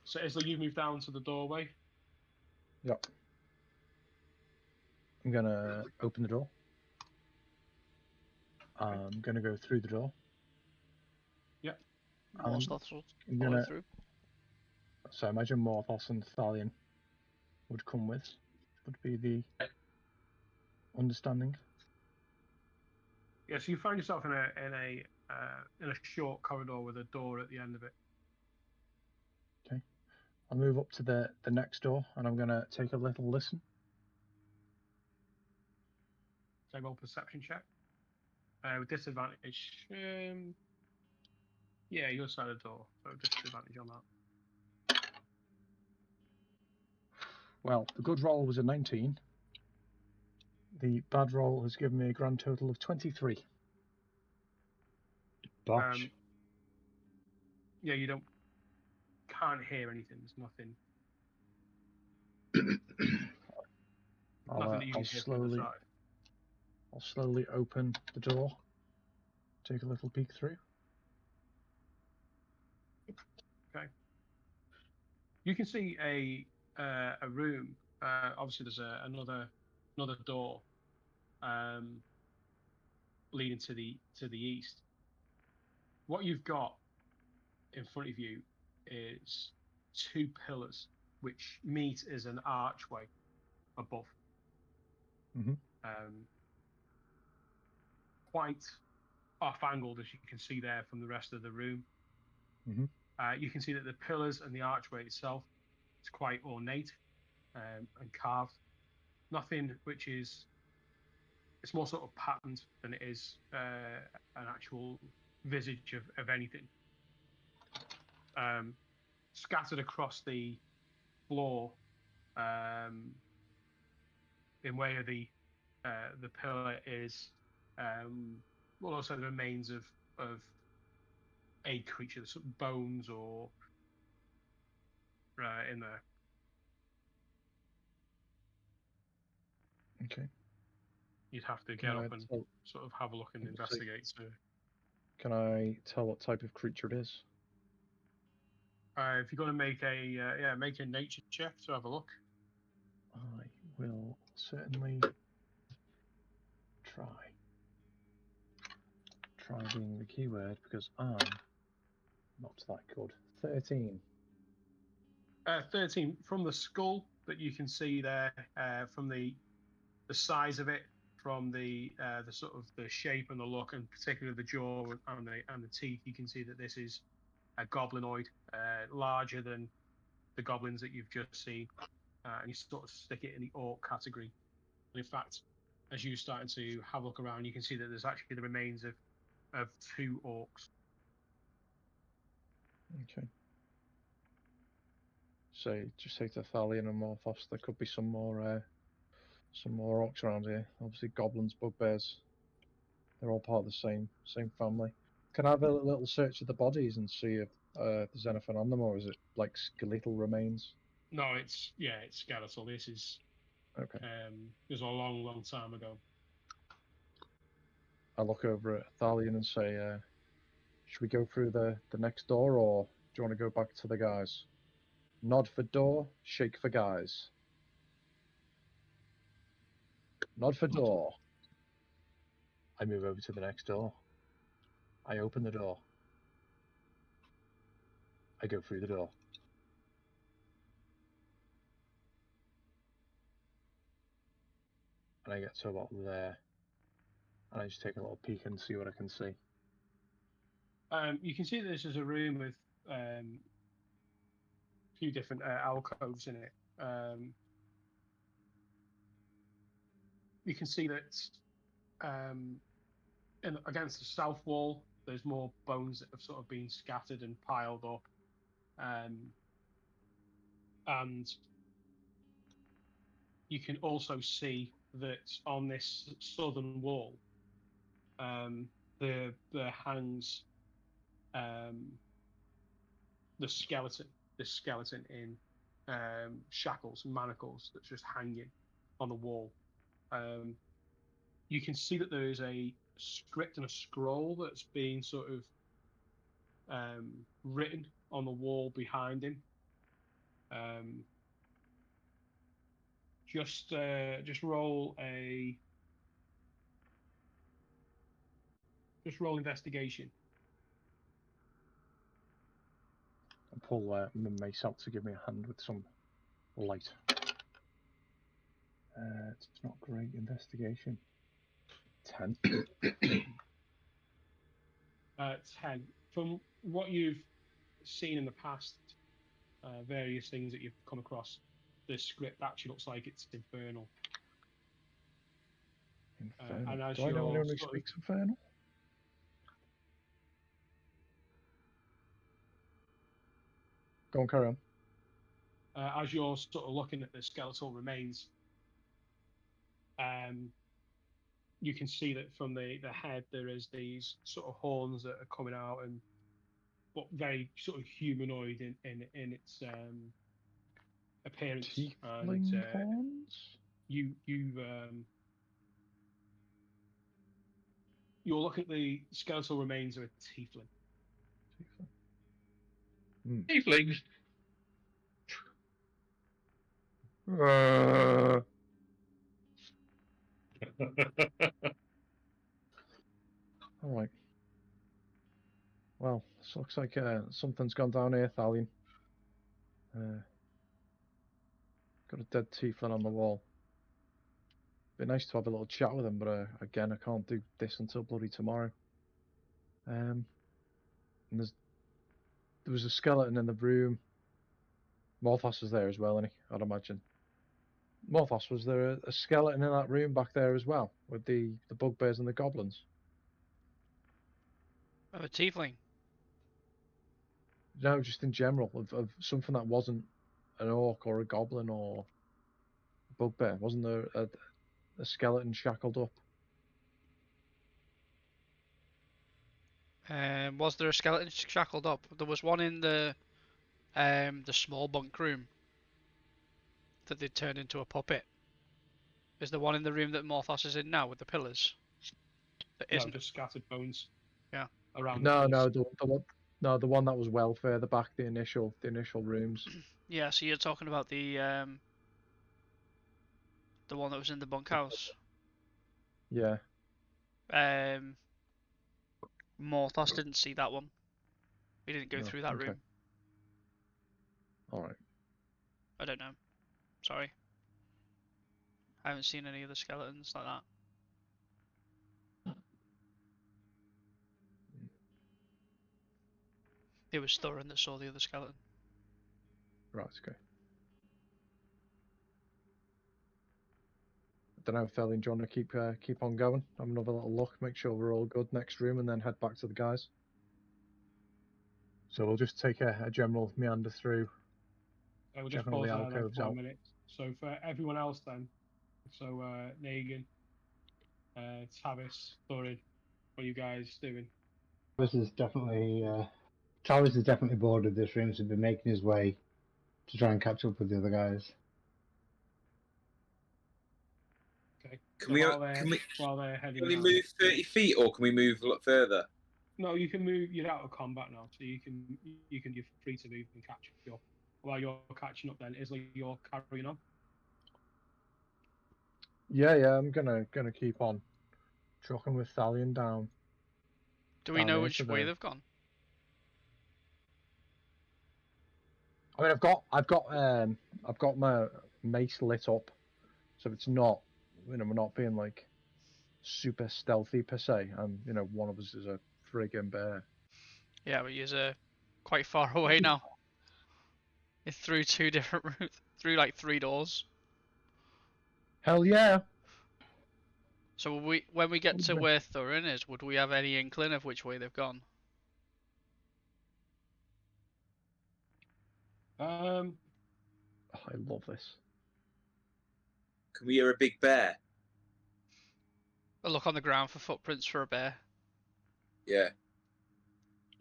so Isla, you move down to the doorway. Yep. I'm gonna open the door. I'm gonna go through the door. Yep. Morphos will I'm follow gonna. through. So I imagine Morphos and Thalion would come with. Would be the understanding. Yeah, so you find yourself in a short corridor with a door at the end of it. Okay. I'll move up to the next door, and I'm gonna take a little listen. So roll perception check. With disadvantage. Yeah, your side of the door. So disadvantage on that. Well, the good roll was a 19. The bad roll has given me a grand total of 23. Botch. Yeah, you can't hear anything. There's nothing. Nothing that you can hear from the side. I'll slowly open the door, take a little peek through. Okay. You can see a room. Obviously, there's another door leading to the east. What you've got in front of you is two pillars which meet as an archway above. Mm-hmm. Quite off-angled, as you can see there from the rest of the room. Mm-hmm. You can see that the pillars and the archway itself is quite ornate and carved. Nothing which is, it's more sort of patterned than it is an actual visage of anything. Scattered across the floor in way of the pillar is well, also the remains of a creature, sort of bones or in there. Okay. you'd have to Can get I up and tell, sort of have a look and Let me see. investigate. So, can I tell what type of creature it is? if you're going to make a nature check to have a look. I will certainly try. Try being the keyword because I'm not that good. 13. 13 from the skull that you can see there, from the size of it, from the sort of the shape and the look, and particularly the jaw and the teeth. You can see that this is a goblinoid, larger than the goblins that you've just seen, and you sort of stick it in the orc category. And in fact, as you're starting to have a look around, you can see that there's actually the remains of 2 orcs. Okay. Just say to Thalion and Morphos, there could be some more orcs around here. Obviously, goblins, bugbears, they're all part of the same family. Can I have a little search of the bodies and see if there's anything on them, or is it like skeletal remains? No, it's skeletal. This is Okay. It was a long time ago. I look over at Thalion and say, should we go through the next door, or do you want to go back to the guys? Nod for door, shake for guys. Nod for door. I move over to the next door. I open the door. I go through the door. And I get to about there. And I just take a little peek and see what I can see. You can see that this is a room with a few different alcoves in it. You can see that against the south wall, there's more bones that have sort of been scattered and piled up. And you can also see that on this southern wall, there hangs the skeleton. This skeleton in shackles and manacles that's just hanging on the wall. You can see that there is a script and a scroll that's being sort of written on the wall behind him. Just roll investigation. And pull my mace out to give me a hand with some light. It's not great investigation. 10. 10. From what you've seen in the past, various things that you've come across, the script actually looks like it's infernal. Infernal. And as Do I know you're anyone who sort speaks infernal? Go on, carry on. as you're sort of looking at the skeletal remains, you can see that from the head there is these sort of horns that are coming out, and but very sort of humanoid in its appearance. And Tiefling horns? you'll look at the skeletal remains of a tiefling. Tieflings. All right. Well, this looks like something's gone down here, Thalion. Got a dead tiefling on the wall. Be nice to have a little chat with him, but again, I can't do this until bloody tomorrow. And there was a skeleton in the room. Morphos was there as well, and I'd imagine. Morphos, was there a skeleton in that room back there as well, with the bugbears and the goblins? Of a tiefling. No, just in general, of something that wasn't an orc or a goblin or a bugbear. Wasn't there a skeleton shackled up? Was there a skeleton shackled up? There was one in the small bunk room that they turned into a puppet. Is the one in the room that Morthos is in now with the pillars? That No, isn't. just scattered bones. Yeah. Around No, the no, pillars. the one that was well further back, the initial rooms. Yeah, so you're talking about the one that was in the bunkhouse. Yeah. Morthos didn't see that one. He didn't go No, through that okay. room. All right. I don't know. Sorry. I haven't seen any other skeletons like that. It was Thorin that saw the other skeleton. Right. Okay. I don't know, Thelin, do you want to keep on going? Have another little look, make sure we're all good. Next room, and then head back to the guys. So we'll just take a general meander through, So we'll just checking all pause the there then alcoves for 1 out. minute. So for everyone else then, so Negan, Tavis, Thorin, what are you guys doing? Travis is definitely bored of this room, so he's been making his way to try and catch up with the other guys. Okay. Can So we while they're heading only out, move 30 feet, or can we move a lot further? no, you can move. You're out of combat now, so you're free to move and catch up. While you're catching up, then Isla, you're carrying on. Yeah, I'm gonna keep on trucking with Thalion down. Do we Down know here which to way the- they've gone? I mean, I've got my mace lit up, so it's not, we're not being like super stealthy per se. And one of us is a friggin' bear. Yeah, but you're quite far away now. It's through two different routes, through like 3 doors. Hell yeah! So when we get to where Thorin is, would we have any inkling of which way they've gone? Um, Oh, I love this. Can we hear a big bear? A look on the ground for footprints for a bear. Yeah.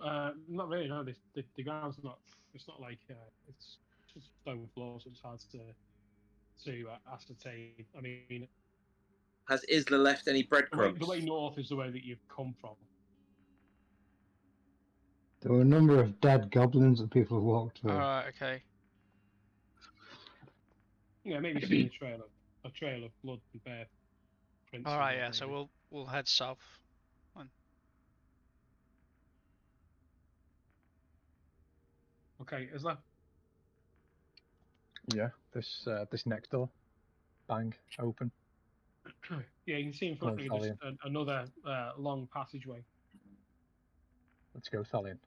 not really. No, the ground's not. It's not like it's just stone floor, so it's hard to ascertain. I mean, Has Isla left any breadcrumbs? the way north is the way that you've come from. There were a number of dead goblins that people have walked through. Alright, okay. Yeah, maybe seen a trail of blood and bear prints. and Alright, that, yeah, so maybe. we'll head south. Okay, Isla. Yeah, this next door, bang, open. Yeah, you can see in Go front on, of you just Thalion. another long passageway. Let's go, Thalion.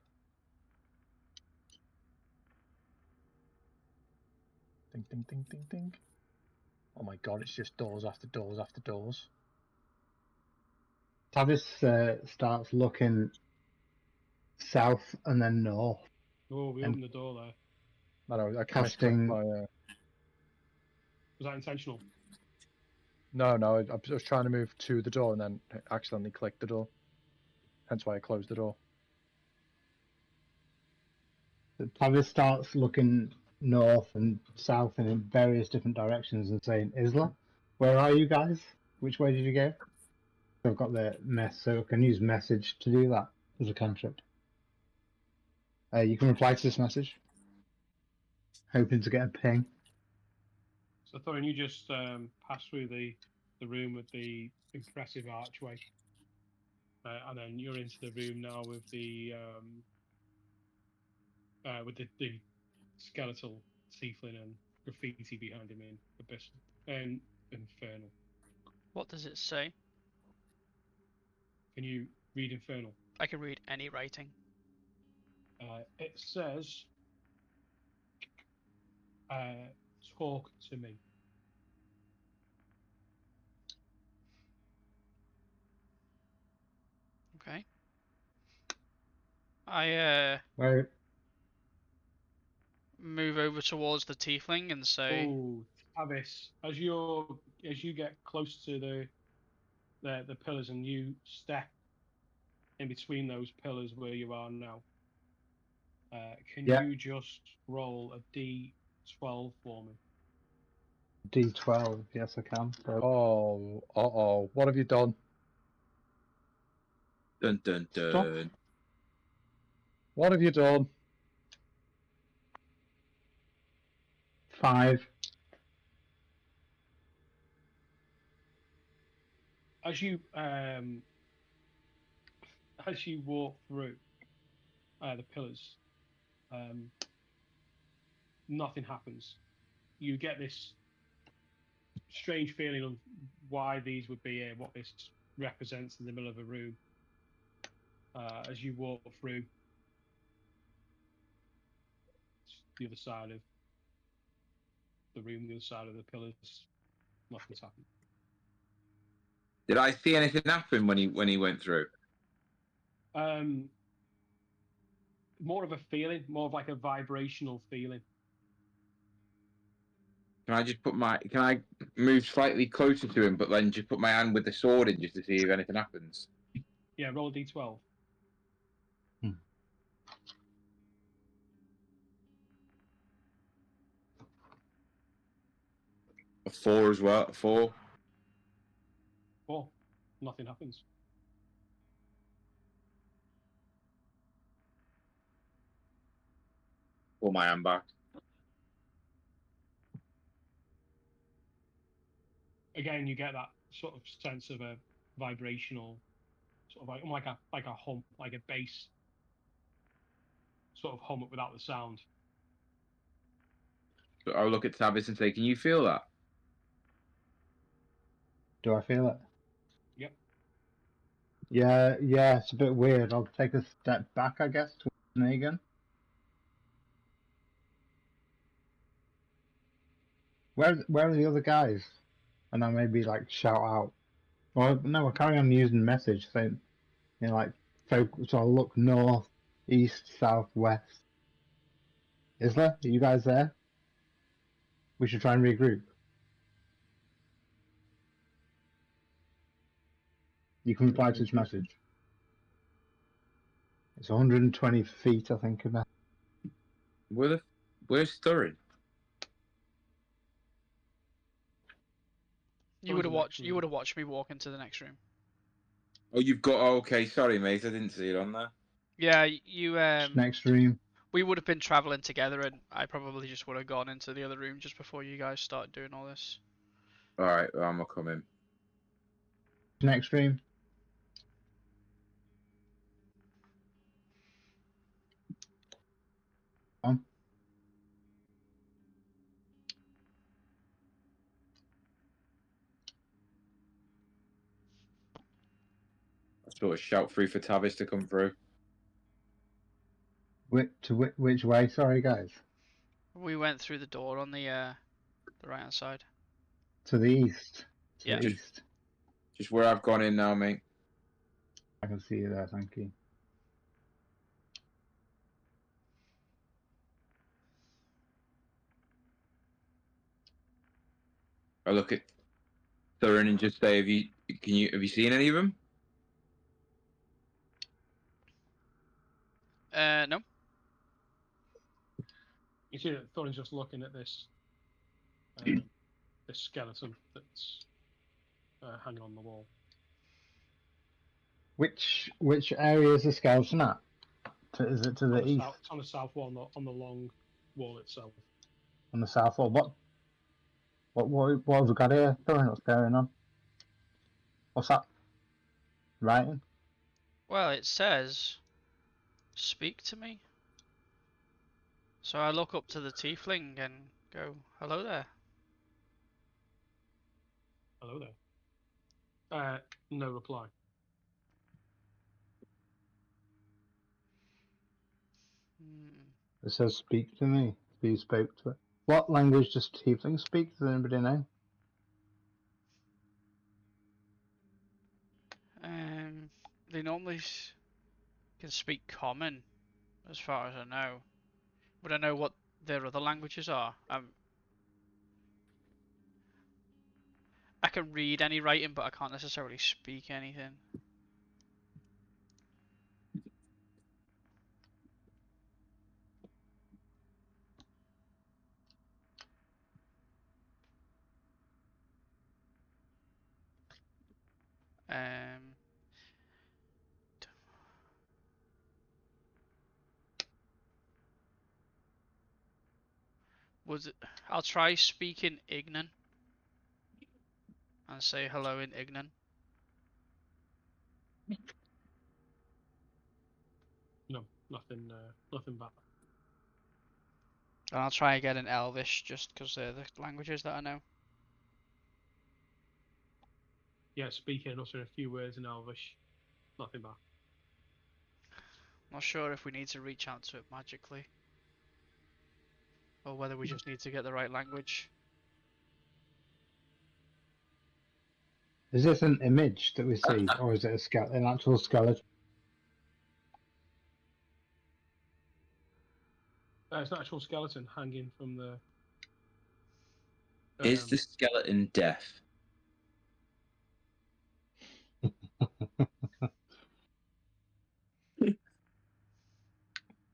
Ding, ding, ding, ding, ding. Oh my god, it's just doors after doors after doors. Travis starts looking south and then north, Oh, we And opened the door there. I know, I casting. misclicked my. Was that intentional? No, I was trying to move to the door and then accidentally clicked the door. Hence why I closed the door. Travis starts looking north and south and in various different directions and saying, Isla, where are you guys? Which way did you go? So I've got the mess, so I can use message to do that as a cantrip. You can reply to this message, hoping to get a ping. So, Thorin, you just pass through the room with the impressive archway, and then you're into the room now with the skeletal tiefling and graffiti behind him in Abyss and Infernal. What does it say? Can you read Infernal? I can read any writing. It says, "Talk to me." Okay. I Where move over towards the tiefling and say, Oh, Tavis, as you get close to the pillars and you step in between those pillars where you are now, can Yeah. you just roll a d12 for me? D12. Yes, I can. So Oh, uh-oh. What have you done? Dun dun Stop. dun. What have you done? 5. As you walk through the pillars, nothing happens. You get this strange feeling of why these would be here, what this represents in the middle of a room. As you walk through the other side of the room, the other side of the pillars, nothing's happened. Did I see anything happen when he went through? More of a feeling, more of like a vibrational feeling. Can I just can I move slightly closer to him, but then just put my hand with the sword in just to see if anything happens? Yeah, roll a d12. A 4 as well. 4. 4. Nothing happens. Pull my hand back. Again, you get that sort of sense of a vibrational, sort of like a hum, like a bass sort of hum without the sound. So I'll look at Tavis and say, "Can you feel that?" Do I feel it? Yep. Yeah, it's a bit weird. I'll take a step back, I guess, towards Negan. Where are the other guys? And I maybe like shout out. Well, no, I'll carry on using message. So, like, so I'll look north, east, south, west. Is there? Are you guys there? We should try and regroup. You can reply to this message. It's 120 feet, I think. Where's Thurin? You would have watched me walk into the next room. Oh, you've got. Oh, okay, sorry, mate. I didn't see it on there. Yeah, you Next room. we would have been traveling together, and I probably just would have gone into the other room just before you guys started doing all this. All right, well, I'm gonna come in. Next room. On. I sort of shout through for Tavis to come through. Which way? Sorry, guys. We went through the door on the right hand side. To the east. To Yeah. the east. Just where I've gone in now, mate. I can see you there. Thank you. I look at Thurin and just say, have you seen any of them? No. You see that Thorin's just looking at this this skeleton that's hanging on the wall. Which area is the skeleton at? Is it to the east? It's on the south wall, on the long wall itself. On the south wall. What have we got here? What's going on? What's that? Writing? Well, it says, "Speak to me." So I look up to the tiefling and go, "Hello there." Hello there. No reply. It says speak to me. So you spoke to it. What language does Tiefling speak? Does anybody know? They normally can speak common, as far as I know. Would I know what their other languages are? I can read any writing, but I can't necessarily speak anything. Um, was it? I'll try speaking Ignan and say hello in Ignan. No, nothing. Nothing back. And I'll try again in Elvish just because they're the languages that I know. Yeah, speaking and uttering a few words in Elvish. Nothing back. Not sure if we need to reach out to it magically or whether we just need to get the right language. Is this an image that we see, or is it an actual skeleton? It's an actual skeleton hanging from the. Is the skeleton deaf?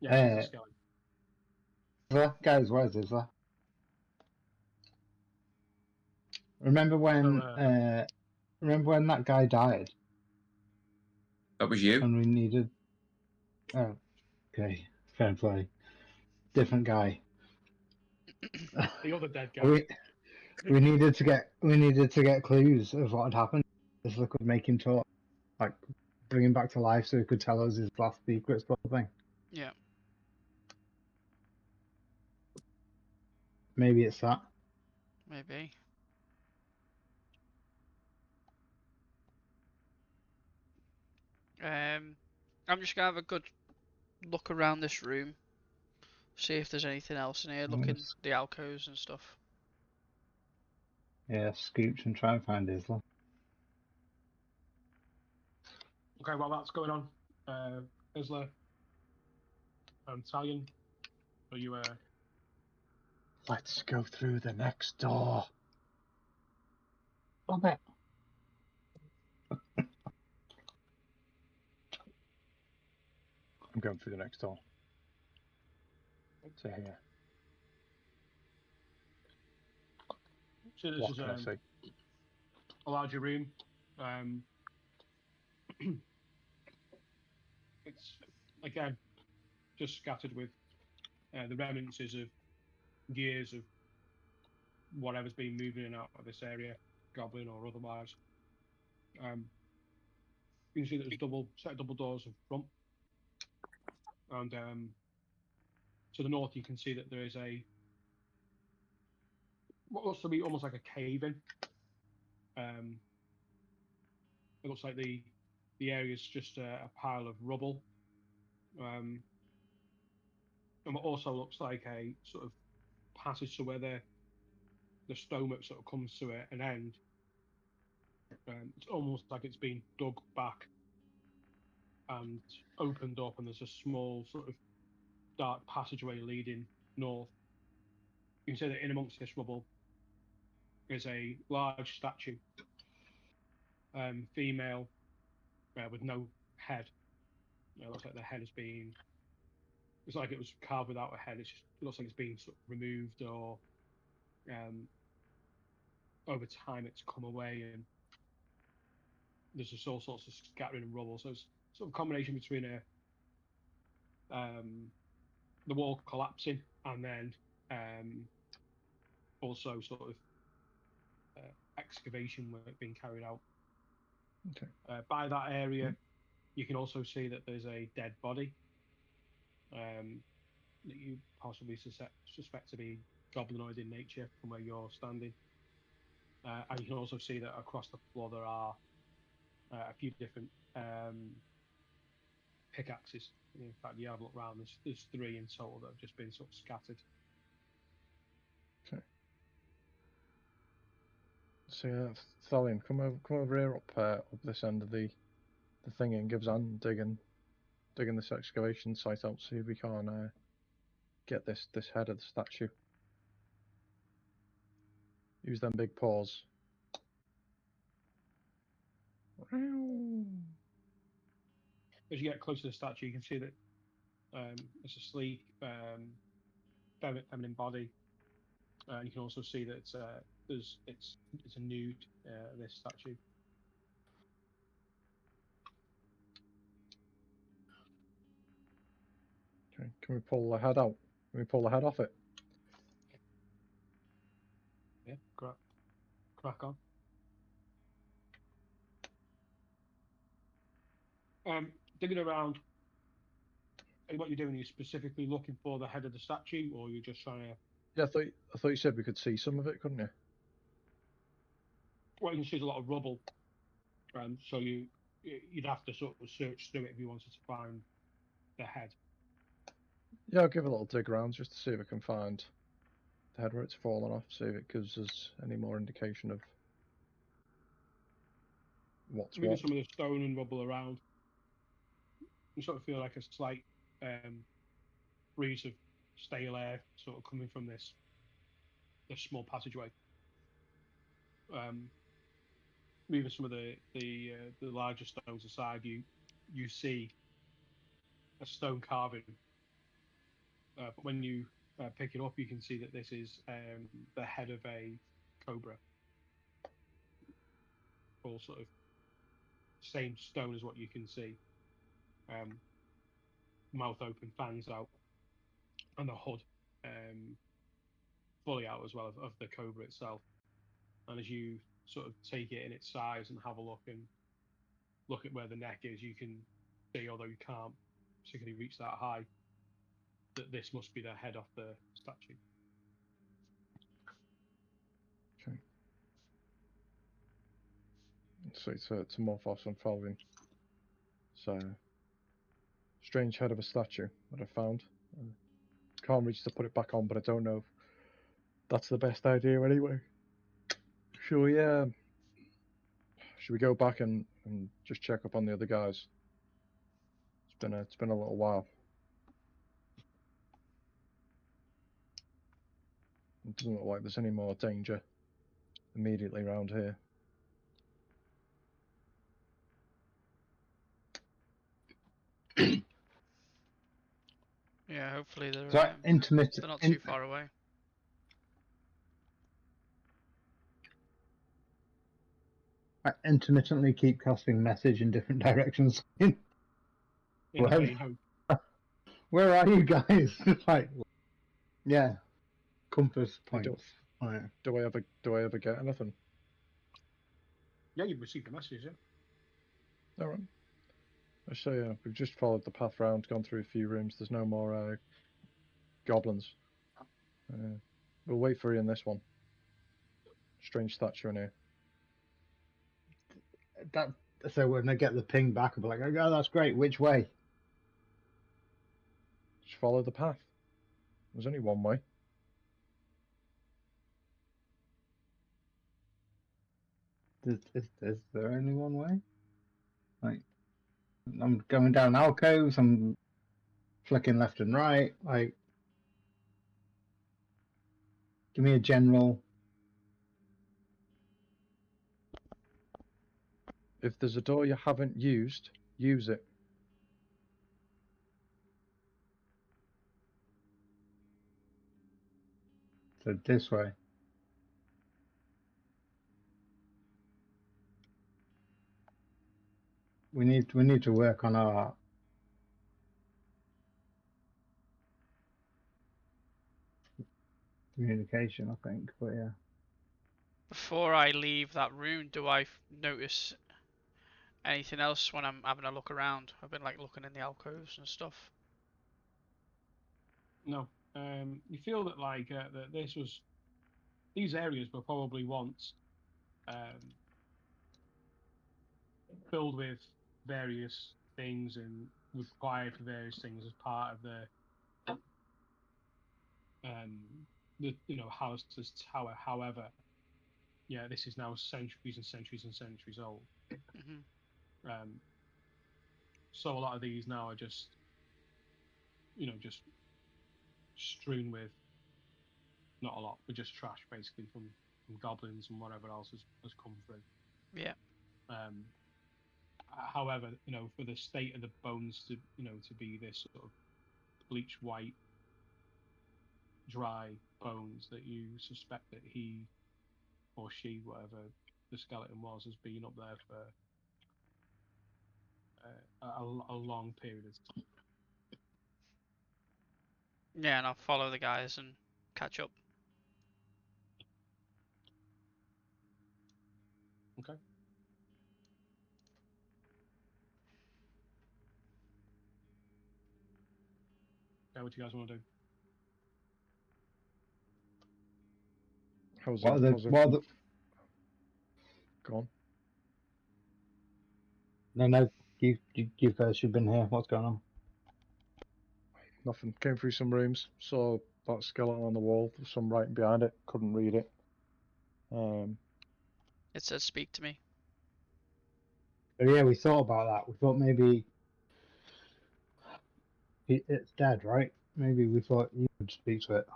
Yeah, it's a skeleton. Guys, where's Isla? Remember when? Remember when that guy died That was you. and we needed? Oh, okay, fair play. Different guy. The other dead guy. We needed to get clues of what had happened. Isla could make him talk, like bring him back to life, so he could tell us his last secrets, sort of thing. Yeah. Maybe it's that. Maybe. I'm just gonna have a good look around this room, see if there's anything else in here. Look in the alcoves and stuff. Yeah, scooch and try and find Isla. Okay, while that's going on, Isla, Talion, are you? Let's go through the next door. Okay. I'm going through the next door. To here. So this What is can I see? a larger room. It's again just scattered with the remnants of years of whatever's been moving in and out of this area, goblin or otherwise. You can see that there's double doors in front, and to the north you can see that there is what looks to be almost like a cave in. It looks like the area is just a pile of rubble. And it also looks like a sort of passage to where the stomach sort of comes to an end. It's almost like it's been dug back and opened up, and there's a small sort of dark passageway leading north. You can see that in amongst this rubble is a large statue, female, with no head. It looks like the head has been. It's like it was carved without a head. It looks like it's been sort of removed, or over time it's come away, and there's just all sorts of scattering and rubble. So it's sort of a combination between the wall collapsing and then also sort of excavation work being carried out. Okay. By that area, you can also see that there's a dead body that you possibly suspect to be goblinoid in nature from where you're standing. And you can also see that across the floor there are a few different pickaxes. In fact, you have a look around. There's 3 in total that have just been sort of scattered. Okay. So Thalion, come over here up this end of the thing and give us a hand digging this excavation site out. See if we can get this head of the statue. Use them big paws. As you get closer to the statue, you can see that it's a sleek, feminine body. You can also see that it's a nude, this statue. Okay. Can we pull the head out? Can we pull the head off it? Yeah, crack on. Digging around, what you're doing, are you specifically looking for the head of the statue, or you're just trying to? Yeah, I thought you said we could see some of it, couldn't you? Well, you can see there's a lot of rubble, so you'd have to sort of search through it if you wanted to find the head. Yeah, I'll give it a little dig around just to see if I can find the head where it's fallen off, see if it gives us any more indication of what's Moving what. some of the stone and rubble around, you sort of feel like a slight breeze of stale air sort of coming from this small passageway. Moving some of the larger stones aside, you see a stone carving, but when you pick it up, you can see that this is the head of a cobra, all sort of same stone as what you can see. Mouth open, fangs out, and the hood fully out as well of the cobra itself. And as you sort of take it in its size and have a look and look at where the neck is, you can see, although you can't particularly reach that high, that this must be the head off the statue. Okay. So it's a Morphos I'm following. So, strange head of a statue that I found. Can't reach to put it back on, but I don't know if that's the best idea anyway. Should we go back and just check up on the other guys? It's been a little while. It doesn't look like there's any more danger immediately around here. Yeah, hopefully they're So they're not too far away. I intermittently keep casting message in different directions. In Well, a vain hope. Where are you guys? Like, yeah, compass points. Right. Do I ever get anything? Yeah, you've received a message, yeah. All right. I say we've just followed the path round, gone through a few rooms. There's no more goblins. We'll wait for you in this one. Strange statue in here. That so when I get the ping back, I'll be like, "Oh, that's great. Which way?" Just follow the path. There's only one way. Is there only one way? Like, I'm going down alcoves. I'm flicking left and right. Like, give me a general. If there's a door you haven't used, use it. So this way. We need to work on our communication, I think. But yeah, Before I leave that room, do I notice anything else when I'm having a look around? I've been like looking in the alcoves and stuff. No. You feel that like that these areas were probably once filled with various things and required for various things as part of the Halister's tower. However, yeah, this is now centuries and centuries and centuries old. Hmm. So a lot of these now are just just strewn with not a lot, but just trash basically from goblins and whatever else has come through. Yeah. However, for the state of the bones to be this sort of bleach white, dry bones that you suspect that he or she, whatever the skeleton was, has been up there for a long period of time. Yeah, and I'll follow the guys and catch up. Okay. Yeah, what you guys want to do? How's What are it? the, How's it? what are the, Go on. no, you first, you've been here. What's going on? Nothing. Came through some rooms, saw that skeleton on the wall, some writing behind it, couldn't read it. It says speak to me. Oh yeah, we thought about that. We thought maybe it's dead, right? Maybe we thought you could speak to it.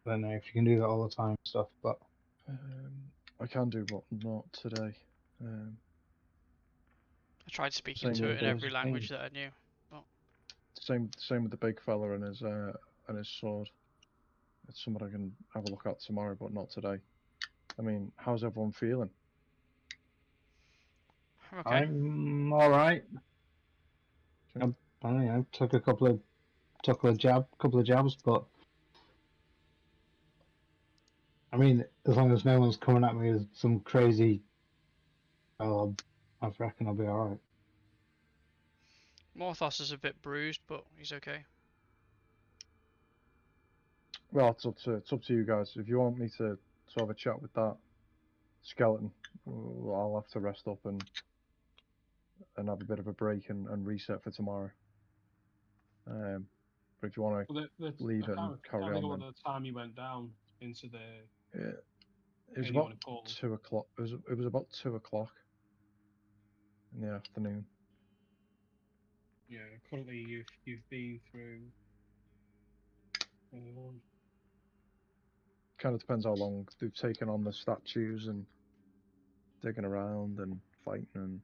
I don't know if you can do that all the time and stuff, but I can do, but not today. I tried speaking Same to with it in the every language that I knew. same with the big fella and his sword. It's something I can have a look at tomorrow, but not today. I mean, how's everyone feeling? I'm okay. I'm all right. Okay. I don't know. Took a couple of jabs, but I mean, as long as no one's coming at me with some crazy, I reckon I'll be all right. Morthos is a bit bruised, but he's okay. Well, it's up to you guys. If you want me to have a chat with that skeleton, well, I'll have to rest up and have a bit of a break and reset for tomorrow. But if you want Well, to leave it and carry can't think on, of then the time you went down into the. yeah, it was Anyone about in Poland. 2 o'clock. It was about 2 o'clock in the afternoon. Yeah, currently you've been through. Kind of depends how long they've taken on the statues and digging around and fighting and.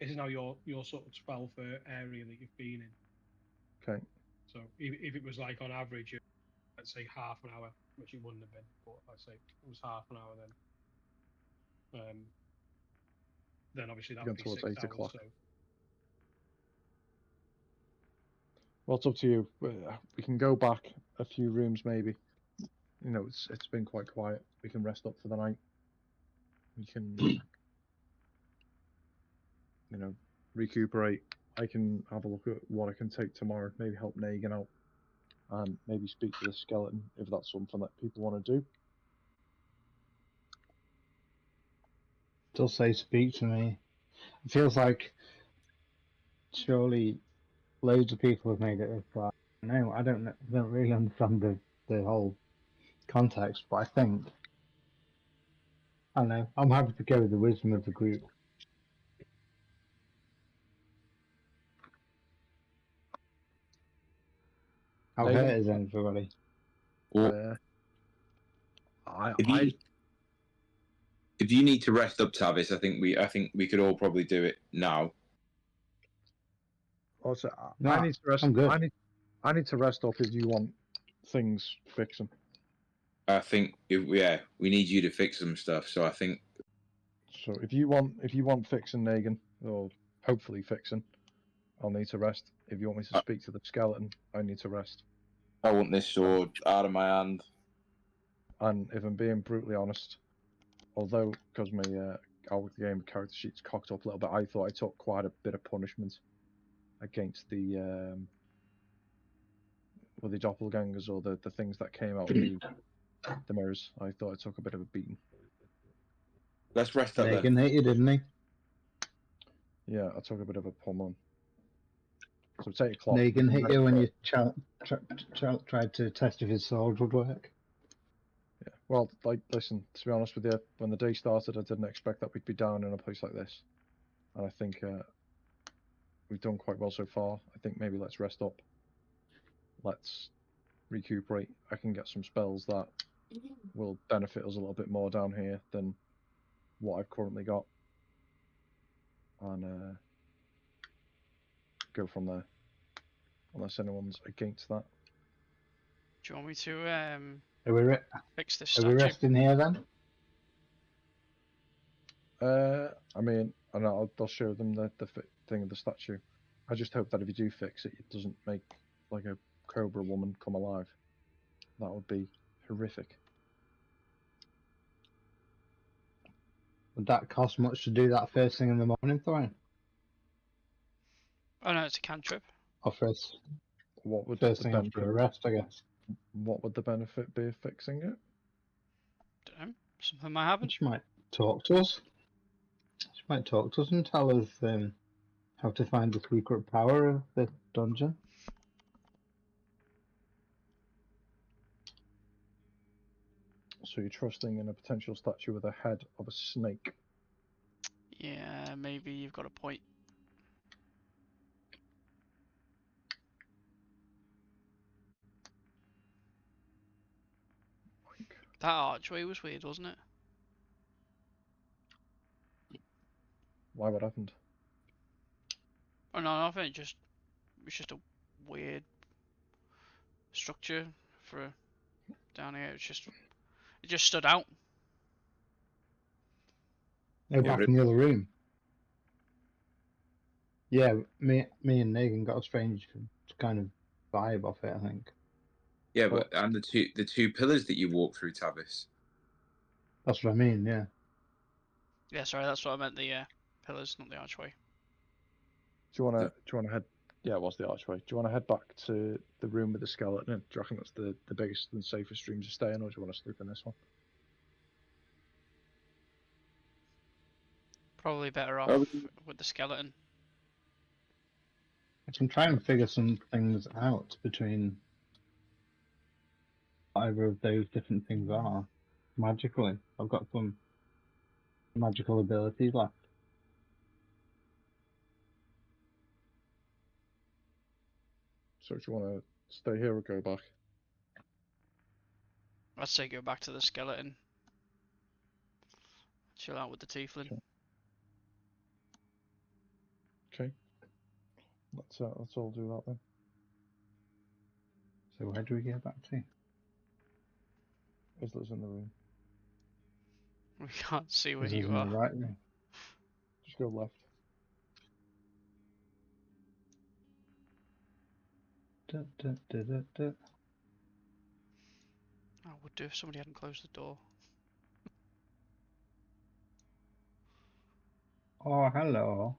This is now your sort of 12th area that you've been in. Okay. So if it was like on average, let's say half an hour, which it wouldn't have been, but let's say it was half an hour, then obviously that would Going be towards 6 8 hours. o'clock. So Well, it's up to you. We can go back a few rooms, maybe. You know, it's been quite quiet. We can rest up for the night. We can, you know, recuperate. I can have a look at what I can take tomorrow. Maybe help Negan out, and maybe speak to the skeleton if that's something that people want to do. Still say speak to me. It feels like surely loads of people have made it this far. No, I don't really understand the whole context, but I don't know. I'm happy to go with the wisdom of the group. How Negan, hurt is everybody? Or I if you if you need to rest up, Tavis, I think we could all probably do it now. also No, I need to rest. I'm good. I need to rest up if you want things fixing. I think we need you to fix some stuff. So I think So if you want fixing, Negan, or hopefully fixing, I'll need to rest. If you want me to speak to the skeleton, I need to rest. I want this sword out of my hand. And if I'm being brutally honest, although because my out of the game character sheet's cocked up a little bit, I thought I took quite a bit of punishment against the the doppelgangers or the things that came out of the mirrors. I thought I took a bit of a beating. Let's rest up then. Negan hit you, didn't he? Yeah, I took a bit of a pummel. So it's 8 o'clock. Negan hit you when you tried to test if his sword would work. Yeah. Well, like, listen, to be honest with you, when the day started, I didn't expect that we'd be down in a place like this. And I think we've done quite well so far. I think maybe let's rest up. Let's recuperate. I can get some spells that will benefit us a little bit more down here than what I've currently got. And go from there. Unless anyone's against that. Do you want me to Are we fix this are we statue? resting here then? I mean, and I'll show them the thing of the statue. I just hope that if you do fix it, it doesn't make like a cobra woman come alive. That would be horrific. Would that cost much to do that first thing in the morning, Thorin? Oh no, it's a cantrip. Or first What would thing the after a benefit? rest, I guess. What would the benefit be of fixing it? Don't know. Something might happen. She might talk to us. She might talk to us and tell us how to find the secret power of the dungeon. So you're trusting in a potential statue with a head of a snake. Yeah, maybe you've got a point. That archway was weird, wasn't it? Why? What happened? Oh no, I think it was just a weird structure for down here. It just stood out. No, Yeah, back in the other room. Yeah, me and Negan got a strange kind of vibe off it, I think. Yeah, but and the two pillars that you walk through, Tavis. That's what I mean, yeah. Yeah, sorry, that's what I meant. The pillars, not the archway. Do you want to head? Yeah, it was the archway. Do you want to head back to the room with the skeleton? Do you reckon that's the biggest and safest room to stay in, or do you want to sleep in this one? Probably better off Oh, with the skeleton. I can try and figure some things out between either of those different things are magically. I've got some magical abilities left. So do you want to stay here or go back? I'd say go back to the skeleton. Chill out with the tiefling. Okay. Let's all do that then. So where do we get back to? Isla's in the room. We can't see where Is you in the are. right room? Just go left. Da, da, da, da, da. I would do if somebody hadn't closed the door. Oh, hello.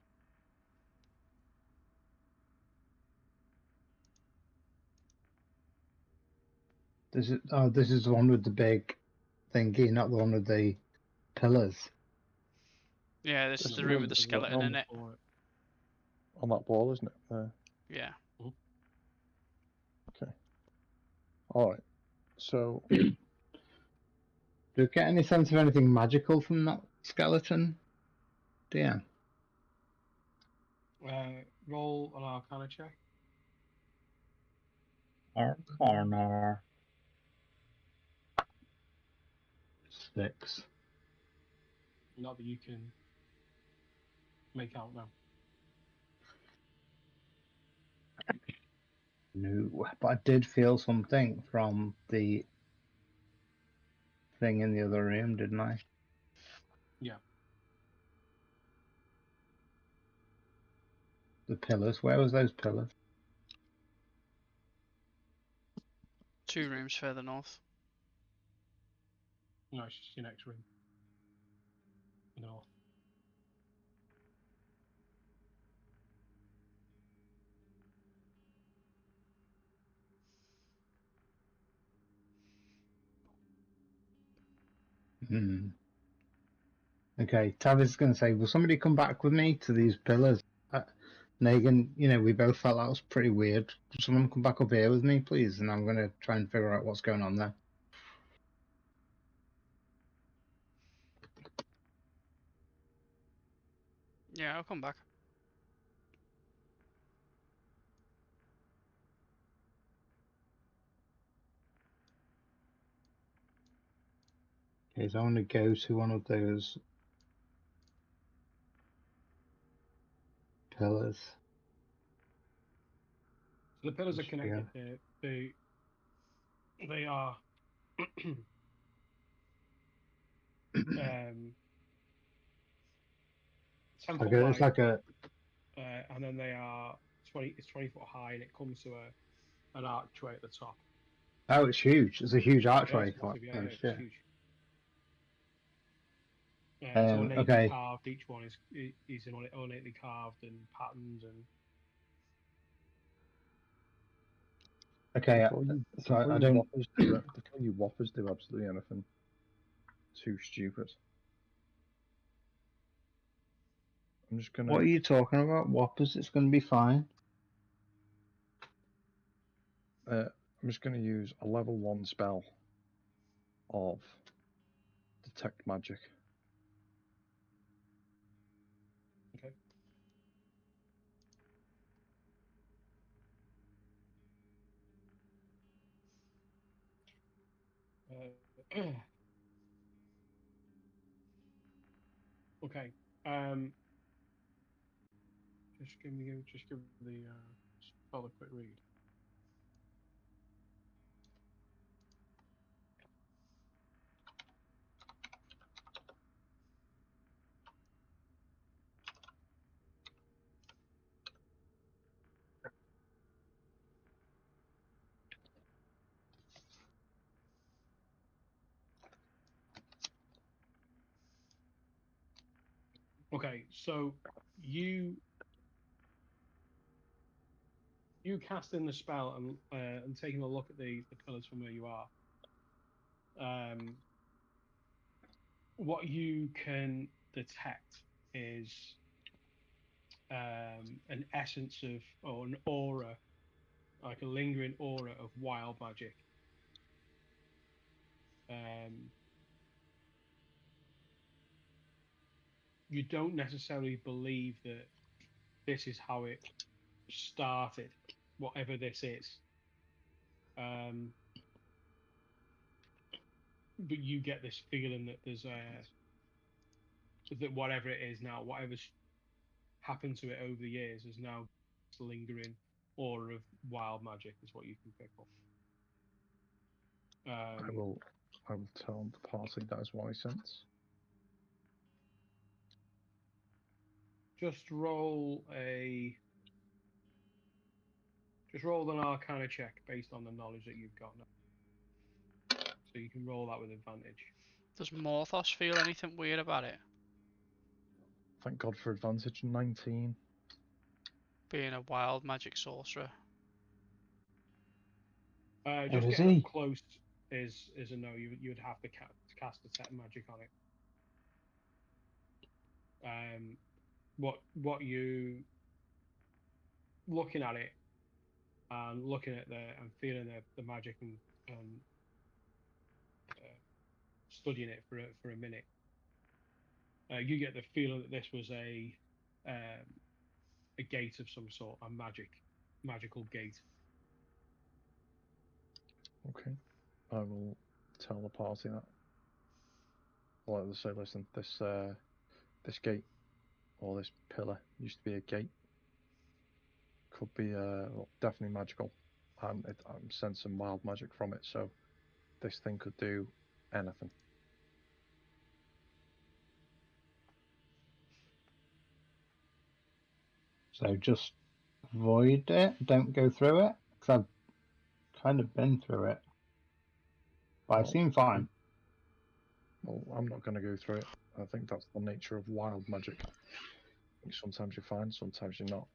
This is the one with the big thingy, not the one with the pillars. Yeah, this is This the is room the- with the the skeleton in it. On that wall, isn't it? There. Yeah. Okay. All right. So Do you get any sense of anything magical from that skeleton? DM. Roll an Arcana check. Arcana. 6. Not that you can make out now. No, but I did feel something from the thing in the other room, didn't I? Yeah. The pillars. Where was those pillars? 2 rooms further north. No, it's just your next room. North. Hmm. Okay, Tavis is going to say, will somebody come back with me to these pillars? Negan, we both felt that was pretty weird. Will someone come back up here with me, please? And I'm going to try and figure out what's going on there. Yeah, I'll come back. Okay, so I want to go to one of those pillars. So the pillars are Just connected. They are um, 10 foot It's wide, like a and then they are 20 foot high, and it comes to an archway at the top. Oh, it's huge. It's a huge Yeah, archway. it's massive. Yeah, Oh, it's shit. huge. It's ornately Okay. carved. Each one is ornately carved and patterned and. Okay. So I don't. Before you whoppers do absolutely anything too stupid. I'm just gonna. What are you talking about? Whoppers? It's going to be fine. I'm just gonna use a level 1 spell of detect magic. Okay. Okay. Just give the spell a quick read. Okay, so you casting the spell and taking a look at the pillars from where you are. What you can detect is an essence of, or an aura, like a lingering aura of wild magic. You don't necessarily believe that this is how it started, whatever this is. But you get this feeling that there's that whatever it is now, whatever's happened to it over the years, is now this lingering aura of wild magic, is what you can pick up. I will tell the party that is what I sense. Just roll an Arcana check based on the knowledge that you've got now. So you can roll that with advantage. Does Morthos feel anything weird about it? Thank God for advantage. 19. Being a wild magic sorcerer. Just is getting he? up close is a no. You would have to cast detect magic on it. What you looking at it and looking at and feeling the magic and studying it for a minute. You get the feeling that this was a gate of some sort, a magical gate. Okay. I will tell the party that. I'll let them say, listen, this gate or this pillar used to be a gate. Could be well, definitely magical. I'm sensing wild magic from it, so this thing could do anything. So just avoid it. Don't go through it. Because I've kind of been through it. But I Well, seem fine. Well, I'm not going to go through it. I think that's the nature of wild magic. Sometimes you're fine, sometimes you're not.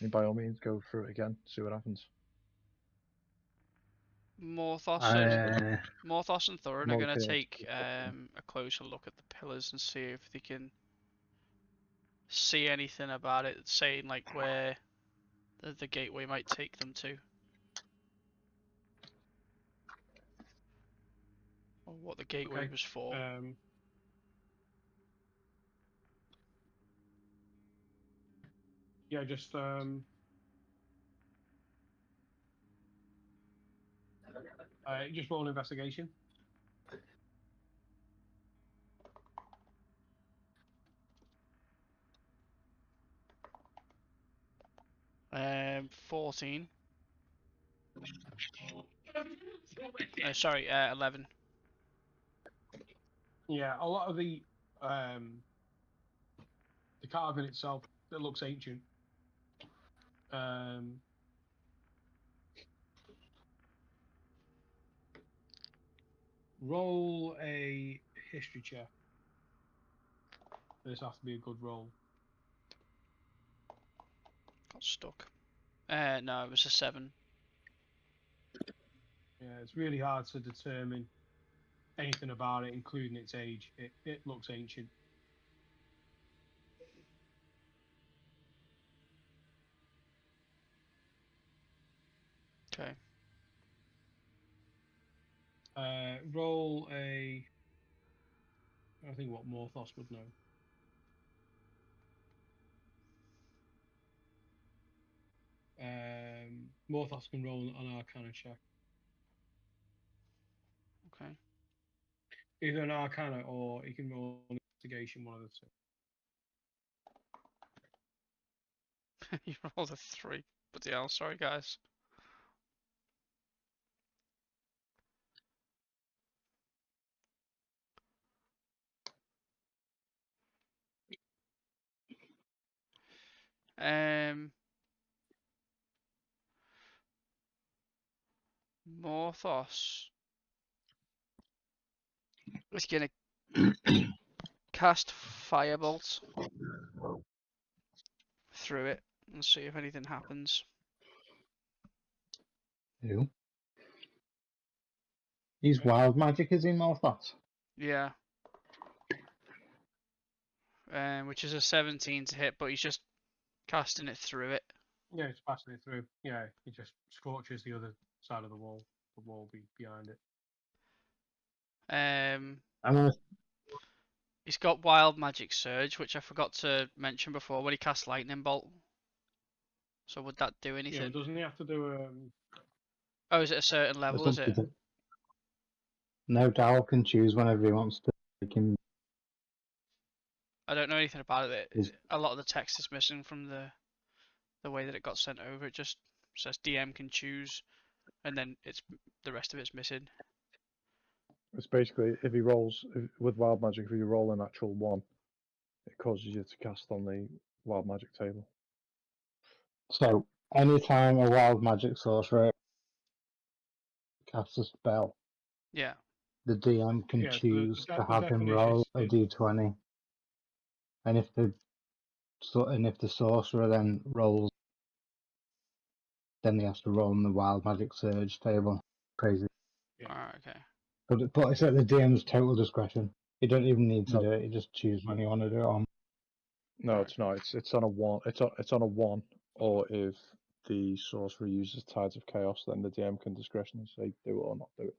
And by all means, go through it again, see what happens. Morthos Uh, and Thorin I'm are going to okay. take a closer look at the pillars and see if they can see anything about it, saying like where the gateway might take them to. Or what the gateway Okay. was for. Yeah, just roll an investigation. Um, 14. Sorry, 11. Yeah, a lot of the carving itself, that looks ancient. Roll a history check. This has to be a good roll. Got stuck. No, it was a 7. Yeah, it's really hard to determine anything about it, including its age. It looks ancient. Okay. Roll a. I think what Morthos would know. Morthos can roll an Arcana check. Okay. Either an Arcana or he can roll an investigation, one of the two. You rolled a 3. But yeah, sorry guys. Morthos is gonna cast Firebolt through it and see if anything happens. Who? He's wild magic, is he, Morthos? Yeah. Which is a 17 to hit, but he's just casting it through it. Yeah, it's passing it through. Yeah, he just scorches the other side of the wall. The wall be behind it. I'm gonna. He's got Wild Magic Surge, which I forgot to mention before when he cast Lightning Bolt. So would that do Yeah, anything? but doesn't he have to do Oh, is it a certain level, That's is up it? to the- No, Dow can choose whenever he wants to. He can. I don't know anything about it. Is- A lot of the text is missing from the way that it got sent over. It just says DM can choose, and then it's the rest of it's missing. It's basically if he rolls with wild magic, if you roll a natural 1, it causes you to cast on the wild magic table. So anytime a wild magic sorcerer casts a spell, Yeah. the DM can Yeah, so choose to the have him definition roll a is d20, and if the sorcerer then rolls, then he has to roll on the wild magic surge table. Crazy, yeah. Alright, okay. but it's at the DM's total discretion. You don't even need to No. do it. You just choose when you want to do it on. No, Alright. it's not. It's on a 1. It's on a 1, or if the sorcerer uses Tides of Chaos, then the DM can discretionally say do it or not do it.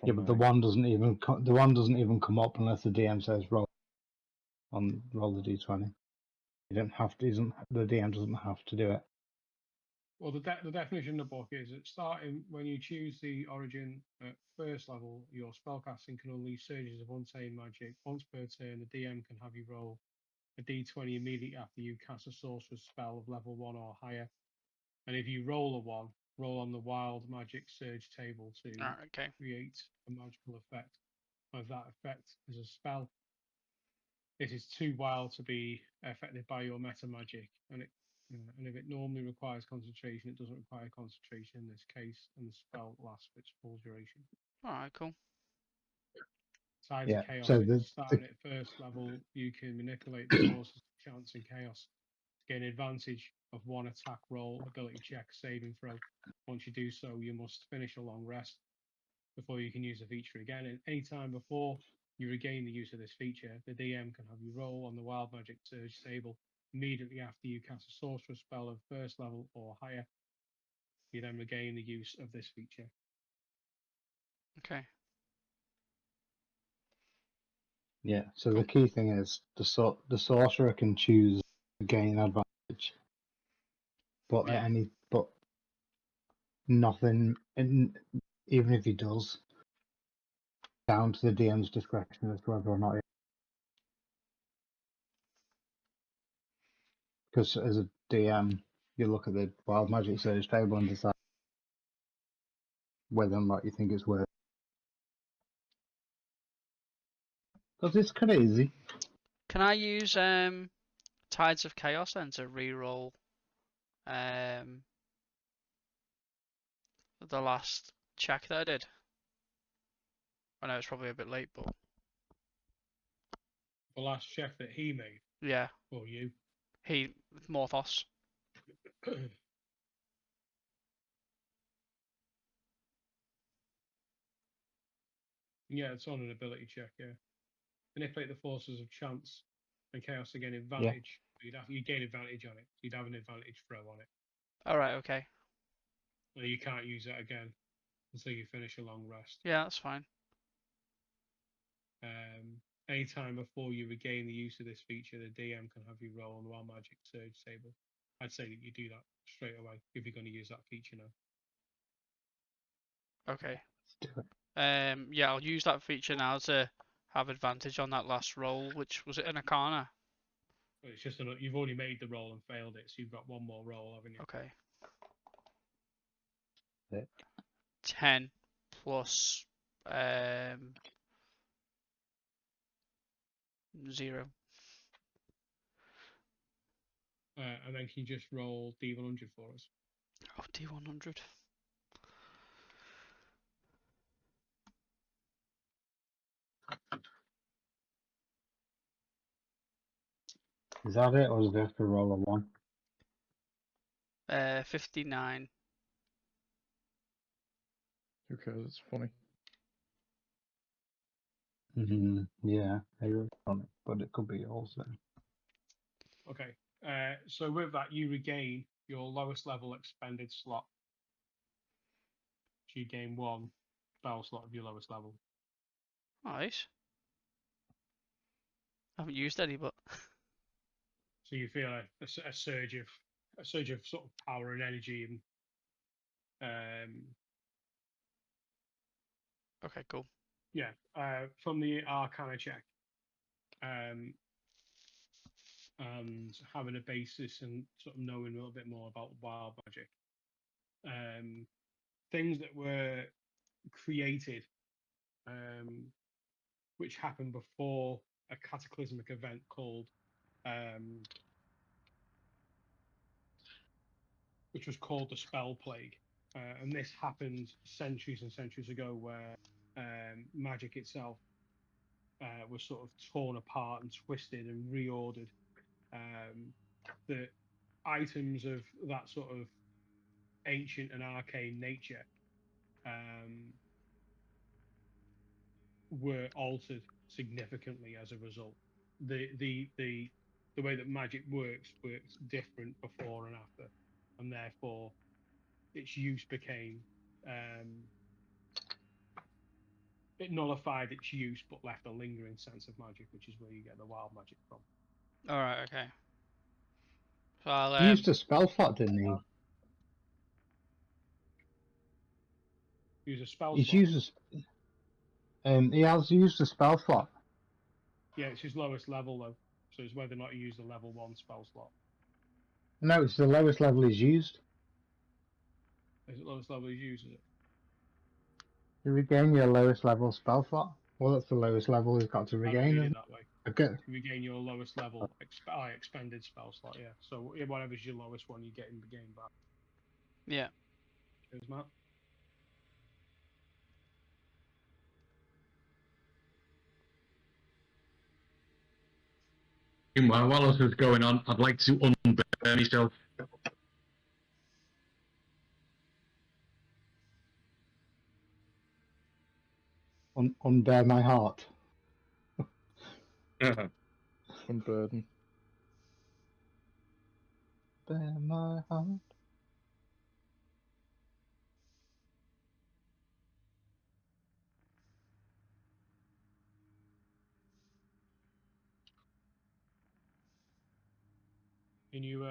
Yeah, From but the one doesn't even come up unless the DM says roll the d20. You don't have to. The DM doesn't have to do it. Well, the definition in the book is that starting when you choose the origin at first level, your spellcasting can unleash surges of untamed magic. Once per turn, the DM can have you roll a d20 immediately after you cast a sorcerer's spell of level 1 or higher. And if you roll a 1, roll on the wild magic surge table to Alright, okay. create a magical effect. If that effect is a spell, it is too wild to be affected by your meta magic, and if it normally requires concentration, it doesn't require concentration in this case, and the spell lasts for its full duration. Alright, cool. Tides Yeah. of Chaos. So If starting at first level, you can manipulate the sources of chance and chaos to gain advantage of one attack roll, ability check, saving throw. Once you do so, you must finish a long rest before you can use the feature again. And any time before you regain the use of this feature, the DM can have you roll on the Wild Magic Surge table immediately after you cast a sorcerer spell of first level or higher. You then regain the use of this feature. Okay. Yeah. So Cool. the key thing is the sorcerer can choose to gain advantage, but Yeah. but nothing. And even if he does, down to the DM's discretion as to whether or not. Because as a DM, you look at the wild magic surge table and decide whether or not you think it's worth. Because it's crazy. Can I use Tides of Chaos then to reroll the last check that I did? I know it's probably a bit late, but The last check that he made yeah, for you. he Morthos. Yeah, it's on an ability check. Yeah, manipulate the forces of chance and chaos to gain Yeah. advantage. You'd gain advantage on it. You'd have an advantage throw on it. All right, okay. And you can't use that again until you finish a long rest. Yeah, that's fine. Anytime before you regain the use of this feature, the DM can have you roll on the Wild Magic Surge table. I'd say that you do that straight away if you're going to use that feature now. Okay. Let's do it. Yeah, I'll use that feature now to have advantage on that last roll, which was it an Arcana? But it's just you've already made the roll and failed it, so you've got one more roll, haven't you? Okay. Yeah. 10 plus 0. And then can you just roll D100 for us? Oh, D100. Is that it, or does it have to roll a 1? 59. Who cares? It's funny. Yeah, I wrote on it, but it could be also. Okay. So with that, you regain your lowest level expended slot. So you gain 1 spell slot of your lowest level. Nice. I haven't used any, but So you feel a surge of sort of power and energy, and okay, cool. yeah, from the Arcana check, and having a basis and sort of knowing a little bit more about wild magic, things that were created, which happened before a cataclysmic event called, which was called the Spell Plague, and this happened centuries and centuries ago, where magic itself was sort of torn apart and twisted and reordered. The items of that sort of ancient and arcane nature were altered significantly as a result. The way that magic works different before and after, and therefore its use became it nullified its use but left a lingering sense of magic, which is where you get the wild magic from. All right, okay. So I'll He used a spell slot, didn't he? Use a spell He's slot. used he has used a spell slot. Yeah, it's his lowest level though, so it's whether or not you use the level 1 spell slot. No, it's the lowest level he's used. Is it lowest level he uses it? You regain your lowest level spell slot. Well, that's the lowest level he's got to I don't regain. read it that way. Okay. You regain your lowest level expended spell slot, yeah. So whatever's your lowest one, you get in the game back. yeah. Cheers, Matt. Meanwhile, while this is going on, I'd like to unburn myself. Unbear my heart. Unburden. Bear my heart. Can you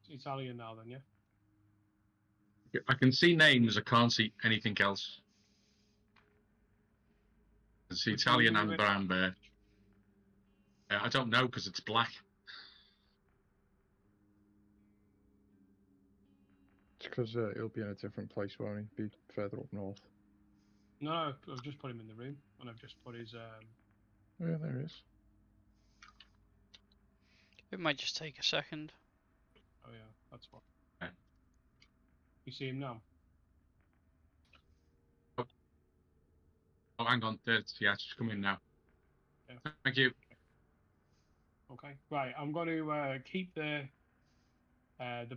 Italian now then, yeah? I can see names, I can't see anything else. I can see Which one are Italian you and with? brown bear. I don't know because it's black. It's because he'll be in a different place, won't he? Be further up north. No, I've just put him in the room, and I've just put his Yeah, there it is. It might just take a second. Oh yeah, that's what. Okay. You see him now? Oh, hang on. Yeah, it's just come in now. Yeah. Thank you. Okay. Right. I'm going to keep the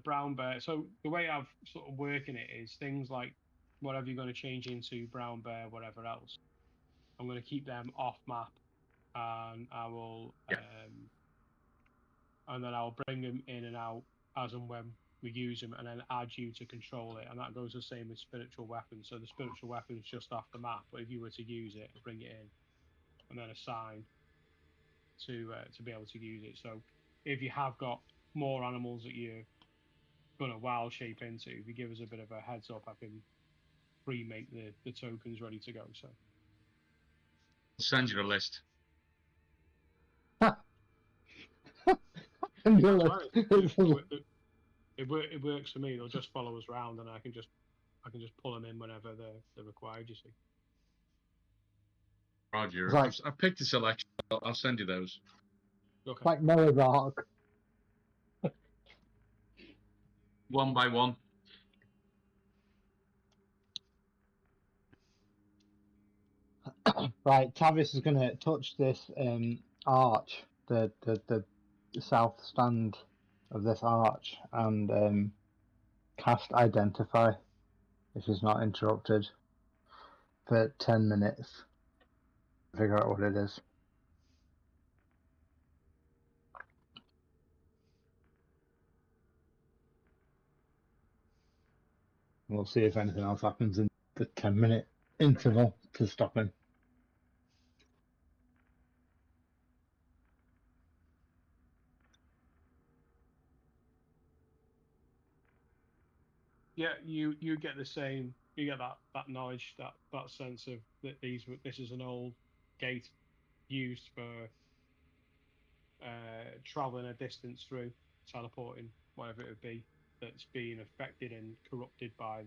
brown bear. So the way I've sort of working it is things like whatever you're going to change into brown bear, whatever else. I'm going to keep them off map, and I will, Yeah. and then I'll bring them in and out as and when we use them, and then add you to control it. And that goes the same with spiritual weapons. So the spiritual weapon is just off the map, but if you were to use it, bring it in, and then assign to be able to use it. So if you have got more animals that you're going to wild shape into, if you give us a bit of a heads up, I can pre-make the tokens ready to go. So I'll send you a list. And that's you're right. like, It works for me. They'll just follow us around, and I can just pull them in whenever they're required. You see. Roger. Right. I've picked a selection. I'll send you those. Okay. like Noah's Ark. One by one. Right, Tavis is going to touch this arch, the south stand of this arch, and cast Identify if he's not interrupted for 10 minutes. Figure out what it is. We'll see if anything else happens in the 10-minute interval to stop him. Yeah, you get the same. You get that knowledge, that sense of that this is an old gate used for traveling a distance through, teleporting, whatever it would be, that's being affected and corrupted by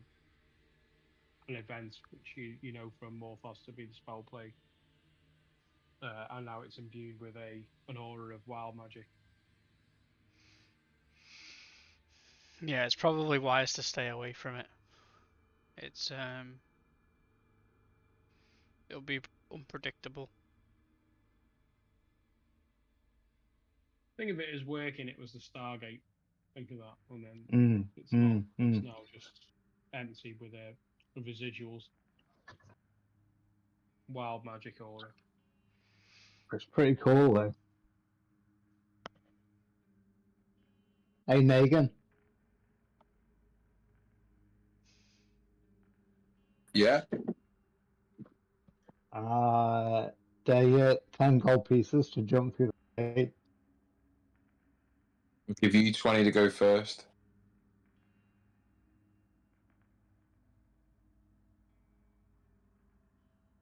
an event which you know from Morphos to be the spell plague, and now it's imbued with an aura of wild magic. Yeah, it's probably wise to stay away from it. It's it'll be unpredictable. Think of it as working. It was the Stargate. Think of that, and then it's now just empty with residuals, wild magic aura. It's pretty cool though. Hey, Negan. Yeah. They're your 10 gold pieces to jump through the gate. I'll give you 20 to go first.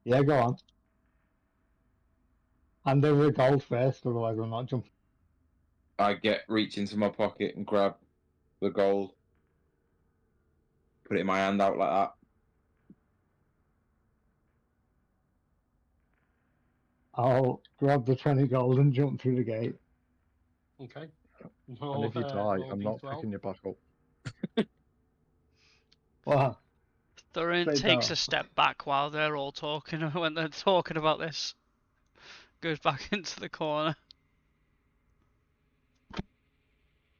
Yeah, go on. Hand over the gold first, otherwise I'm not jumping. I reach into my pocket and grab the gold. Put it in my hand out like that. I'll grab the 20 gold and jump through the gate. Okay. And if you die, roll I'm not D12. picking you back up. Wow. Thorin Straight takes down. a step back while they're all talking. When they're talking about this, goes back into the corner.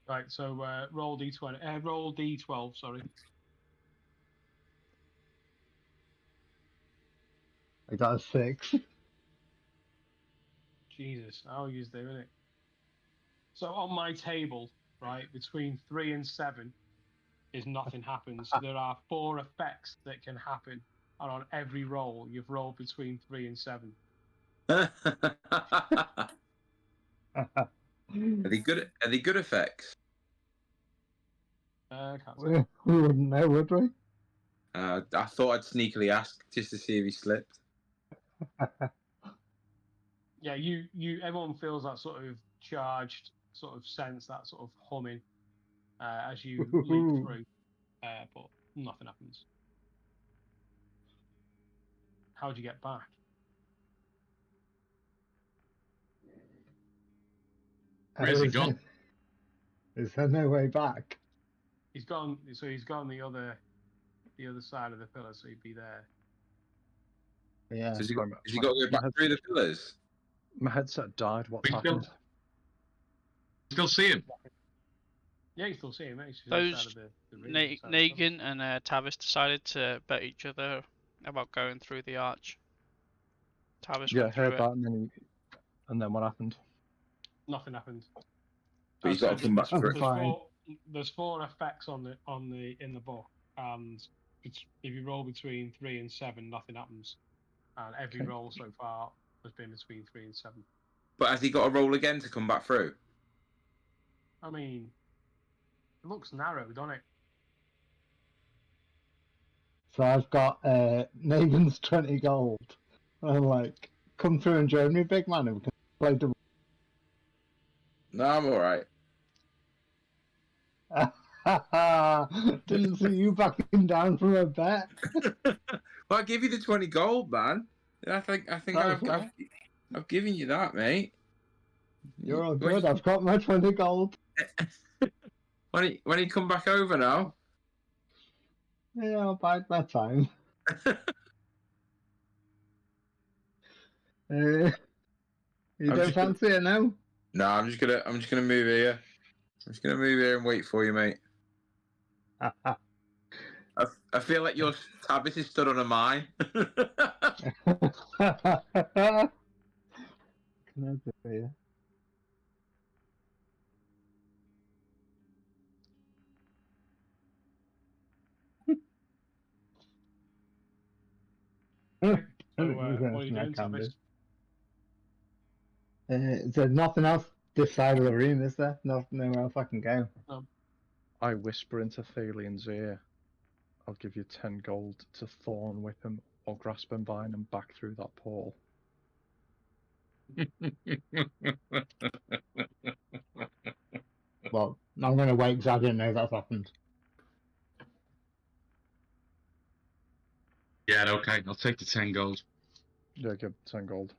Right. So roll D20. Roll D12. Sorry. I got a 6. Jesus, how are you doing it? So on my table, right, between 3 and 7 is nothing happens. There are 4 effects that can happen, and on every roll, you've rolled between 3 and 7. Are they good? Are they good effects? Can't say. we wouldn't know, would we? I thought I'd sneakily ask just to see if he slipped. Yeah, everyone feels that sort of charged sort of sense, that sort of humming as you leap through, but nothing happens. How'd you get back? Where's he is gone? Is there no way back? He's gone. So he's gone the other side of the pillar. So he'd be there. Yeah. So has he Sorry, got to go back my through the pillars? My headset died. What's We happened? Still see him. Yeah, you still see him. He's Those inside of the ring. inside the pillar. Negan and Tavis decided to bet each other about going through the arch. Tavis Yeah, I went through heard it. that, and then what happened? Nothing happened. But he's got to come back I'm through. fine. There's four effects in the book, and if you roll between 3 and 7, nothing happens. And every Okay. roll so far has been between 3 and 7. But has he got to roll again to come back through? I mean, it looks narrow, doesn't it? So I've got Negan's 20 gold. I'm like, come through and join me, big man, and we can play the. No, I'm all right. Didn't see you backing down from a bet. Well, I give you the 20 gold, man. I think Okay. I've given you that, mate. You're all When good. I've got my 20 gold. he come back over now. Yeah, I'll bide my time. You I'm don't just fancy it now? No, I'm just gonna move here. I'm just gonna move here and wait for you, mate. I feel like your Tavis is stood on a mine. Can I do it? So, There's what are you anything I doing, can Tavis? do. There's nothing else this side of the room, is there? Nowhere else I can go. I whisper into Thalion's ear. I'll give you 10 gold to thorn whip him or grasp him by and back through that portal. Well, I'm going to wait because I didn't know that's happened. Yeah, okay. I'll take the 10 gold. Yeah, give 10 gold.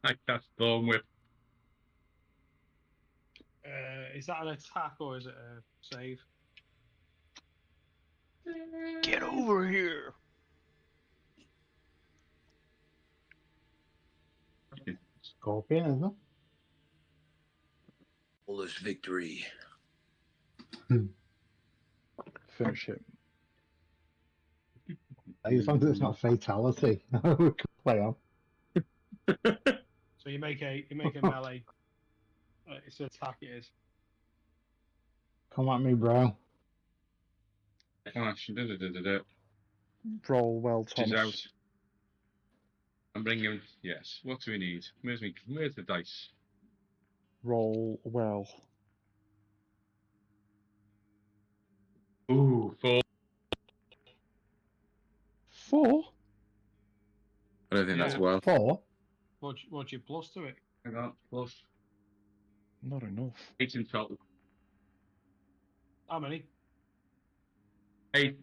I cast Thorn Whip. Is that an attack or is it a save? Get over here! Scorpion, isn't it? Flawless victory. Finish it. As long as it's not fatality, we can play on. So you make a melee. It's an attack. It is. Come at me, bro. Action. Roll well, She's Thomas. out. I'm bringing. Yes. What do we need? Where's the dice? Roll well. Ooh, 4. 4? I don't think that's Yeah. well. 4? What's your plus to it? Hang on. Plus Not enough. 8 in total. How many? 8.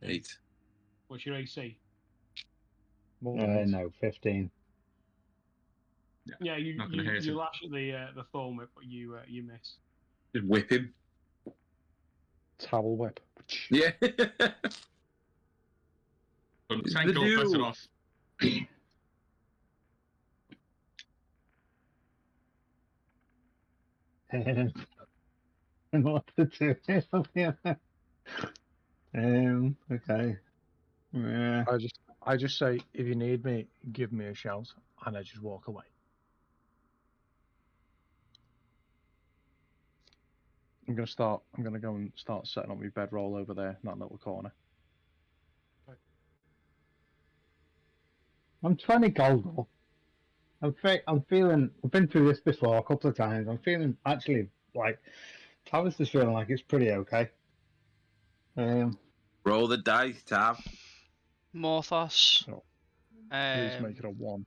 8. What's your AC? More than eight. No, 15. Yeah, Not gonna hurt you him. lash at the thorn whip, but you miss. Just whip him. Towel whip. Yeah. But It's 10 the gold better duel. off. What to do? Okay. Yeah. I just say, if you need me, give me a shout, and I just walk away. I'm gonna go and start setting up my bedroll over there in that little corner. I'm 20 gold though. I'm feeling. I've been through this before a couple of times. I'm feeling actually like Tavis is feeling like it's pretty okay. Roll the dice, Tav. Morthos. Oh. Please make it a 1.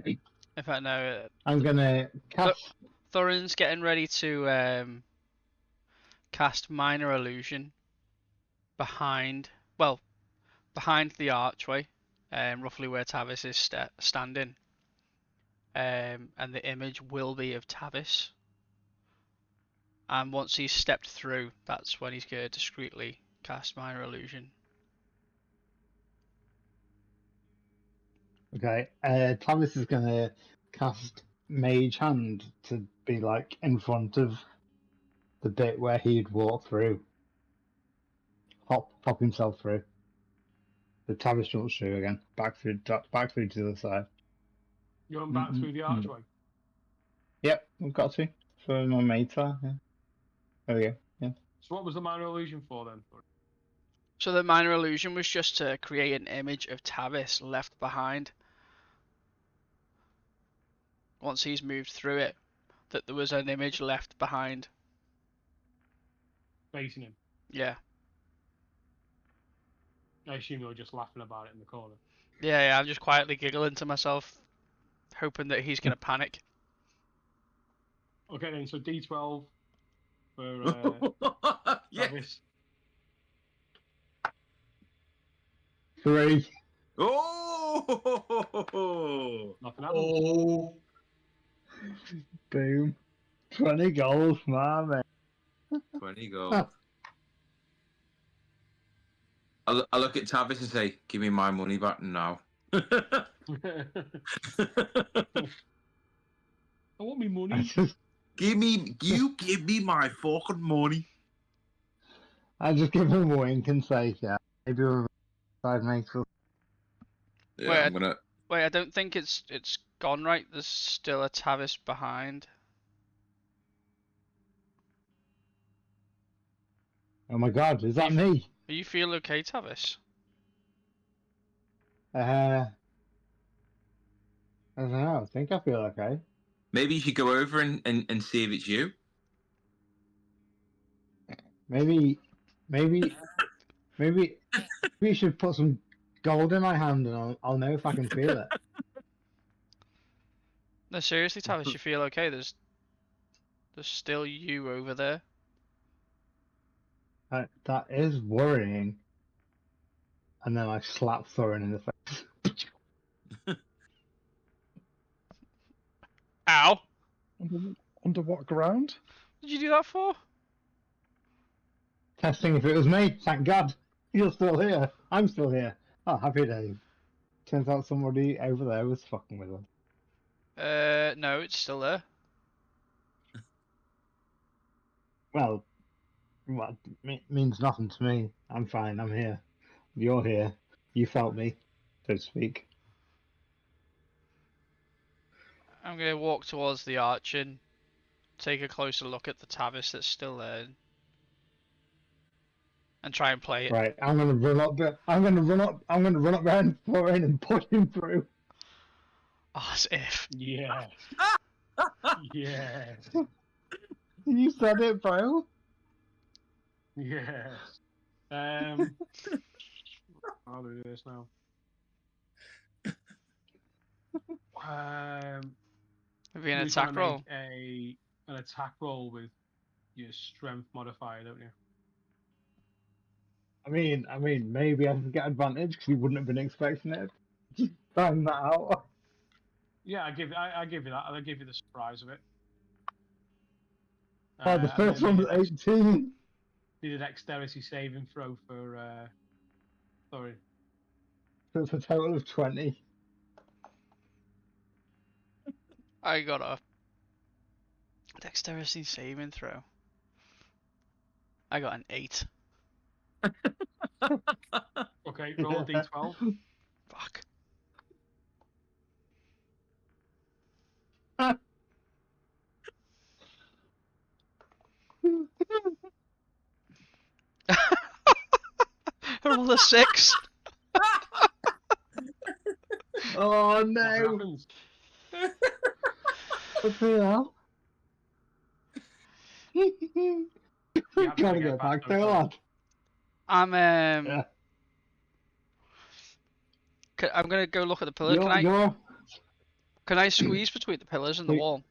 In fact, no. I'm gonna cast. Thorin's getting ready to cast Minor Illusion behind the archway, roughly where Tavis is standing. And the image will be of Tavis. And once he's stepped through, that's when he's going to discreetly cast Minor Illusion. Okay. Tavis is gonna cast Mage Hand to be like in front of the bit where he'd walk through. Pop himself through. The Tavis jumps through again. Back through to the other side. You went back through the archway. Yep, we've got to. For my mates are. Yeah. There we go. Yeah. So what was the minor illusion for then? So the Minor Illusion was just to create an image of Tavis left behind. Once he's moved through it, that there was an image left behind. Facing him. Yeah. I assume you were just laughing about it in the corner. Yeah, I'm just quietly giggling to myself, hoping that he's gonna panic. Okay then, so D12 for Yeah. Travis. 3. Oh! Nothing happens. Boom. 20 goals, man. 20 gold. I look at Tavis and say, "Give me my money back now." I want me money. give me my fucking money. I just give him a wink and say, yeah, maybe we're 5 mates will. Yeah, Wait, I'm gonna. Wait, I don't think it's gone right. There's still a Tavis behind. Oh my god, is that me? Are you feel okay, Tavis? I don't know, I think I feel okay. Maybe you should go over and see if it's you. Maybe we should put some gold in my hand and I'll know if I can feel it. No, seriously, Tavis, you feel okay? There's still you over there. That is worrying. And then I slap Thorin in the face. Ow! Under what ground? What did you do that for? Testing if it was me, thank God. You're still here. I'm still here. Oh, happy days. Turns out somebody over there was fucking with us. No, it's still there. Well, means nothing to me. I'm fine, I'm here. You're here. You felt me, so to speak. I'm gonna walk towards the arch and take a closer look at the Tavis that's still there, and try and play it. Right, I'm gonna run up behind Thorin and push him through. Oh, as if. Yeah. Yeah. You said it, bro. Yeah. I'll do this now. Maybe an You attack gotta roll. make an attack roll with your strength modifier, don't you? I mean, maybe I can get advantage because we wouldn't have been expecting it. Just bang that out. Yeah, I give you that. I'll give you the surprise of it. Oh, the And first then one was 18. do the dexterity saving throw for sorry. So it's a total of 20. I got a dexterity saving throw. I got an 8. Okay, roll a d12. Fuck. I rolled a 6. Oh What no! happens? What the hell? You have to Gotta get back there, lad. I'm Yeah. I'm gonna go look at the pillar. Can I squeeze between the pillars and the wall?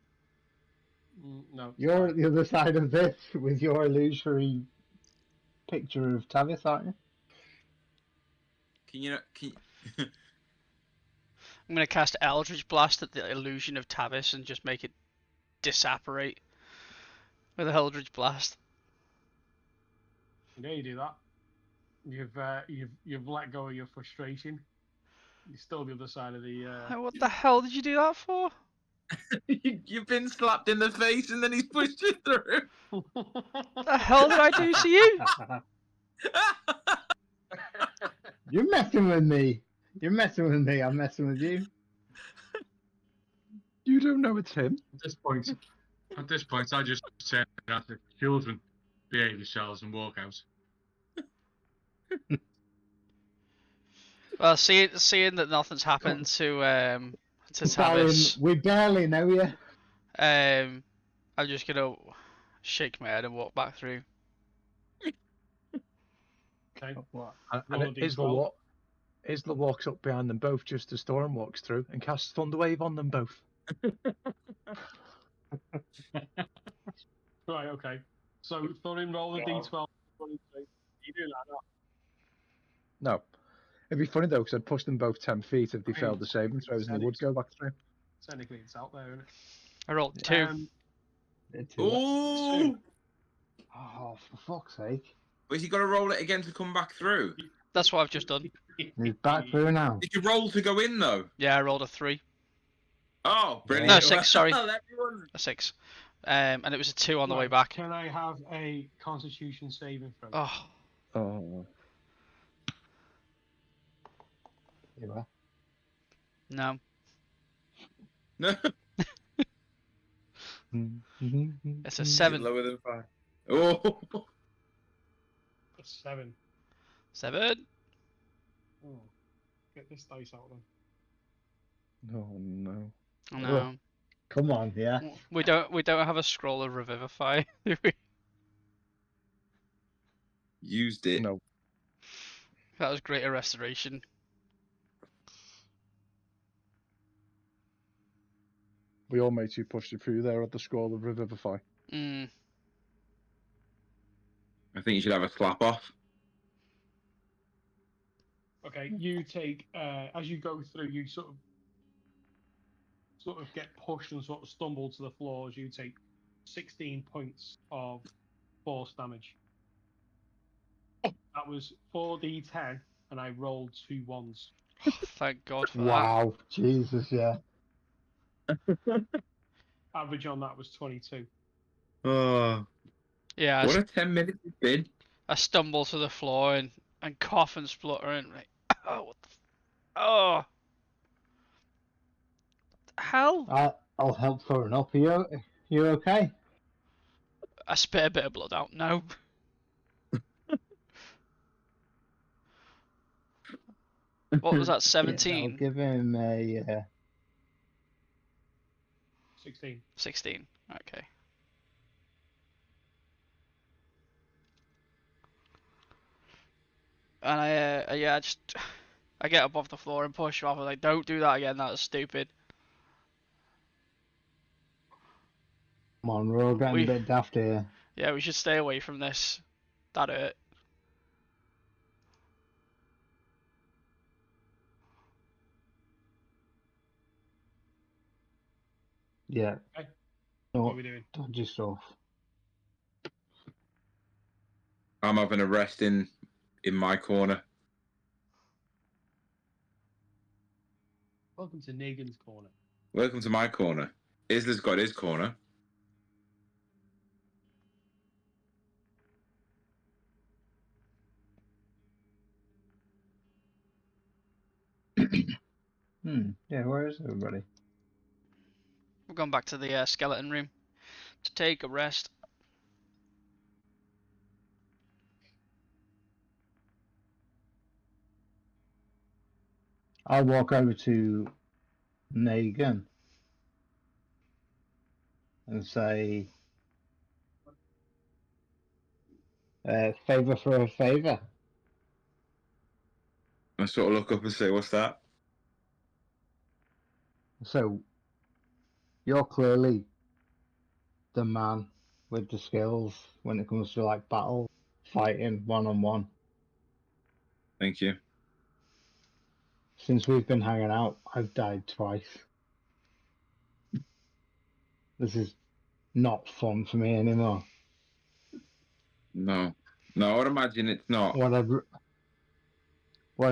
No. You're at the other side of this with your illusory picture of Tavis, aren't you? Can I'm going to cast Eldritch Blast at the illusion of Tavis and just make it disapparate with a Eldritch Blast. Yeah, you do that. You've let go of your frustration. You're still the other side of the. What the hell did you do that for? You've been slapped in the face and then he's pushed you through. What the hell did I do to you? You're messing with me. You're messing with me. I'm messing with you. You don't know it's him. At this point, I just say out to children, behave yourselves and walk out. Well, seeing that nothing's happened to Darren, Tavis, we barely know you. I'm just gonna shake my head and walk back through. Okay. What? And Roll a D12. Isla walks up behind them both just as Storm walks through and casts Thunderwave on them both. Right. Okay. So Thorin, roll a D12. You do that. No. It'd be funny though, because I'd push them both 10 feet if they I mean, failed the saving throws and they would go back through. Technically, it's out there, isn't it? I rolled 2. Ooh! Oh, for fuck's sake. But you got to roll it again to come back through. That's what I've just done. He's back through now. Did you roll to go in though? Yeah, I rolled a 3. Oh, brilliant! No, 6, sorry. Well, everyone- A 6. And it was a 2 on the way Right, back. Can I have a Constitution saving throw? Oh, Oh. You are. no. No, It's a is it 7. lower than 5. Oh, A 7. 7? Oh, get this dice out then. Oh no. No. Come on, yeah. We don't have a scroll of Revivify, do we? used it. No. That was Greater Restoration. We all made you push you through there at the scroll of Revivify. Mm. I think you should have a slap off. Okay, you take as you go through, you sort of get pushed and sort of stumble to the floor as you take 16 points of force damage. That was 4d10, and I rolled 2 1s. Thank God for that. Wow. Jesus, yeah. Average on that was 22. Oh, Yeah, what a 10 minutes it's been. I stumble to the floor and cough and splutter and like, oh, what the oh. Hell? I'll help Thorin up. You okay? I spit a bit of blood out. No. What was that? Yeah, I'll 17? give him a. 16. 16. Okay. And I get up off the floor and push him off. I'm like, don't do that again. That was stupid. Come on, we're all getting We- a bit daft here. Yeah, we should stay away from this. That hurt. Yeah. Okay. No, What are we doing? dodgy stuff. I'm having a rest in my corner. Welcome to Negan's corner. Welcome to my corner. Isla's got his corner. Yeah, where is everybody? We're going back to the skeleton room to take a rest. I'll walk over to Negan and say, favor for a favor. I sort of look up and say, "What's that?" So, you're clearly the man with the skills when it comes to like battle, fighting one-on-one. Thank you. since we've been hanging out, I've died twice. This is not fun for me anymore. No, I would imagine it's not. What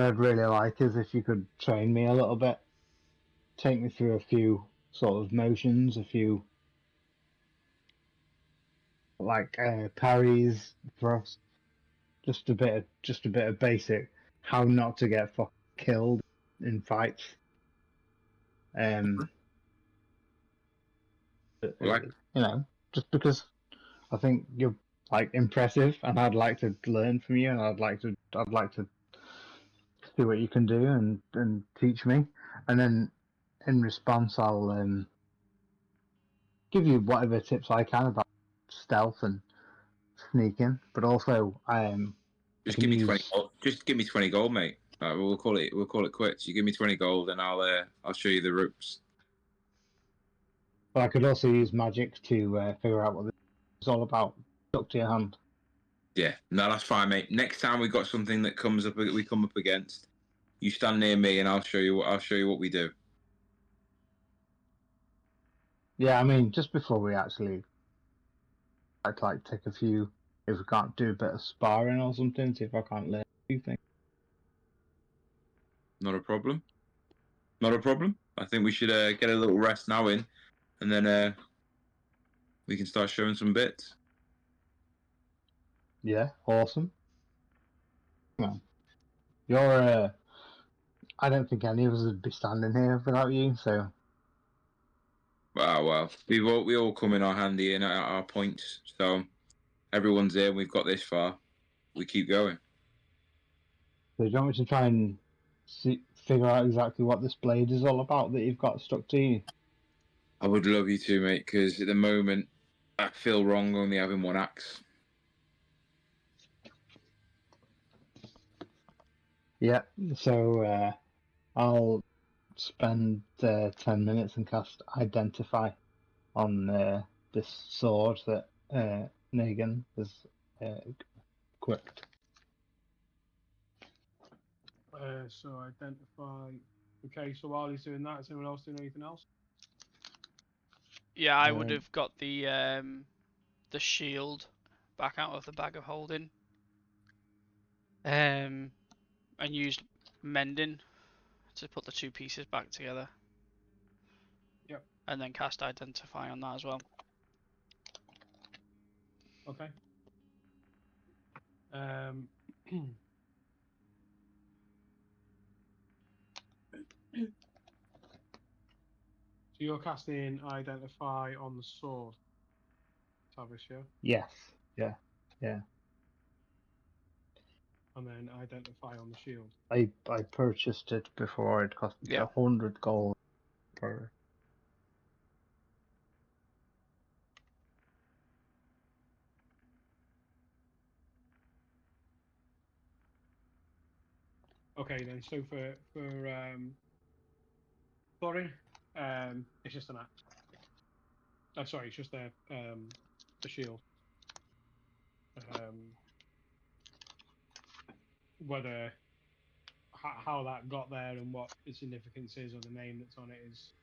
I'd really like is if you could train me a little bit, take me through a few sort of motions, a few like parries, thrusts, just a bit of basic how not to get fucking killed in fights. Like, You know, just because I think you're like impressive, and I'd like to learn from you, and I'd like to see what you can do and teach me, and then in response, I'll give you whatever tips I can about stealth and sneaking, but also just can give me 20. use. Just give me 20 gold, mate. We'll call it quits. You give me 20 gold, and I'll show you the ropes. But I could also use magic to figure out what this is all about. Stuck to your hand. Yeah, no, that's fine, mate. Next time we got something that we come up against, you stand near me, and I'll show you what we do. Yeah, I mean, just before we actually, I'd like take a few. If we can't do a bit of sparring or something, see if I can't learn a few things. Not a problem. Not a problem. I think we should get a little rest now in, and then we can start showing some bits. Yeah, awesome. Well, you're. I don't think any of us would be standing here without you. So Well, we all come in our handy and at our points. So everyone's here. We've got this far. We keep going. do you want me to try and figure out exactly what this blade is all about that you've got stuck to you? I would love you to, mate, because at the moment I feel wrong only having one axe. Yeah. So I'll spend 10 minutes and cast Identify on this sword that Negan has equipped. So identify. Okay, so while he's doing that, is anyone else doing anything else? Yeah, I would have got the shield back out of the bag of holding. And used mending to put the two pieces back together. Yep. And then cast Identify on that as well. Okay. So you're casting Identify on the sword, Tavish, yeah? Yes. Yeah. And then Identify on the shield. I purchased it before. It cost 100 gold per. Okay, then. So for Thorin, it's just an axe. Oh, sorry, it's just a shield. Whether how that got there and what its significance is or the name that's on it is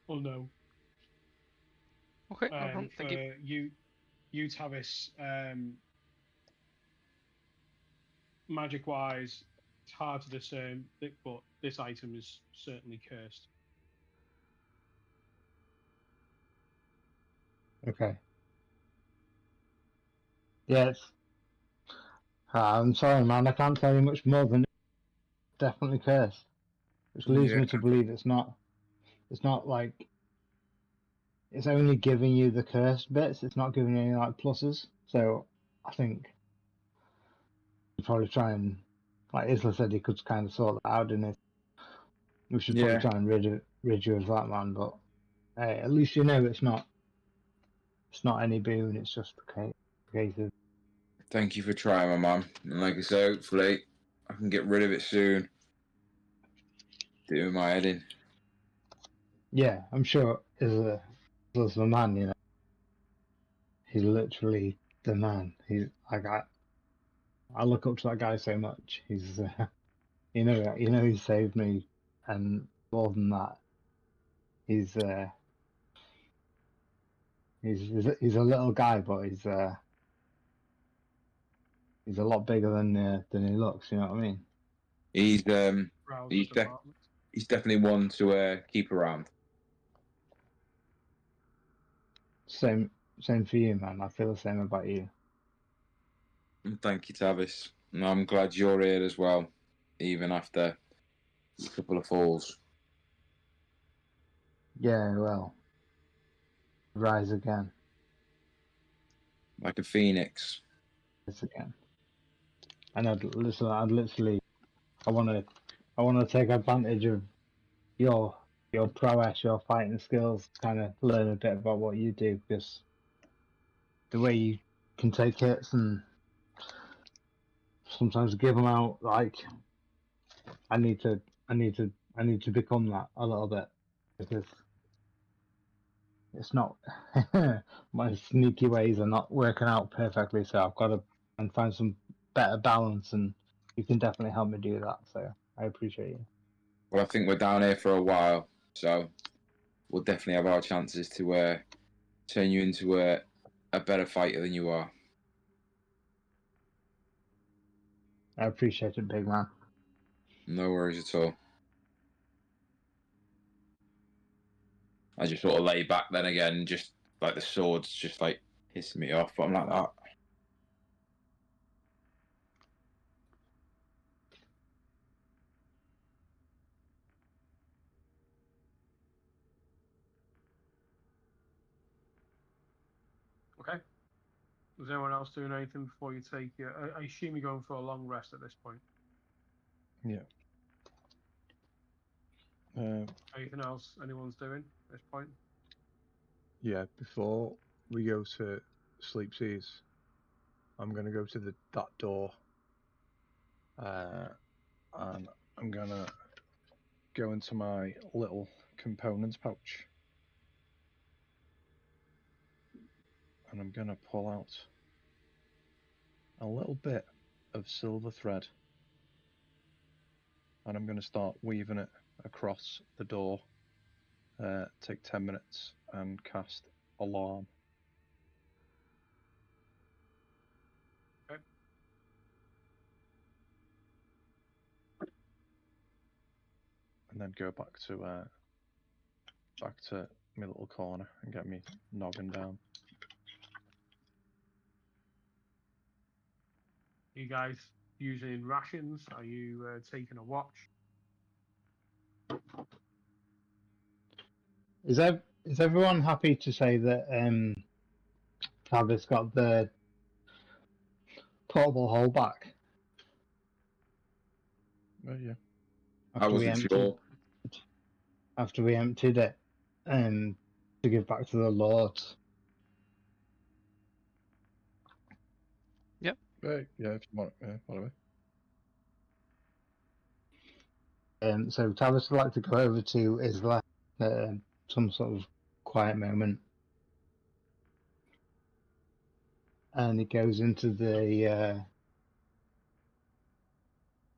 unknown. Okay, no problem. Thank For you. you Tavis, magic wise, it's hard to discern, but this item is certainly cursed. Okay. Yeah, I'm sorry, man. I can't tell you much more than definitely cursed, which leads Yeah. me to believe it's not. It's not like it's only giving you the cursed bits. It's not giving you any like pluses. So I think you probably try and, like Isla said, he could kind of sort that out, and we should probably try and rid you of that, man. But hey, at least you know it's not any boon. It's just a case of. Thank you for trying, my man. And like I say, hopefully I can get rid of it soon. Doing my head in. Yeah, I'm sure as the man, you know, he's literally the man. He's like I look up to that guy so much. He's you know, he saved me, and more than that, he's a little guy, but he's a lot bigger than he looks. You know what I mean? He's Browser he's, department. he's definitely one to keep around. Same for you, man. I feel the same about you. And thank you, Tavis. And I'm glad you're here as well, even after a couple of falls. Yeah, well, rise again, Like a phoenix. rise again. And I'd literally, I want to take advantage of your prowess, your fighting skills, kind of learn a bit about what you do, because the way you can take hits and sometimes give them out, like I need to become that a little bit, because it's not my sneaky ways are not working out perfectly, so I've got to and find some better balance, and you can definitely help me do that, so I appreciate you. Well, I think we're down here for a while, so we'll definitely have our chances to turn you into a better fighter than you are. I appreciate it, big man. No worries at all. I just sort of lay back then again, just like the sword's just like hissing me off, but I'm like that. Okay. Is anyone else doing anything before you take your? I assume you're going for a long rest at this point. Yeah. Anything else anyone's doing at this point? Yeah, before we go to sleep seas, I'm gonna go to that door, and I'm gonna go into my little components pouch, and I'm gonna pull out a little bit of silver thread, and I'm gonna start weaving it across the door. Take 10 minutes and cast alarm. Okay. And then go back to my little corner and get me noggin down. Are you guys using rations? Are you taking a watch? Is everyone happy to say that Travis got the portable hole back Oh yeah. I wasn't sure. after we emptied it to give back to the Lords? Yeah, if you want, yeah, whatever. So Travis would like to go over to Isla, some sort of quiet moment, and he goes into the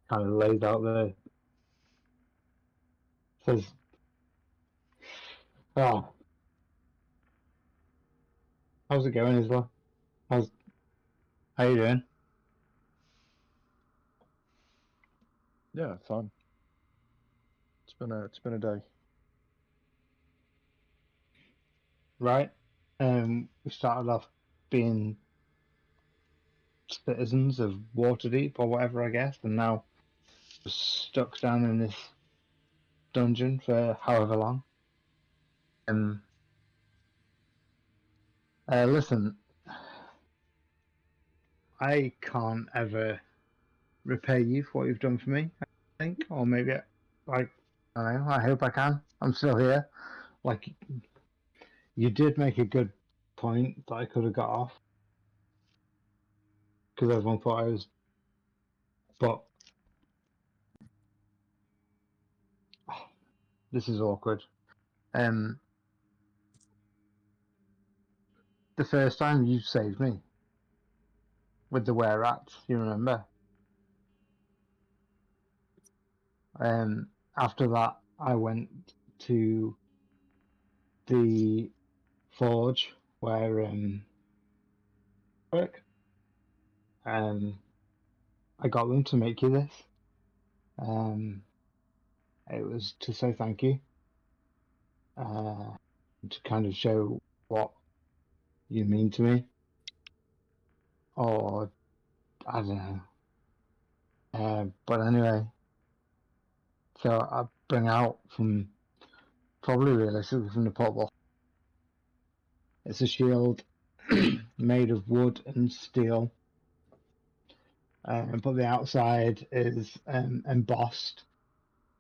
kind of lays out there, says, "Oh, how's it going, Isla? How you doing?" Yeah, fine. It's been a day. Right. We started off being citizens of Waterdeep or whatever, I guess, and now we're stuck down in this dungeon for however long. Listen, I can't ever repay you for what you've done for me, I think, or maybe like I don't know. I hope I can. I'm still here. Like, you did make a good point that I could have got off because everyone thought I was, but this is awkward. The first time you saved me with the were rats, you remember? After that, I went to the forge where work. I got them to make you this. It was to say thank you, to kind of show what you mean to me, or I don't know. But anyway, so I bring out from probably realistically from the portable. It's a shield made of wood and steel, but the outside is embossed.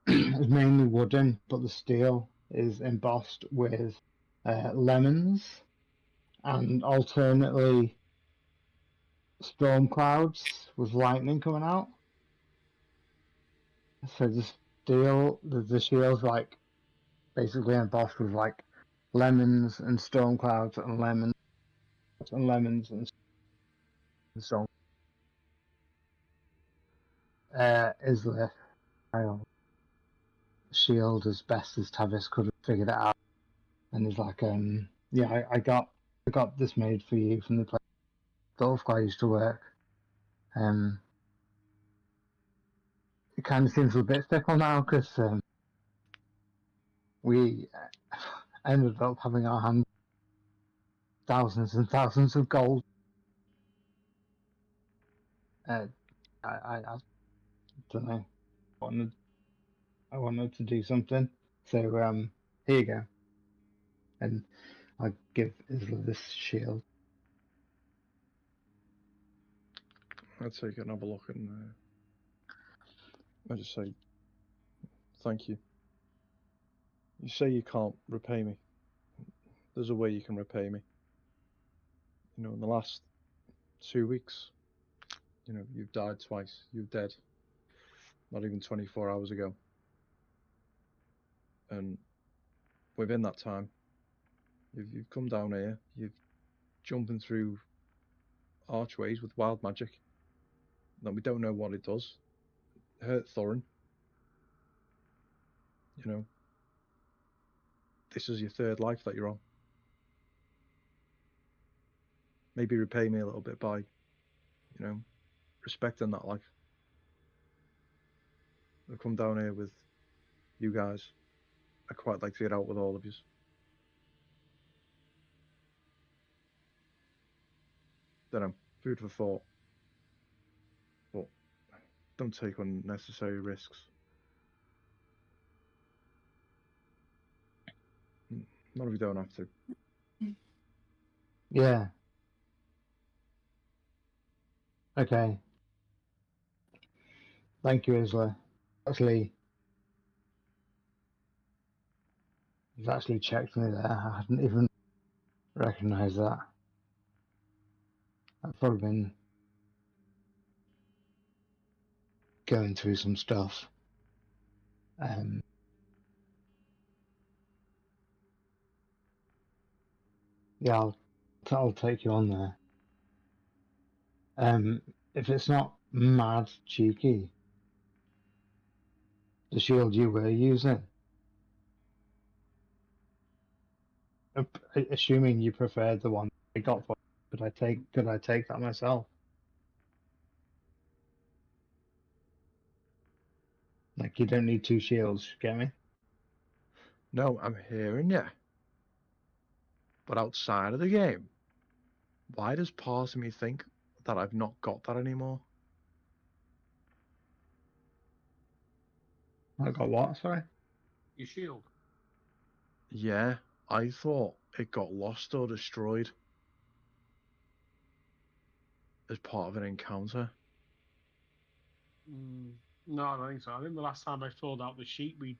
It's mainly wooden, but the steel is embossed with lemons and alternately storm clouds with lightning coming out. So the shield's like basically embossed with like lemons and storm clouds and lemons and storm. Isla shield as best as Tavis could have figured it out, and he's like, yeah, I got this made for you from the place Dolph used to work. It kind of seems a bit fickle now because we ended up having our hands thousands and thousands of gold. I don't know. I wanted to do something, so here you go, and I give Isla this shield. I'd say you can have a look and I just say thank you. You say you can't repay me. There's a way you can repay me. You know, in the last 2 weeks, you know, you've died twice. You're dead. Not even 24 hours ago. And within that time, you've come down here. You've jumping through archways with wild magic that we don't know what it does. Hurt Thorin. You know, this is your third life that you're on. Maybe repay me a little bit by, you know, respecting that life. I've come down here with you guys. I quite like to get out with all of you. Don't know, food for thought. But don't take unnecessary risks. Not if you don't have to. Yeah. Okay. Thank you, Isla. Actually, you've actually checked me there. I hadn't even recognised that. I've probably been going through some stuff. Yeah, I'll take you on there. If it's not mad cheeky, the shield you were using, assuming you preferred the one I got for, could I take that myself? Like, you don't need two shields, get me? No, I'm hearing you. But outside of the game, why does part of me think that I've not got that anymore? I got what, sorry? Your shield. Yeah, I thought it got lost or destroyed as part of an encounter. No, I don't think so. I think the last time I filled out the sheet, we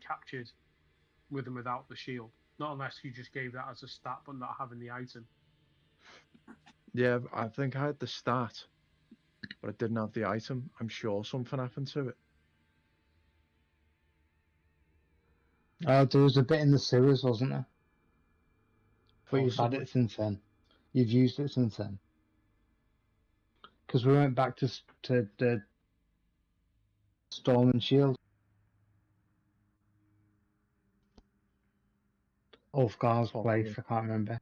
captured with and without the shield. Not unless you just gave that as a stat, but not having the item. Yeah, I think I had the stat, but I didn't have the item. I'm sure something happened to it. There was a bit in the sewers, wasn't there? But you've had Possibly. it since then. You've used it since then. Because we went back to the Storm and Shield. Ulfgar's Oh, place. yeah. I can't remember.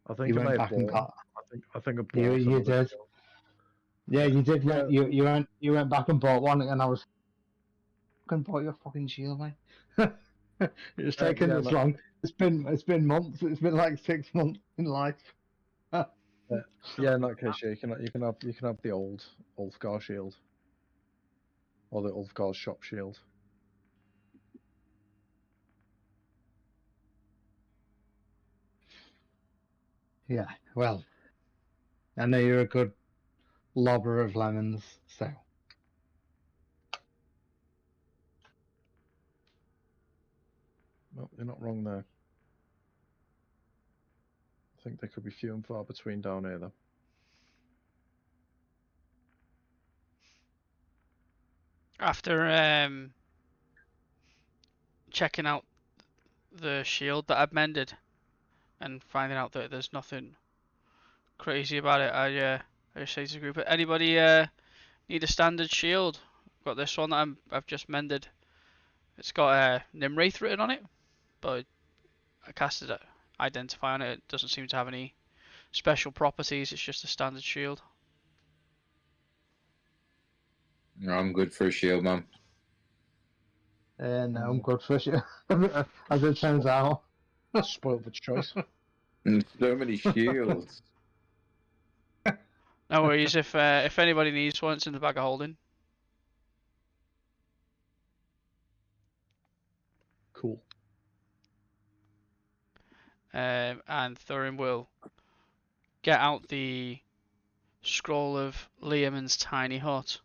I think You I may went have back and bought. got. I think I You bought you another did. shield. Yeah, Yeah. you did. Yeah. You went back and bought one, and I was fucking bought your fucking shield, mate. It's taken Yeah, this long. It's been months. It's been like 6 months in life. yeah. In that case, yeah, you can have the old Ulfgar shield or the Ulfgar shop shield. Yeah. Well, I know you're a good lobber of lemons, so. No, you're not wrong there. I think they could be few and far between down here, though. After checking out the shield that I've mended and finding out that there's nothing crazy about it, I just say to the group, anybody need a standard shield? I've got this one that I've just mended. It's got Nimwraith written on it, but I casted it, identify on it. It doesn't seem to have any special properties. It's just a standard shield. No, I'm good for a shield, man. No, I'm good for you. As it turns out. Spoiled for choice. And so many shields. No worries. If anybody needs one, it's in the bag of holding. Cool. And Thurin will get out the scroll of Liam's tiny hut,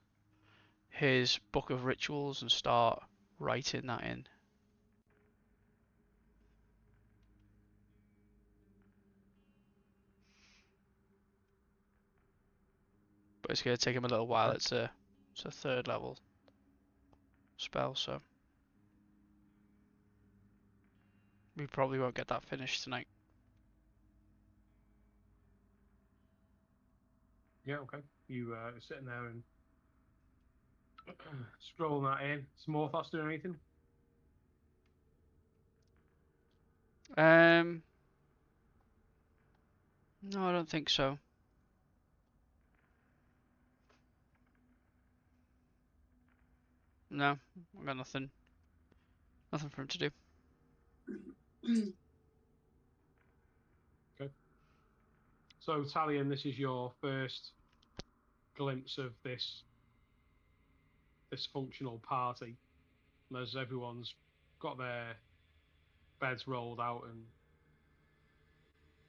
his book of rituals, and start writing that in. But it's going to take him a little while. It's a 3rd level spell, so we probably won't get that finished tonight. Yeah, okay. You sitting there and scrolling that in. It's more faster than anything. No, I don't think so. No, I've got nothing for him to do. Okay. So, Talion, this is your first glimpse of this functional party. And as everyone's got their beds rolled out, and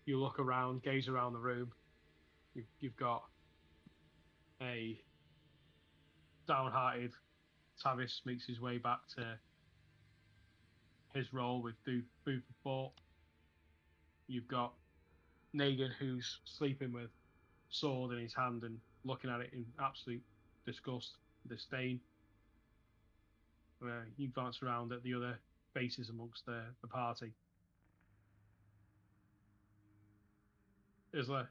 you look around, gaze around the room, you've got a downhearted Tavis makes his way back to his role with food for thought. You've got Negan, who's sleeping with sword in his hand and looking at it in absolute disgust, disdain. You glance around at the other faces amongst the party. Isla,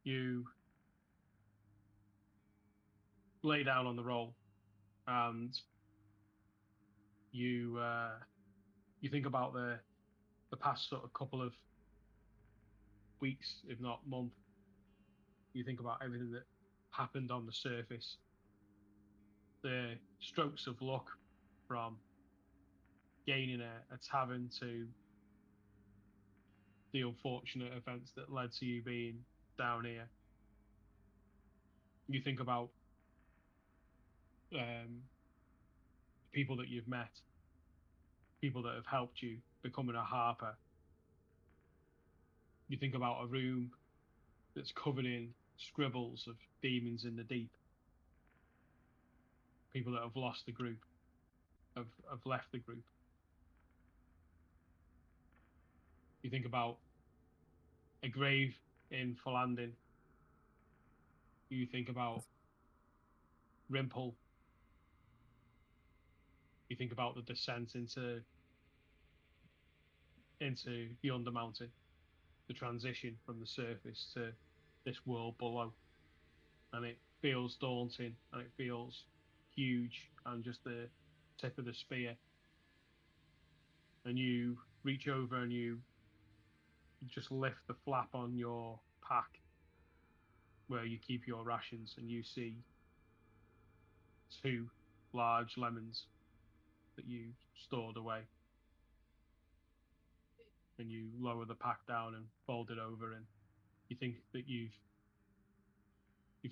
you lay down on the roll and you think about the past sort of couple of weeks, if not month. You think about everything that happened on the surface, the strokes of luck from gaining a tavern to the unfortunate events that led to you being down here. You think about people that you've met, people that have helped you becoming a harper. You think about a room that's covered in scribbles of demons in the deep, people that have lost the group, have left the group. You think about a grave in Philandin. You think about Rimple. You think about the descent into the Undermountain, the transition from the surface to this world below. And it feels daunting and it feels huge and just the tip of the spear. And you reach over and you just lift the flap on your pack where you keep your rations, and you see 2 large lemons that you stored away. And you lower the pack down and fold it over, and you think that you've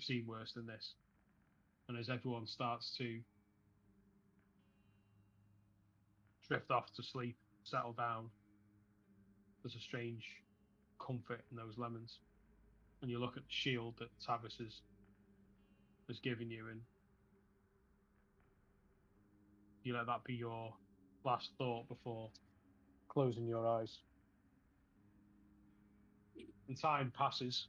seen worse than this. And as everyone starts to drift off to sleep, settle down, there's a strange comfort in those lemons. And you look at the shield that Tavis has given you, and you let that be your last thought before closing your eyes. And time passes.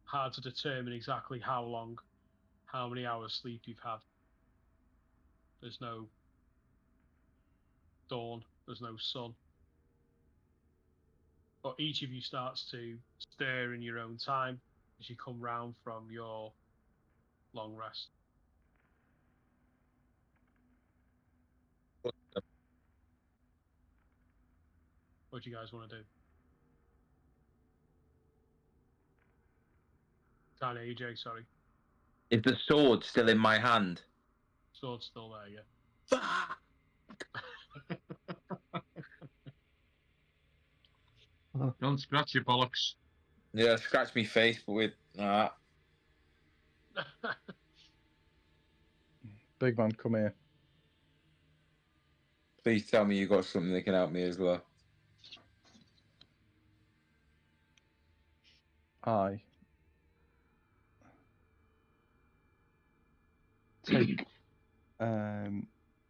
Hard to determine exactly how long, how many hours sleep you've had. There's no dawn, there's no sun. But each of you starts to stir in your own time as you come round from your long rest. What do you guys want to do? Can't hear you, Jay, sorry. Is the sword still in my hand? Sword's still there, yeah. Don't scratch your bollocks. Yeah, scratch me face, but with Big man, come here. please tell me you got something that can help me as well. I take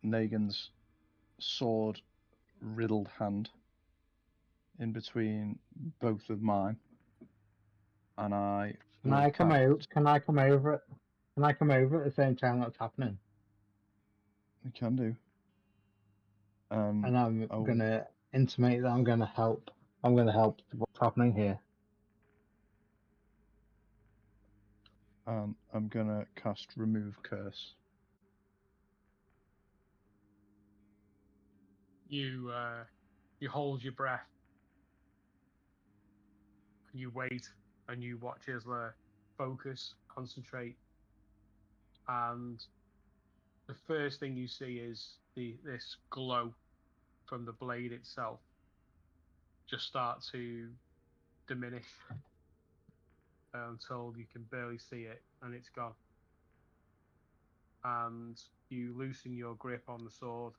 Negan's sword riddled hand in between both of mine, and I Can will I come cast- out? Can I come over it? Can I come over at the same time that's happening? I can do. And I'm I will- gonna intimate that I'm gonna help. I'm gonna help what's happening here. and I'm gonna cast remove curse. You hold your breath. You wait and you watch Isla focus, concentrate, and the first thing you see is this glow from the blade itself just start to diminish until you can barely see it, and it's gone. And you loosen your grip on the sword.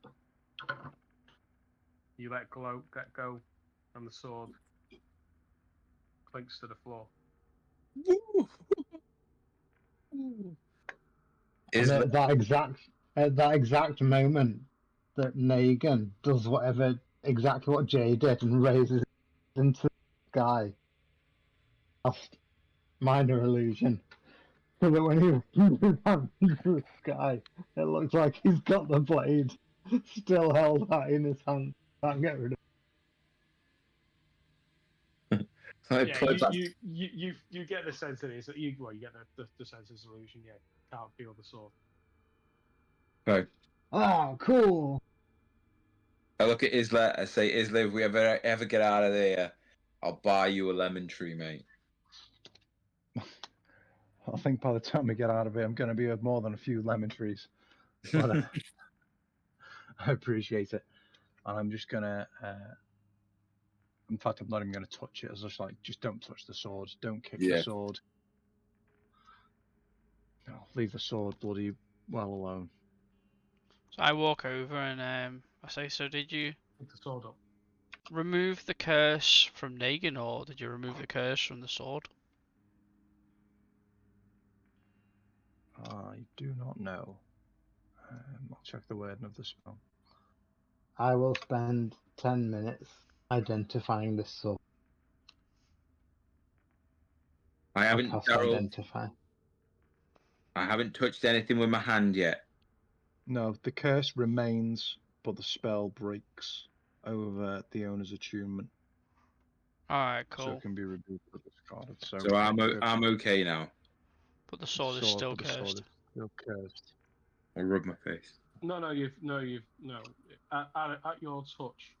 You let go, and the sword clinks to the floor. And Is at that exact moment that Negan does exactly what Jay did and raises into the sky. Minor illusion. So that when he raises his hand into the sky, it looks like he's got the blade still held high in his hand. Can't get rid of I Yeah, play back. you get the sense that it's you get the sense of illusion. Yeah, can't feel the sword. Okay. it. Oh, cool. I look at Isla. I say, Isla, if we ever get out of there, I'll buy you a lemon tree, mate. I think by the time we get out of it, I'm going to be with more than a few lemon trees. But I appreciate it, and I'm just gonna. In fact, I'm not even going to touch it. I was just like, just don't touch the sword. Don't kick Yeah. the sword. No, leave the sword bloody well alone. So I walk over and I say, so did you Pick the sword up. remove the curse from Negan, or did you remove the curse from the sword? I do not know. I'll check the wording of the spell. I will spend 10 minutes identifying this sword. I I'll haven't, cast Daryl. identify. I haven't touched anything with my hand yet. No, the curse remains, but the spell breaks over the owner's attunement, Alright, so cool. it can be removed or discarded. So, So I'm okay now. But the sword is still cursed. Still cursed. I'll rub my face. No. At your touch,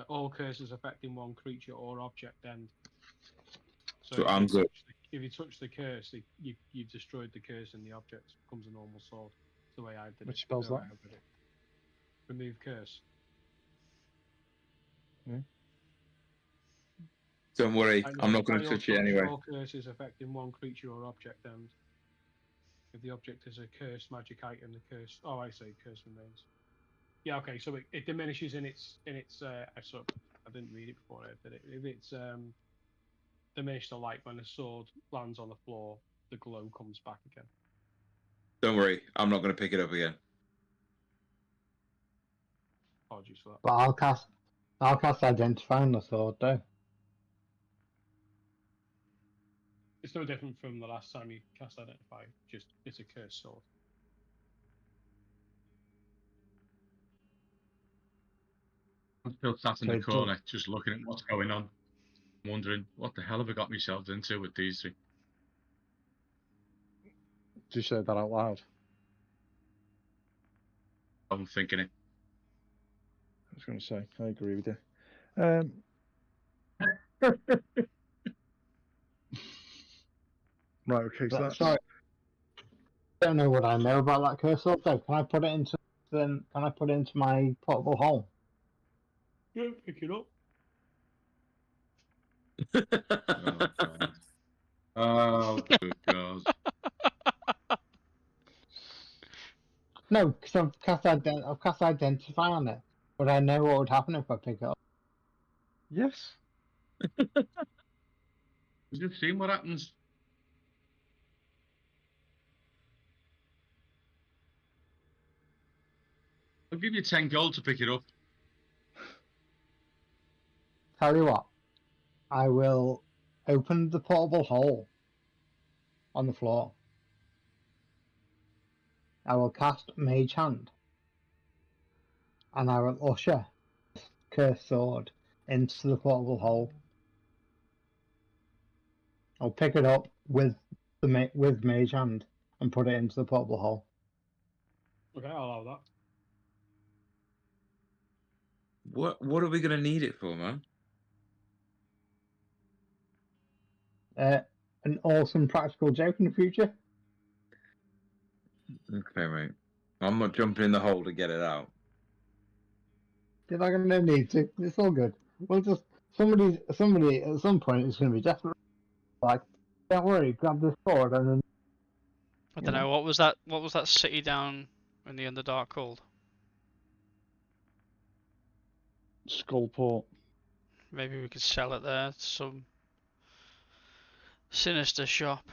all curses affecting one creature or object end. So So if I'm you good. touch the curse, you've destroyed the curse, and the object becomes a normal sword. That's the way I did Which it. spells The way that? I did it. Remove curse. Don't worry, I'm not going At to your touch it touch, anyway. all curses affecting one creature or object end. If the object is a cursed magic item, the curse. Oh, I see. Curse remains. Yeah. Okay. So it diminishes in its. I didn't read it before I did it. If it's diminished to light when a sword lands on the floor, the glow comes back again. Don't worry, I'm not going to pick it up again. Apologies for that. But I'll cast Identify on the sword though. It's no different from the last time you cast Identify. Just it's a cursed sword. I'm still sat in So the it does- corner, just looking at what's going on, wondering what the hell have I got myself into with these three. Did you say that out loud? I'm thinking it. I was going to say, I agree with you. Right, okay, so But that's... sorry, I don't know what I know about that curse sword though. Can I put it into my portable hole? Yeah, pick it up. Oh, God. Oh, good God. No, because I've cast Identify on it, but I know what would happen if I pick it up. Yes. We've just seen what happens. I'll give you 10 gold to pick it up. Tell you what, I will open the portable hole on the floor. I will cast Mage Hand, and I will usher this cursed sword into the portable hole. I'll pick it up with Mage Hand and put it into the portable hole. Okay, I'll allow that. What are we going to need it for, man? An awesome practical joke in the future. Okay, mate. I'm not jumping in the hole to get it out. You're not going to need to. It's all good. We'll just somebody at some point is going to be definitely like, don't worry, grab this sword and then. I don't know. What was that? What was that city down in the Underdark called? Skullport. Maybe we could sell it there. Some sinister shop.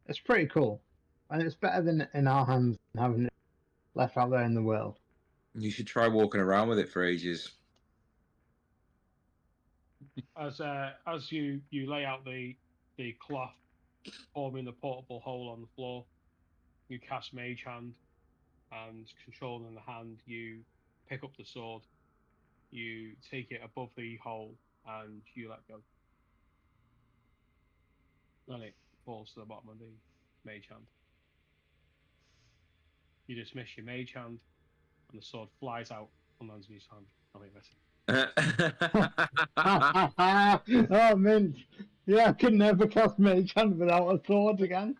It's pretty cool, and it's better than in our hands than having it left out there in the world. You should try walking around with it for ages. As you lay out the cloth, forming the portable hole on the floor, you cast Mage Hand, and controlling the hand, you pick up the sword, you take it above the hole, and you let go. And it falls to the bottom of the Mage Hand. You dismiss your Mage Hand, and the sword flies out and lands in his hand. I mean, Oh, mint! Yeah, I could never cast Mage Hand without a sword again.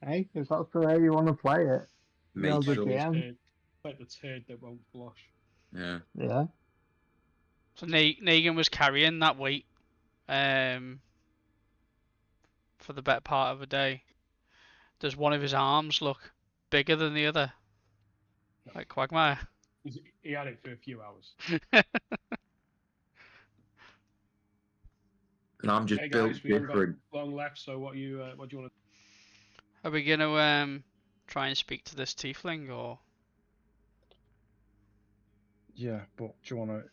Hey, if that's the way you want to play it, Mage the sword. DM. like the turd that won't flush. Yeah. Yeah. So Negan was carrying that weight for the better part of a day. Does one of his arms look bigger than the other? Like Quagmire? He had it for a few hours. And I'm just Hey built guys, we haven't got different. long left, so what do you want to? Are we gonna try and speak to this tiefling or? Yeah, but do you want to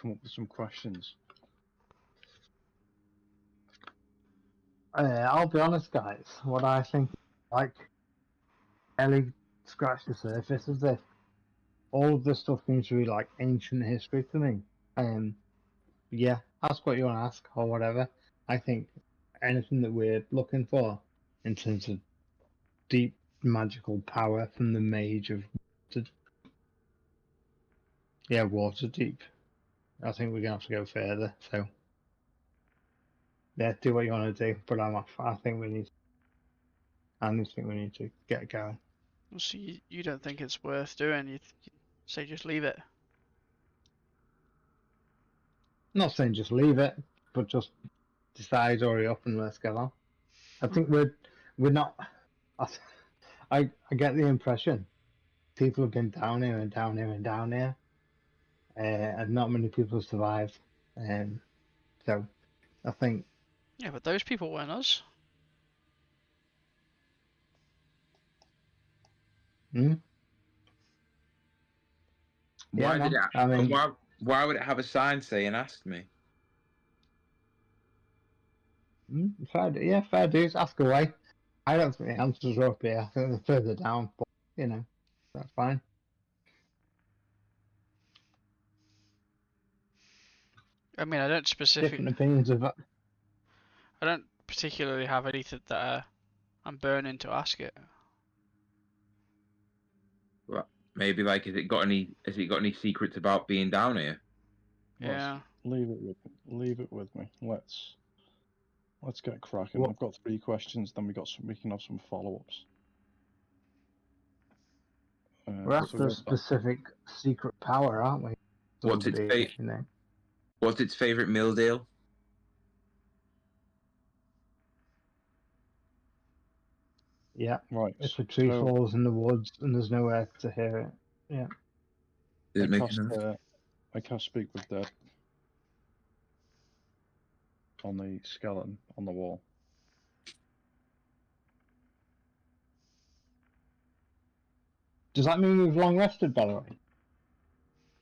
come up with some questions? I'll be honest, guys. What I think, like, barely scratch the surface of this. All of this stuff seems to be like ancient history to me. Yeah, ask what you want to ask or whatever. I think anything that we're looking for in terms of deep magical power from the mage of Waterdeep. I think we're gonna have to go further. So yeah, do what you want to do, but I'm off. I think we need to get going. So you don't think it's worth doing? You say just leave it. Not saying just leave it, but just decide, hurry up, and let's get on. I think we're not. I get the impression people have been down here and down here and down here, and not many people have survived. So I think. Yeah, but those people weren't us. Hmm? Yeah, Why did no, it? I mean, Why would it have a sign saying "Ask me"? fair dues. Ask away. I don't think the answers are up here. I think they're further down, but that's fine. I mean, I don't Different opinions of. I don't particularly have anything that I'm burning to ask it. Well, maybe like, has it got any secrets about being down here? Yeah. Leave it with me. Let's get cracking. What- I've got 3 questions. Then we can have some follow-ups. We're after a what's that? specific secret power, aren't we? What's its Somebody, What's its favorite meal deal? Yeah. Right. If a tree So falls in the woods and there's nowhere to hear it. Yeah. Does I it make cast enough? I cast Speak with Dead on the skeleton on the wall. Does that mean we've long rested, by the way?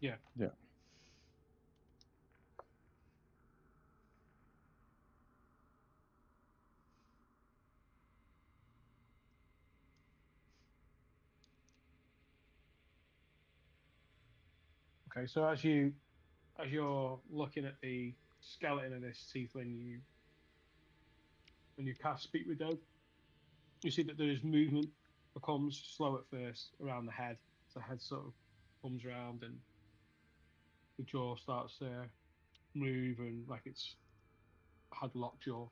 Yeah. Yeah. Okay, so as you're looking at the skeleton of this tiefling, when you cast Speak with Dead, you see that there is movement. Becomes slow at first around the head. So the head sort of comes around and the jaw starts to move and like it's had locked jaw.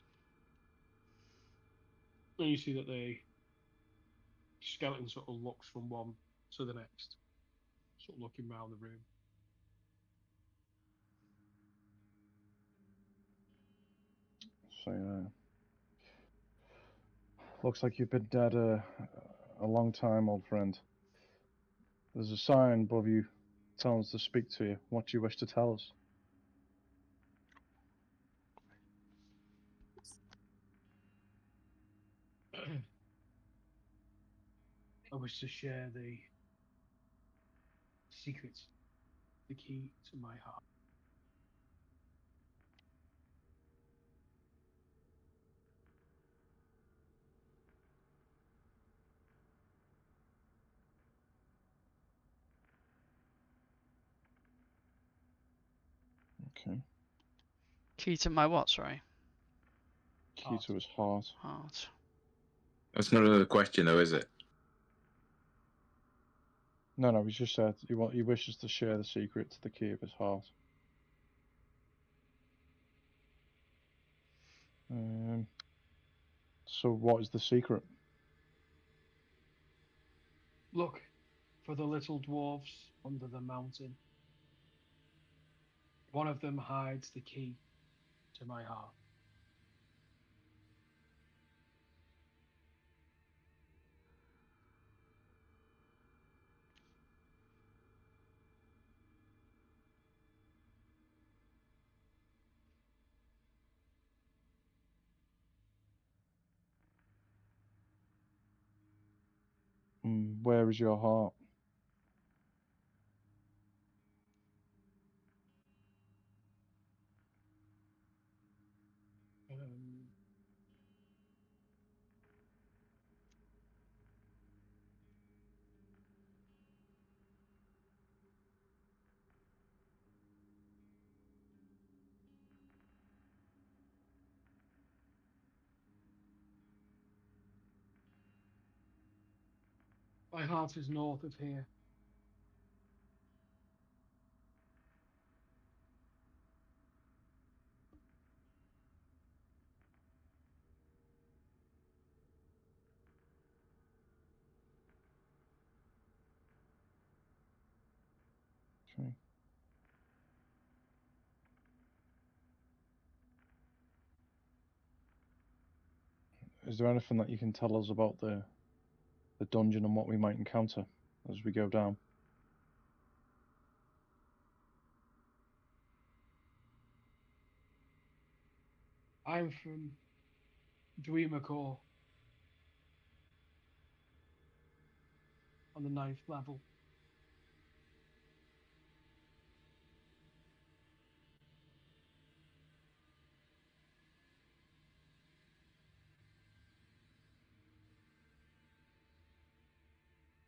Then you see that the skeleton sort of looks from one to the next, sort of looking around the room. So looks like you've been dead a long time, old friend. There's a sign above you telling us to speak to you. What do you wish to tell us? I wish to share the secret, the key to my heart. Okay. Key to my what? Sorry. Key Heart. to his heart. Heart. That's not another question, though, is it? No, he just said he wishes to share the secret to the key of his heart. So what is the secret? Look for the little dwarfs under the mountain. One of them hides the key to my heart. Where is your heart? Um, My heart is north of here. Okay. Is there anything that you can tell us about the dungeon and what we might encounter as we go down? I'm from Dreamercore on the 9th level.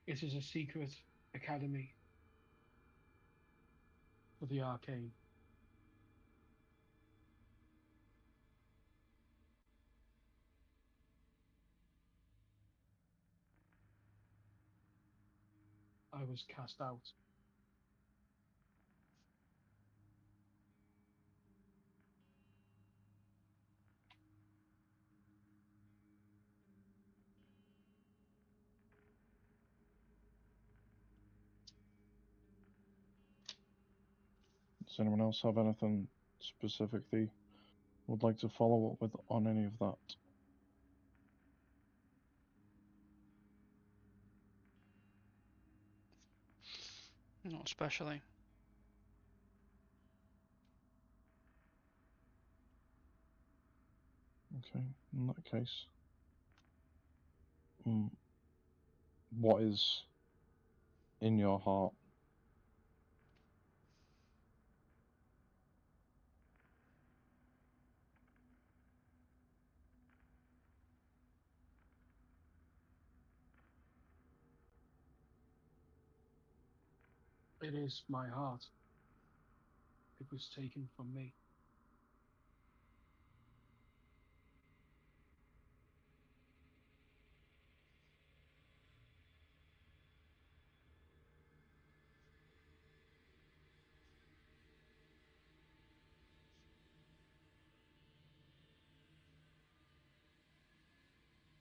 It is a secret academy for the arcane. I was cast out. Does anyone else have anything specific they would like to follow up with on any of that? Not especially. Okay, in that case, what is in your heart? It is my heart. It was taken from me.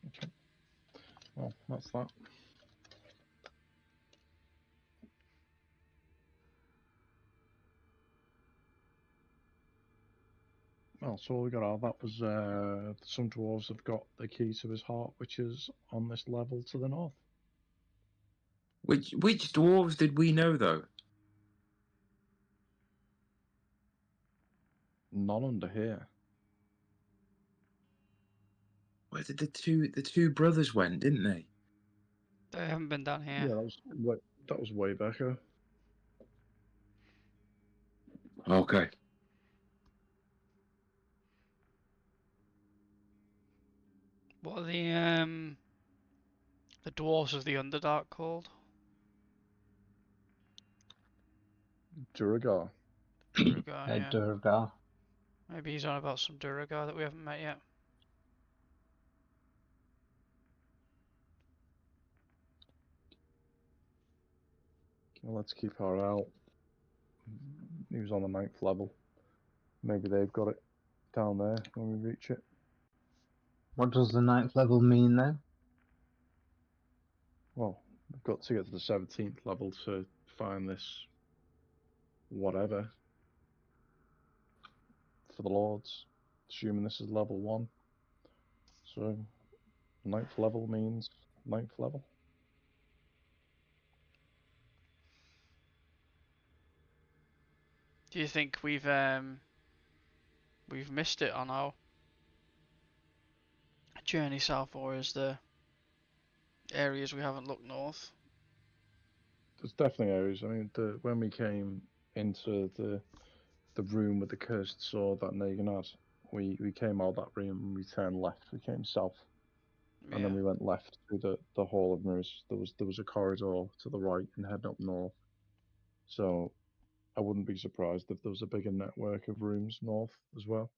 Okay, well, that's that. Well, so all we got out of that was some dwarves have got the key to his heart, which is on this level to the north. Which dwarves did we know though? None under here. Where did the two brothers went, didn't they? They haven't been down here. Yeah, that was way back here. Okay. What are the dwarves of the Underdark called? Duragar. Duragar, yeah. Durgar. Maybe he's on about some Duragar that we haven't met yet. Well, let's keep our eye out. He was on the 9th level. Maybe they've got it down there when we reach it. What does the 9th level mean then? Well, we've got to get to the 17th level to find this whatever for the Lords, assuming this is level 1. So 9th level means 9th level. Do you think we've missed it on our journey south, or is there areas we haven't looked north? There's definitely areas. I mean, when we came into the room with the cursed sword that Negan had, we came out of that room and we turned left. We came south, Yeah. and then we went left through the Hall of Mirrors. There was a corridor to the right and heading up north. So I wouldn't be surprised if there was a bigger network of rooms north as well.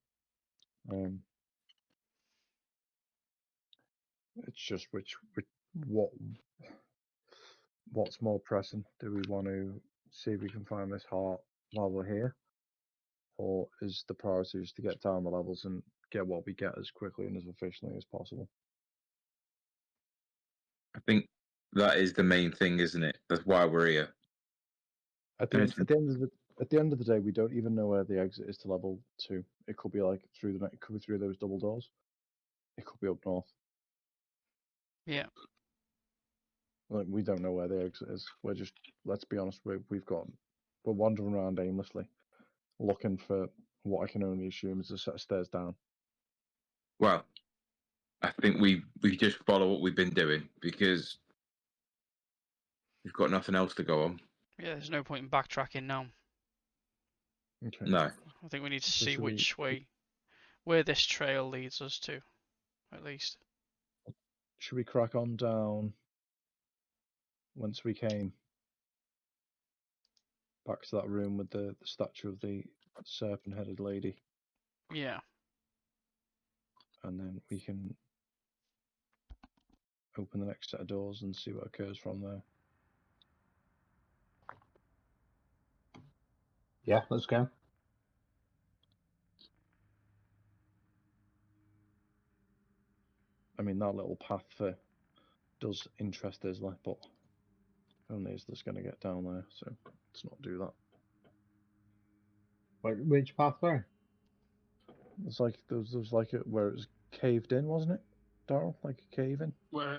It's just what what's more pressing? Do we want to see if we can find this heart while we're here? Or is the priority just to get down the levels and get what we get as quickly and as efficiently as possible? I think that is the main thing, isn't it? That's why we're here. At the Anything- end of the day, we don't even know where the exit is to level 2. It could be like it could be through those double doors. It could be up north. Yeah. Like, we don't know where the exit is. We're just, let's be honest, we're wandering around aimlessly, looking for what I can only assume is a set of stairs down. Well, I think we just follow what we've been doing because we've got nothing else to go on. Yeah, there's no point in backtracking now. Okay. No. I think we need to So see should we- which way, where this trail leads us to, at least. Should we crack on down once we came back to that room with the statue of the serpent-headed lady, Yeah. and then we can open the next set of doors and see what occurs from there? Yeah, let's go. I mean, that little path does interest Isla, but only Isla's going to get down there, so let's not do that. Which pathway? It's like there was like it where it was caved in, wasn't it, Darryl? Like a cave in. Well,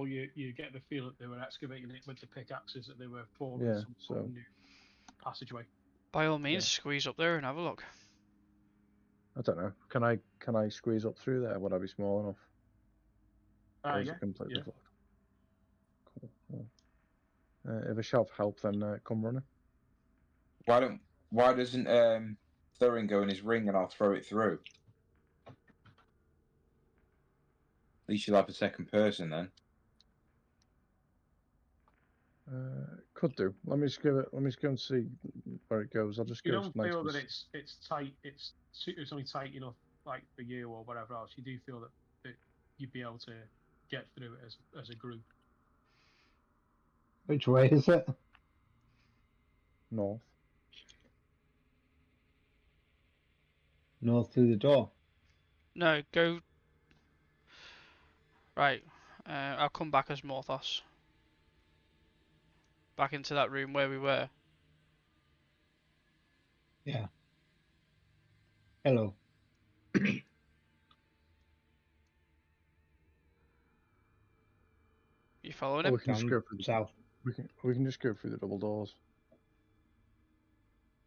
you get the feel that they were excavating it with the pickaxes, that they were forming Yeah, some sort of so- new passageway. By all means, squeeze up there and have a look. I don't know. Can I squeeze up through there? Would I be small enough? Or is Yeah, it completely yeah. blocked? Cool. If a shove help, then come running. Why doesn't Thurin go in his ring and I'll throw it through? At least you'll have a second person then. Could do. Let me just go and see where it goes. I'll just You go don't nice feel and that it's tight. It's only tight enough, like for you or whatever else. You do feel that you'd be able to get through it as a group. Which way is it? north. North through the door. No, go. Right. I'll come back as Morthos. Back into that room where we were. Yeah. Hello. You following Or him? we can just Down go through. south. We can just go through the double doors.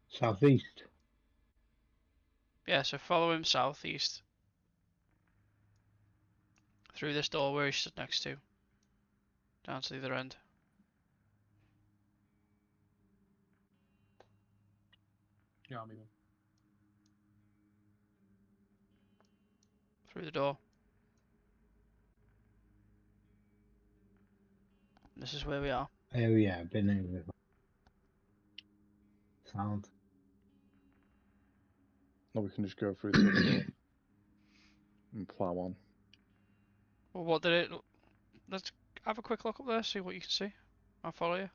Southeast. Yeah, so follow him southeast. Through this door where he stood next to. Down to the other end. Yeah, I mean, Through the door. This is where we are. Oh yeah, been in with sound. Or we can just go through the other door and plow on. Well, what did it... Let's have a quick look up there, see what you can see. I'll follow you.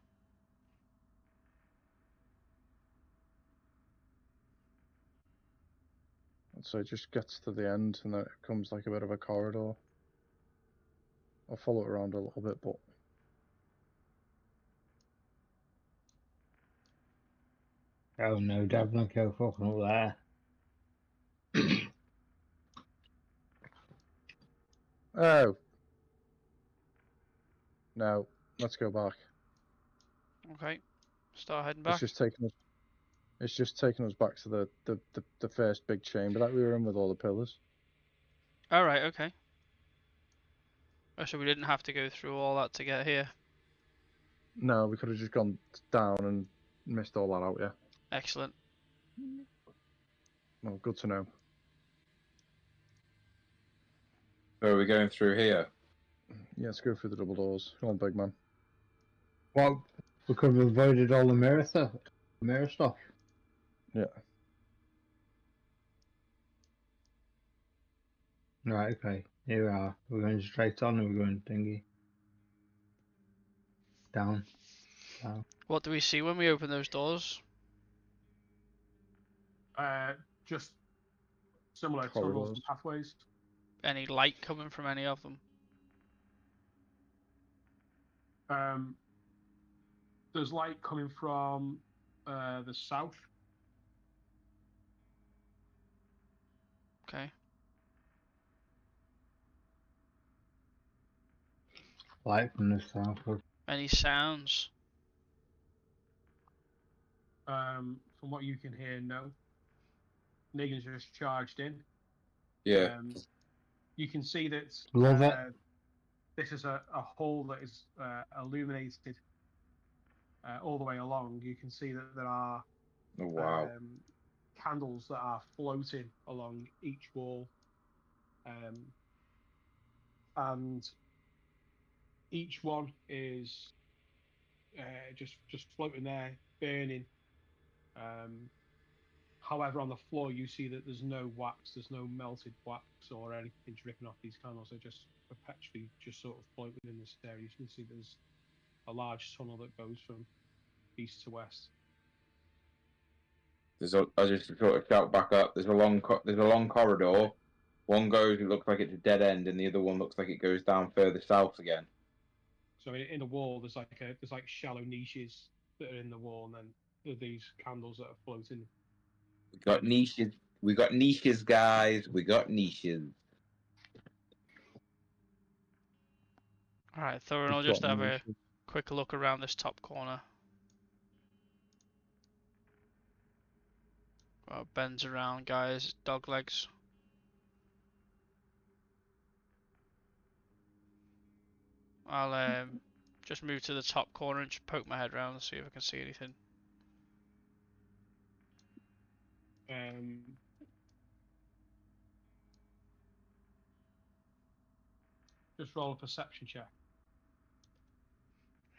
So it just gets to the end and then it becomes like a bit of a corridor. I'll follow it around a little bit, but Oh no, definitely go fucking up there. oh no, let's go back. Okay. Start heading back. It's just taking us back to the first big chamber that we were in with all the pillars. Alright, okay. Oh, so we didn't have to go through all that to get here. No, we could have just gone down and missed all that out. Yeah. Excellent. Well, good to know. So are we going through here? Yeah, let's go through the double doors. Come on, big man. Well, we could have avoided all the mirror stuff. Yeah. Right, okay. Here we are. We're going straight on and we're going thingy. down. What do we see when we open those doors? Just similar tunnels and Corridors. pathways. Any light coming from any of them? There's light coming from the south. Okay. Light from the south. Any sounds? From what you can hear, no. Negan's just charged in. Yeah. You can see that Love it. this is a hole that is illuminated all the way along. You can see that there are Oh, wow. candles that are floating along each wall, and each one is just floating there, burning. However, on the floor, you see that there's no wax, there's no melted wax or anything dripping off these candles. They're just perpetually just sort of floating in this area. You can see there's a large tunnel that goes from east to west. I just sort of shout back up. There's a long corridor. One goes, it looks like it's a dead end, and the other one looks like it goes down further south again. So in the wall, there's like shallow niches that are in the wall, and then there are these candles that are floating. We got niches. We got niches, guys. We got niches. Alright, Thorin, I'll We've just got have a niches. quick look around this top corner. Well, bends around, guys. Dog legs. I'll just move to the top corner and just poke my head around and see if I can see anything. Just roll a perception check.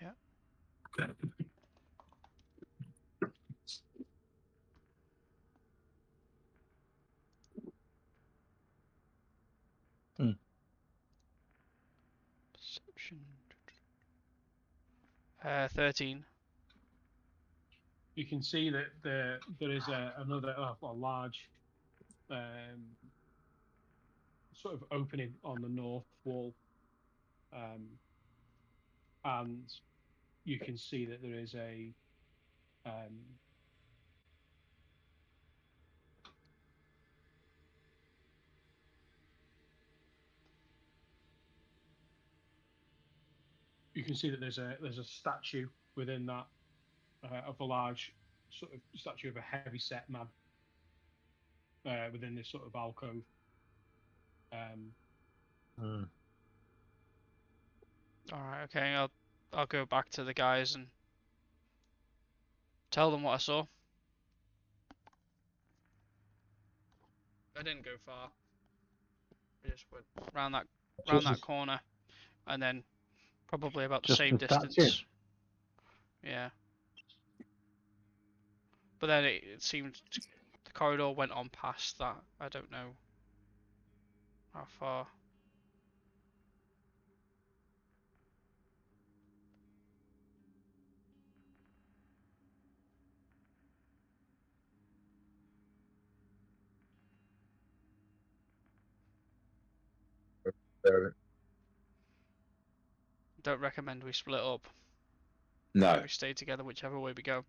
Yeah. Perception. 13. You can see that there is another large sort of opening on the north wall, and you can see that there is a you can see that there's a statue within that of a large sort of statue of a heavy set man within this sort of alcove. Alright, okay, I'll go back to the guys and tell them what I saw. I didn't go far. I just went round that corner, and then probably about the Just same the statue? distance. Yeah. But then it seemed the corridor went on past that. I don't know how far. Don't recommend we split up. No. We stay together whichever way we go.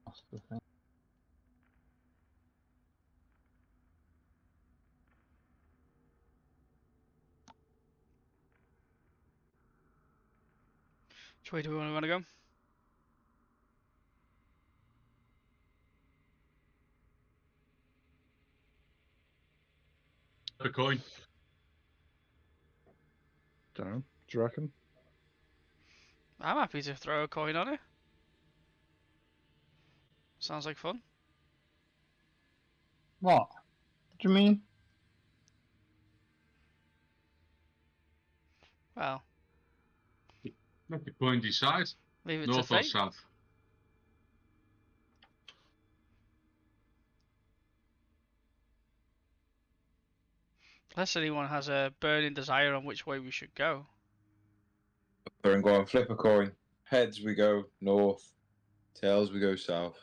That's the thing. Which way do we want to go? A coin. Down. Do you reckon? I'm happy to throw a coin on it. Sounds like fun. What? What do you mean? Well, Let the coin decide. leave it to North or fate. south? Unless anyone has a burning desire on which way we should go. And go and flip a coin. Heads we go north. Tails we go south.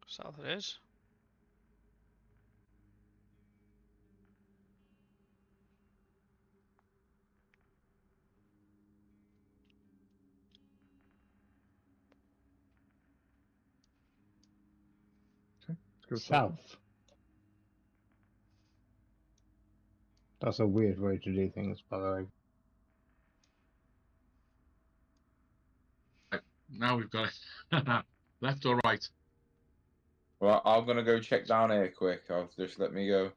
South it is. Let's go south. South. That's a weird way to do things, by the way. Right, now we've got it. Left or right? Well, I'm gonna go check down here quick. I'll just let me go.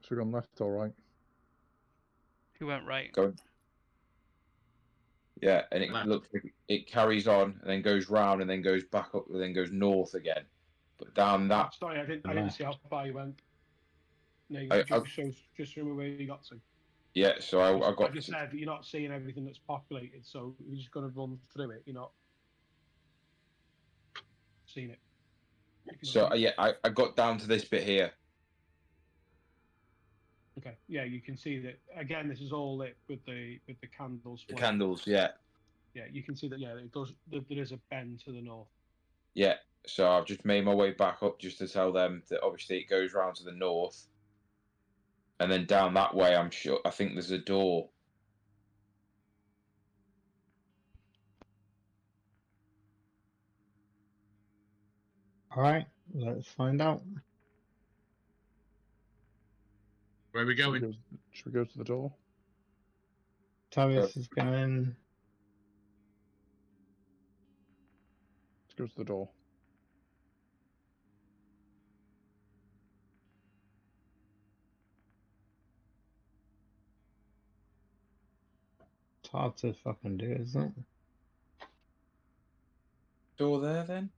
So we're going left or right? Who went right? Go. Yeah, and it Left. looks like it carries on and then goes round and then goes back up and then goes north again. But down Oh, that, sorry, I didn't see how far you went. No, I- just remember where you got to. yeah. So I Like got. I said, you're not seeing everything that's populated, so you just got to run through it. You're not seeing it. You can So see- yeah, I got down to this bit here. okay, yeah, you can see that again. This is all lit with the candles. The flame. candles, yeah, Yeah, you can see that. Yeah, it does. There is a bend to the north. yeah. So I've just made my way back up just to tell them that obviously it goes round to the north, and then down that way. I'm sure. I think there's a door. Alright, let's find out. Where are we Should we, going? should we go to the door? Tavis is going. Let's go to the door. It's hard to fucking do, isn't it? Door there then.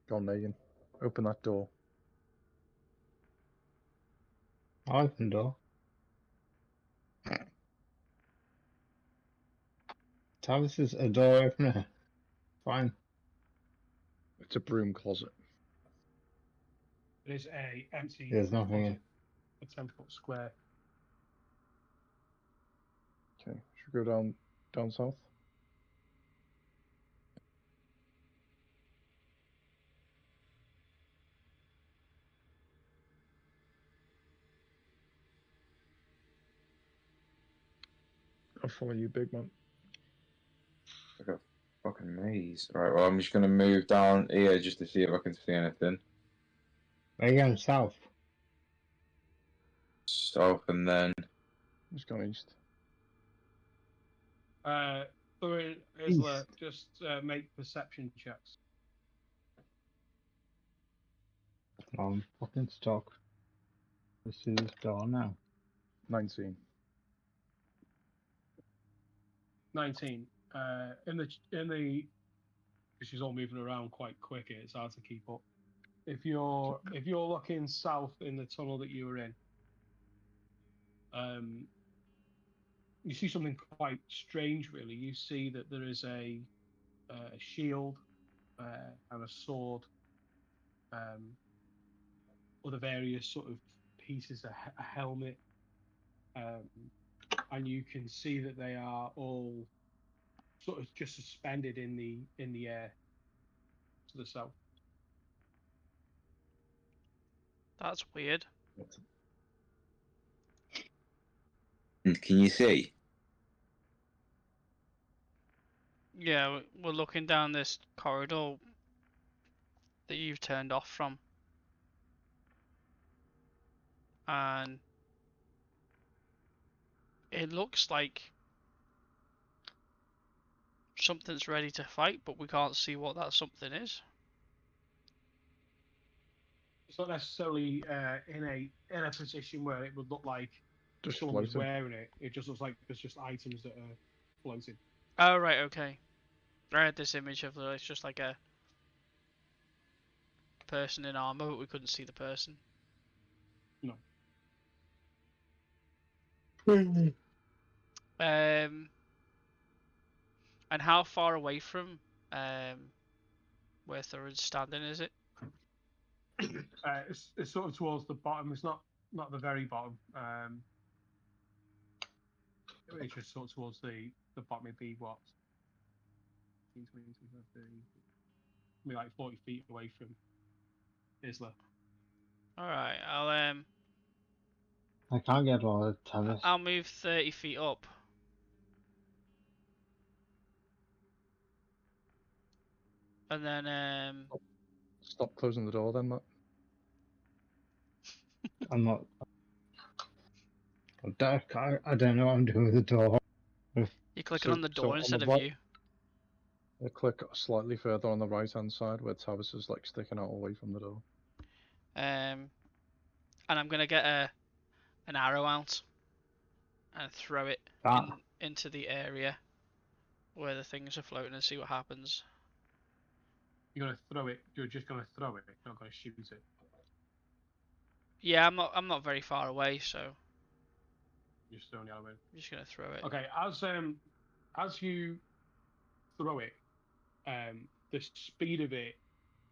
Go on, Megan. Open that door. I'll open the door. Tavis is a door opener. Fine. It's a broom closet. It is a empty There's nothing in. closet, a 10-foot square. Okay. Should we go down south? I'll follow you, big man. Like a fucking maze. Right. Well, I'm just gonna move down here just to see if I can see anything. Where are you going? South. South and then. Just gone east. For Isla, just make perception checks. I'm fucking stuck. Let's see this door now. 19. 19. In the because she's all moving around quite quick. It's hard to keep up. If you're looking south in the tunnel that you were in, you see something quite strange. Really, you see that there is a shield and a sword, other various sort of pieces, a helmet, and you can see that they are all sort of just suspended in the air to the south. That's weird. Can you see? Yeah, we're looking down this corridor that you've turned off from. And it looks like something's ready to fight, but we can't see what that something is. It's not necessarily in a position where it would look like Just someone was floating. wearing it. It just looks like there's just items that are floating. Oh, right, okay. I had this image of it's just like a person in armor, but we couldn't see the person. And how far away from where Thorin's standing is it? It's sort of towards the bottom. It's not the very bottom. It's just sort of towards the bottom. It'd be what? 20, 25, 30, maybe like 40 feet away from Isla. All right, I can't get all the tennis. I'll move 30 feet up. And then Stop closing the door then, Matt. I'm not. I don't know what I'm doing with the door. you're clicking on the So door on instead the of right- you. Click slightly further on the right hand side where Tavis is like sticking out away from the door. And I'm gonna get an arrow out and throw it into the area where the things are floating and see what happens. You're gonna throw it. You're just gonna throw it. You're not gonna shoot it. Yeah, I'm not very far away, so You're just throwing the arrow in. I'm just gonna throw it. Okay, as you throw it, the speed of it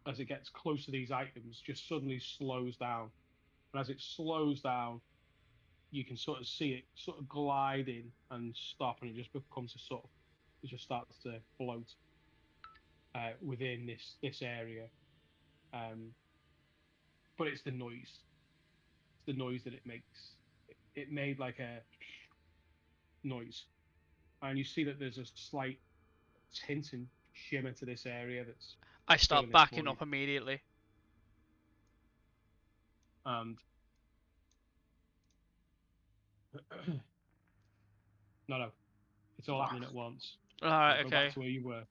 as it gets close to these items just suddenly slows down. And as it slows down, you can sort of see it sort of gliding and stop, and it just becomes it just starts to float within this area. But it's the noise. It's the noise that it makes. It made like a noise, and you see that there's a slight tint and shimmer to this area that's I doing start this backing for up immediately. and no, it's all happening at once. All right, Go okay. back to where you were.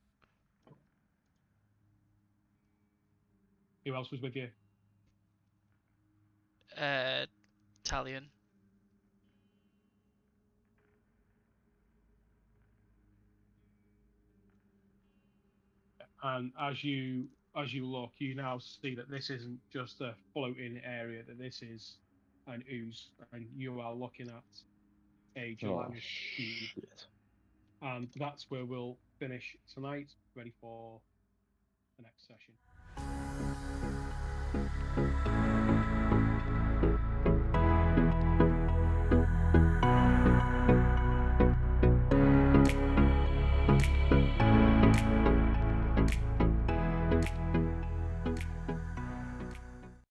Who else was with you? Talion. And as you look, you now see that this isn't just a floating area; that this is an ooze, and you are looking at a gelatinous cube. Shit. And that's where we'll finish tonight. Ready for the next session.